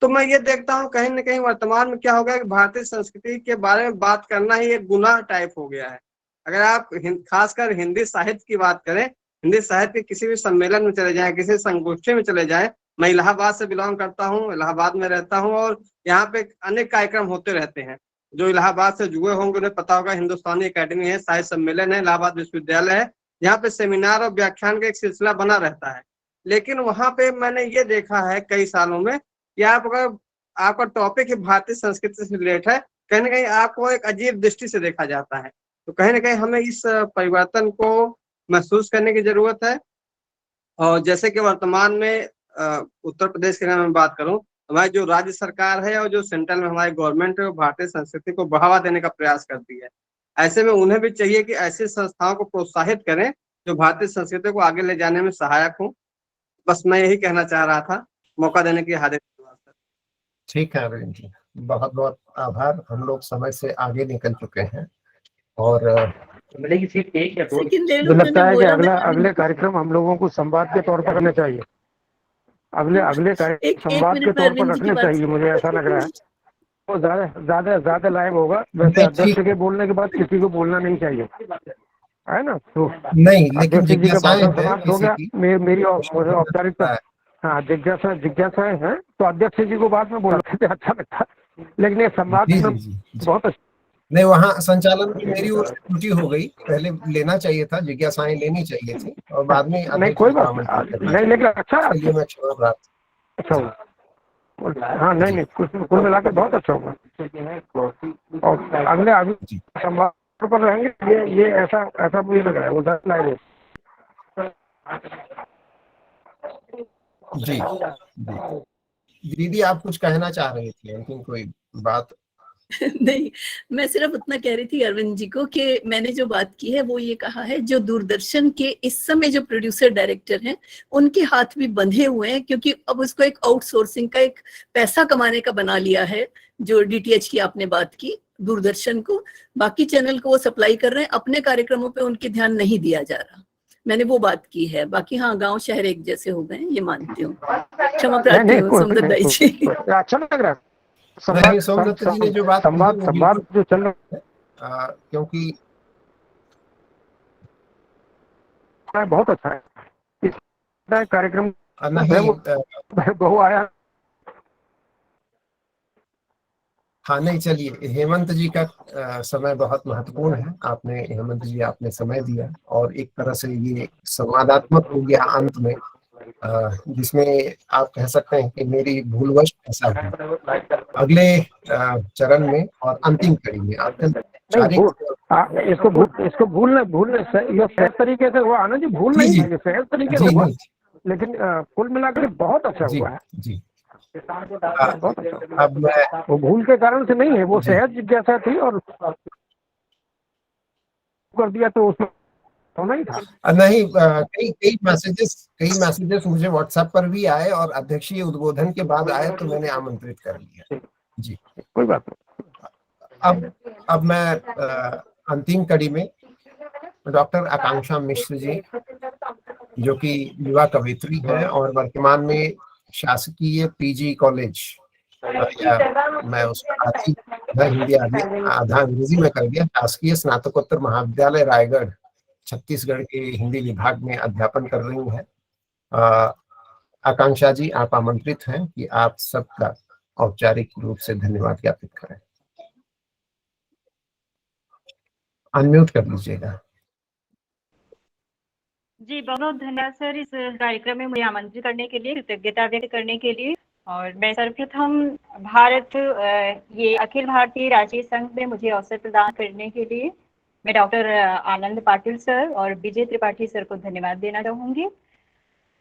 तो मैं ये देखता हूँ कहीं ना कहीं वर्तमान में क्या हो गया कि भारतीय संस्कृति के बारे में बात करना ही एक गुनाह टाइप हो गया है। अगर आप खासकर हिंदी साहित्य की बात करें, हिंदी साहित्य के किसी भी सम्मेलन में चले जाएं, किसी संगोष्ठी में चले जाएं, मैं इलाहाबाद से बिलोंग करता हूँ, इलाहाबाद में रहता हूँ और यहाँ पे अनेक कार्यक्रम होते रहते हैं। जो इलाहाबाद से जुड़े होंगे उन्हें पता होगा, हिंदुस्तानी अकेडमी है, साहित्य सम्मेलन है, इलाहाबाद विश्वविद्यालय है, यहाँ पे सेमिनार और व्याख्यान का एक सिलसिला बना रहता है। लेकिन वहां पे मैंने ये देखा है कई सालों में कि आप अगर आपका टॉपिक भारतीय संस्कृति से रिलेट है, कहीं ना कहीं आपको एक अजीब दृष्टि से देखा जाता है। तो कहीं ना कहीं हमें इस परिवर्तन को महसूस करने की जरूरत है। और जैसे कि वर्तमान में उत्तर प्रदेश की अगर मैं बात करूं, हमारी जो राज्य सरकार है और जो सेंट्रल में हमारी गवर्नमेंट है वो भारतीय संस्कृति को बढ़ावा देने का प्रयास करती है। ऐसे में उन्हें भी चाहिए कि ऐसी संस्थाओं को प्रोत्साहित करें जो भारतीय संस्कृति को आगे ले जाने में सहायक हो। बस मैं यही कहना चाह रहा था, मौका देने की हार्दिक धन्यवाद। ठीक है अरविंद जी, बहुत बहुत आभार। हम लोग समय से आगे निकल चुके हैं और मिलेगी सीट 1 या 2। सेकंड ले लो, मुझे लगता मैंने है कि बोला अगले कार्यक्रम हम लोगों को संवाद के तौर पर करने चाहिए। अगले कार्यक्रम संवाद के मिनट में तौर पर अरविंद जी की रखने बात चाहिए, मुझे ऐसा लग रहा है। वो ज्यादा लाइव होगा। वैसे नहीं, अध्यक्ष ठीक के बोलने के बाद किसी को बोलना नहीं चाहिए, है ना? तो नहीं, लेकिन अध्यक्ष जी का जिज्ञासाएं भाषण हैं समाप्त हो किसी गया। की, मेरी औपचारिकता, हाँ, जिज्ञासाएं हैं तो अध्यक्ष जी को बाद में बोलना अच्छा लगता है, लेकिन ये संवाद जी में जी जी बहुत अच्छा। नहीं, वहाँ संचालन में मेरी ओर से त्रुटि हो गई। पहले लेना चाहिए था, जिज्ञासाएं लेनी चाहिए थी और बाद में नहीं, अध्यक्ष कोई जी को बात आमंत्रित करना नहीं, लेकिन अच्छा चाहिए। चलिए, मैं क्षमा प्राप्त। अच्छा हुआ। हाँ, नहीं, कुल मिलाकर बहुत अच्छा हुआ। और अगले जी संवाद पर रहेंगे। ये ऐसा मुझे लग रहा है, उधर लाइव जी जी। दीदी, आप कुछ कहना चाह रही थी, लेकिन कोई बात? नहीं, मैं सिर्फ उतना कह रही थी अरविंद जी को कि मैंने जो बात की है वो ये कहा है, जो दूरदर्शन के इस समय जो प्रोड्यूसर डायरेक्टर हैं उनके हाथ भी बंधे हुए हैं, क्योंकि अब उसको एक आउटसोर्सिंग का, एक पैसा कमाने का बना लिया है। जो डीटीएच की आपने बात की, दूरदर्शन को, बाकी चैनल को वो सप्लाई कर रहे हैं, अपने कार्यक्रमों पे उनके ध्यान नहीं दिया जा रहा। मैंने वो बात की है। बाकी हाँ, गांव शहर एक जैसे हो गए, ये मानती हूँ। क्षमा प्रार्थी हूँ सोमदत्त दाई जी। अच्छा लग रहा है। नहीं, सोमदत्त जी ने जो बात कही वो संवाद जो चल रहा है, क्योंकि बहुत अच्छा है। इस कार्यक्रम नहीं, बहु आया। हाँ, नहीं, चलिए, हेमंत जी का समय बहुत महत्वपूर्ण है। हेमंत जी, आपने समय दिया और एक तरह से ये संवादात्मक हो गया अंत में, जिसमें आप कह सकते हैं कि मेरी भूलवश ऐसा हुआ। अगले चरण में और अंतिम कड़ी में इसको भूलने से ये सहज तरीके से हुआ, आनंद जी, भूल नहीं है, ये सहज तरीके से हुआ। लेकिन कुल मिलाकर बहुत अच्छा हुआ है। जी। बहुत अच्छा। अब मैं, वो भूल के कारण से नहीं है, वो सहज जिज्ञासा थी और कर दिया तो उसमें होना ही था। नहीं, कई मैसेजेस मुझे व्हाट्सएप पर भी आए और अध्यक्षीय उद्बोधन के बाद आए तो मैंने आमंत्रित कर लिया। जी, कोई बात नहीं। अब मैं अंतिम कड़ी में डॉक्टर आकांक्षा मिश्र जी, जो कि युवा कवयित्री है और वर्तमान में शासकीय पीजी कॉलेज, मैं उसका आधा हिंदी आधा अंग्रेजी में कर दिया, शासकीय स्नातकोत्तर महाविद्यालय रायगढ़ छत्तीसगढ़ के हिंदी विभाग में अध्यापन कर रही हैं। आकांक्षा जी, आप आमंत्रित हैं कि आप सबका औपचारिक रूप से धन्यवाद ज्ञापित करें। अनम्यूट कर लीजिएगा। जी, बहुत धन्यवाद सर, इस कार्यक्रम में मुझे आमंत्रित करने के लिए, कृतज्ञता व्यक्त करने के लिए। और मैं सर्वप्रथम ये अखिल भारतीय राष्ट्रीय संघ में मुझे अवसर प्रदान करने के लिए मैं डॉक्टर आनंद पाटिल सर और विजय त्रिपाठी सर को धन्यवाद देना चाहूंगी।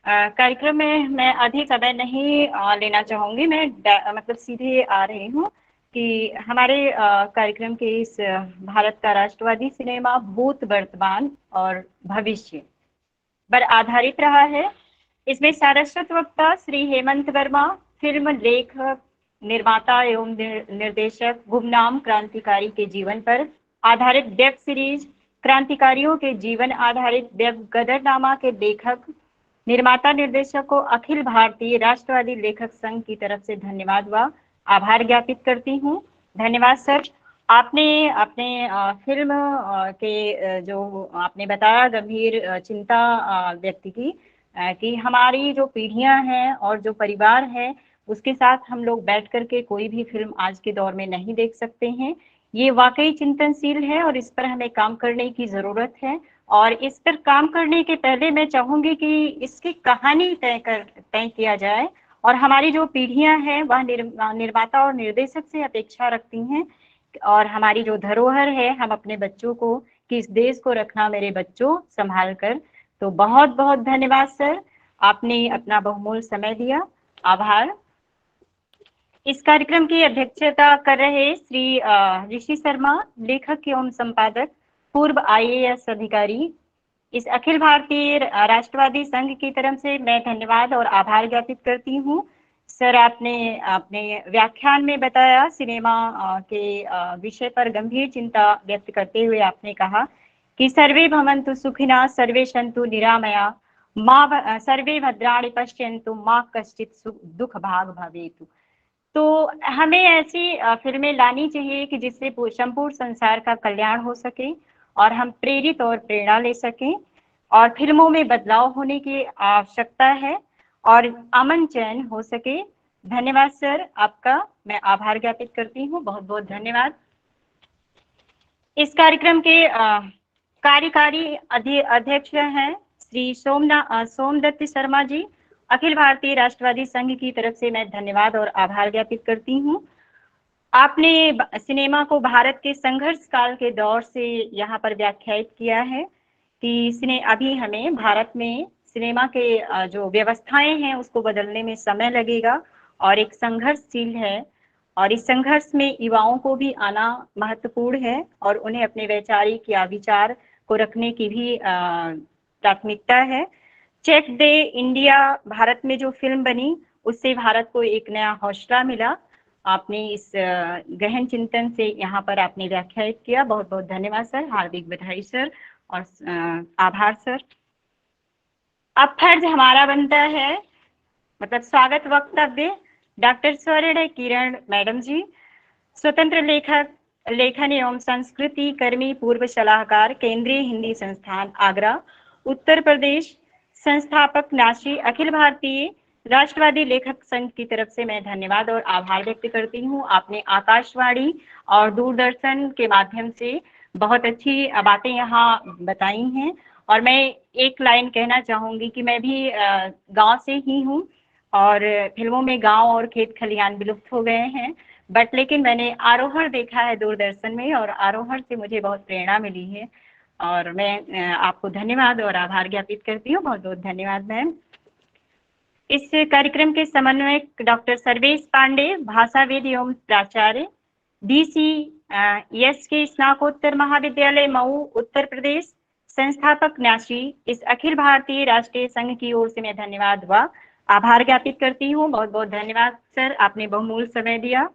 कार्यक्रम में मैं अधिक समय नहीं लेना चाहूंगी, मैं मतलब सीधे आ रही हूँ कि हमारे कार्यक्रम के इस भारत का राष्ट्रवादी सिनेमा भूत, वर्तमान और भविष्य पर आधारित रहा है। इसमें सारस्वत वक्ता श्री हेमंत वर्मा, फिल्म लेखक, निर्माता एवं निर्देशक, गुमनाम क्रांतिकारी के जीवन पर आधारित वेब सीरीज, क्रांतिकारियों के जीवन आधारित वेब गदरनामा के लेखक, निर्माता, निर्देशक को अखिल भारतीय राष्ट्रवादी लेखक संघ की तरफ से धन्यवाद व आभार ज्ञापित करती हूँ। धन्यवाद सर। आपने अपने फिल्म के जो आपने बताया गंभीर चिंता व्यक्त की कि हमारी जो पीढ़ियां हैं और जो परिवार है उसके साथ हम लोग बैठ करके कोई भी फिल्म आज के दौर में नहीं देख सकते हैं। ये वाकई चिंतनशील है और इस पर हमें काम करने की जरूरत है। और इस पर काम करने के पहले मैं चाहूंगी कि इसकी कहानी तय किया जाए और हमारी जो पीढ़ियां हैं वह निर्माता और निर्देशक से अपेक्षा रखती हैं और हमारी जो धरोहर है हम अपने बच्चों को कि इस देश को रखना मेरे बच्चों संभाल कर। तो बहुत बहुत धन्यवाद सर, आपने अपना बहुमूल्य समय दिया। आभार। इस कार्यक्रम की अध्यक्षता कर रहे श्री ऋषि शर्मा, लेखक एवं संपादक, पूर्व IAS अधिकारी। इस अखिल भारतीय राष्ट्रवादी संघ की तरफ से मैं धन्यवाद और आभार ज्ञापित करती हूँ। सर, आपने अपने व्याख्यान में बताया सिनेमा के विषय पर गंभीर चिंता व्यक्त करते हुए आपने कहा कि सर्वे भवन्तु सुखिनः, सर्वे सन्तु निरामया, मां सर्वे भद्राणि पश्यन्तु, मां कश्चित् दुख भाग भवेतु। तो हमें ऐसी फिल्में लानी चाहिए कि जिससे संपूर्ण संसार का कल्याण हो सके और हम प्रेरित और प्रेरणा ले सकें और फिल्मों में बदलाव होने की आवश्यकता है और अमन चैन हो सके। धन्यवाद सर, आपका मैं आभार ज्ञापित करती हूँ। बहुत बहुत धन्यवाद। इस कार्यक्रम के कार्यकारी अध्यक्ष हैं श्री सोमदत्त शर्मा जी। अखिल भारतीय राष्ट्रवादी संघ की तरफ से मैं धन्यवाद और आभार ज्ञापित करती हूँ। आपने सिनेमा को भारत के संघर्ष काल के दौर से यहाँ पर व्याख्यायित किया है कि अभी हमें भारत में सिनेमा के जो व्यवस्थाएं हैं उसको बदलने में समय लगेगा और एक संघर्षशील है और इस संघर्ष में युवाओं को भी आना महत्वपूर्ण है और उन्हें अपने वैचारिक या विचार को रखने की भी प्राथमिकता है। चेक दे इंडिया भारत में जो फिल्म बनी उससे भारत को एक नया हौसला मिला। आपने इस गहन चिंतन से यहाँ पर आपने व्याख्यायित किया। बहुत बहुत धन्यवाद सर, हार्दिक बधाई सर और आभार सर। अब फर्ज हमारा बनता है मतलब स्वागत वक्तव्य डॉक्टर स्वर्ण किरण मैडम जी, स्वतंत्र लेखक, लेखन एवं संस्कृति कर्मी, पूर्व सलाहकार, केंद्रीय हिंदी संस्थान आगरा, उत्तर प्रदेश, संस्थापक नाशी, अखिल भारतीय राष्ट्रवादी लेखक संघ की तरफ से मैं धन्यवाद और आभार व्यक्त करती हूँ। आपने आकाशवाणी और दूरदर्शन के माध्यम से बहुत अच्छी बातें यहाँ बताई हैं और मैं एक लाइन कहना चाहूंगी कि मैं भी गांव से ही हूँ और फिल्मों में गांव और खेत खलिहान विलुप्त हो गए हैं बट लेकिन मैंने आरोहण देखा है दूरदर्शन में और आरोहण से मुझे बहुत प्रेरणा मिली है और मैं आपको धन्यवाद और आभार ज्ञापित करती हूँ। बहुत बहुत धन्यवाद मैम। इस कार्यक्रम के समन्वयक डॉक्टर सर्वेश पांडे, भाषाविद एवं प्राचार्य, DCS के स्नातकोत्तर महाविद्यालय मऊ, उत्तर प्रदेश, संस्थापक न्यासी। इस अखिल भारतीय राष्ट्रीय संघ की ओर से मैं धन्यवाद व आभार ज्ञापित करती हूँ। बहुत बहुत धन्यवाद सर, आपने बहुमूल्य समय दिया।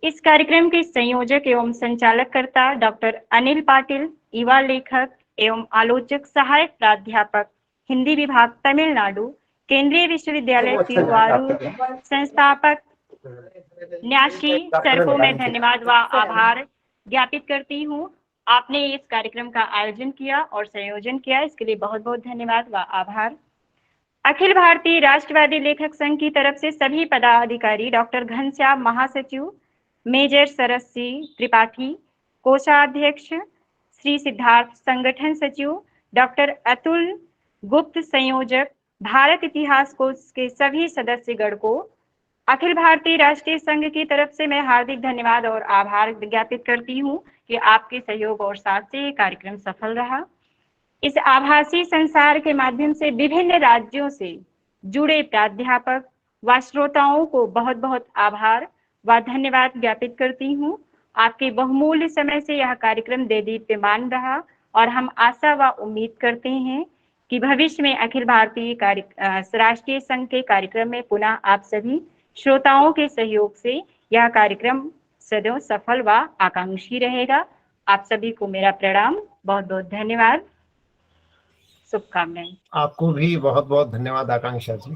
इस कार्यक्रम के संयोजक एवं संचालककर्ता डॉक्टर अनिल पाटिल, युवा लेखक एवं आलोचक, सहायक प्राध्यापक, हिंदी विभाग, तमिलनाडु, केंद्रीय विश्वविद्यालय तिरुवारूर, संस्थापक न्यासी सर को मैं धन्यवाद व आभार ज्ञापित करती हूँ। आपने इस कार्यक्रम का आयोजन किया और संयोजन किया, इसके लिए बहुत बहुत धन्यवाद व आभार। अखिल भारतीय राष्ट्रवादी लेखक संघ की तरफ से सभी पदाधिकारी, डॉक्टर घनश्याम महासचिव, मेजर सरस सी त्रिपाठी, कोषाध्यक्ष श्री सिद्धार्थ, संगठन सचिव डॉक्टर अतुल गुप्त, संयोजक, भारत इतिहास कोष के सभी सदस्यगण को अखिल भारतीय राष्ट्रीय संघ की तरफ से मैं हार्दिक धन्यवाद और आभार ज्ञापित करती हूँ कि आपके सहयोग और साथ से ये कार्यक्रम सफल रहा। इस आभासी संसार के माध्यम से विभिन्न राज्यों से जुड़े प्राध्यापक व श्रोताओं को बहुत बहुत आभार व धन्यवाद ज्ञापित करती हूँ। आपके बहुमूल्य समय से यह कार्यक्रम देदीप्यमान रहा और हम आशा व उम्मीद करते हैं कि भविष्य में अखिल भारतीय राष्ट्रीय संघ के कार्यक्रम में पुनः आप सभी श्रोताओं के सहयोग से यह कार्यक्रम सदैव सफल व आकांक्षी रहेगा। आप सभी को मेरा प्रणाम, बहुत बहुत धन्यवाद, शुभकामनाएं। आपको भी बहुत बहुत धन्यवाद आकांक्षा जी।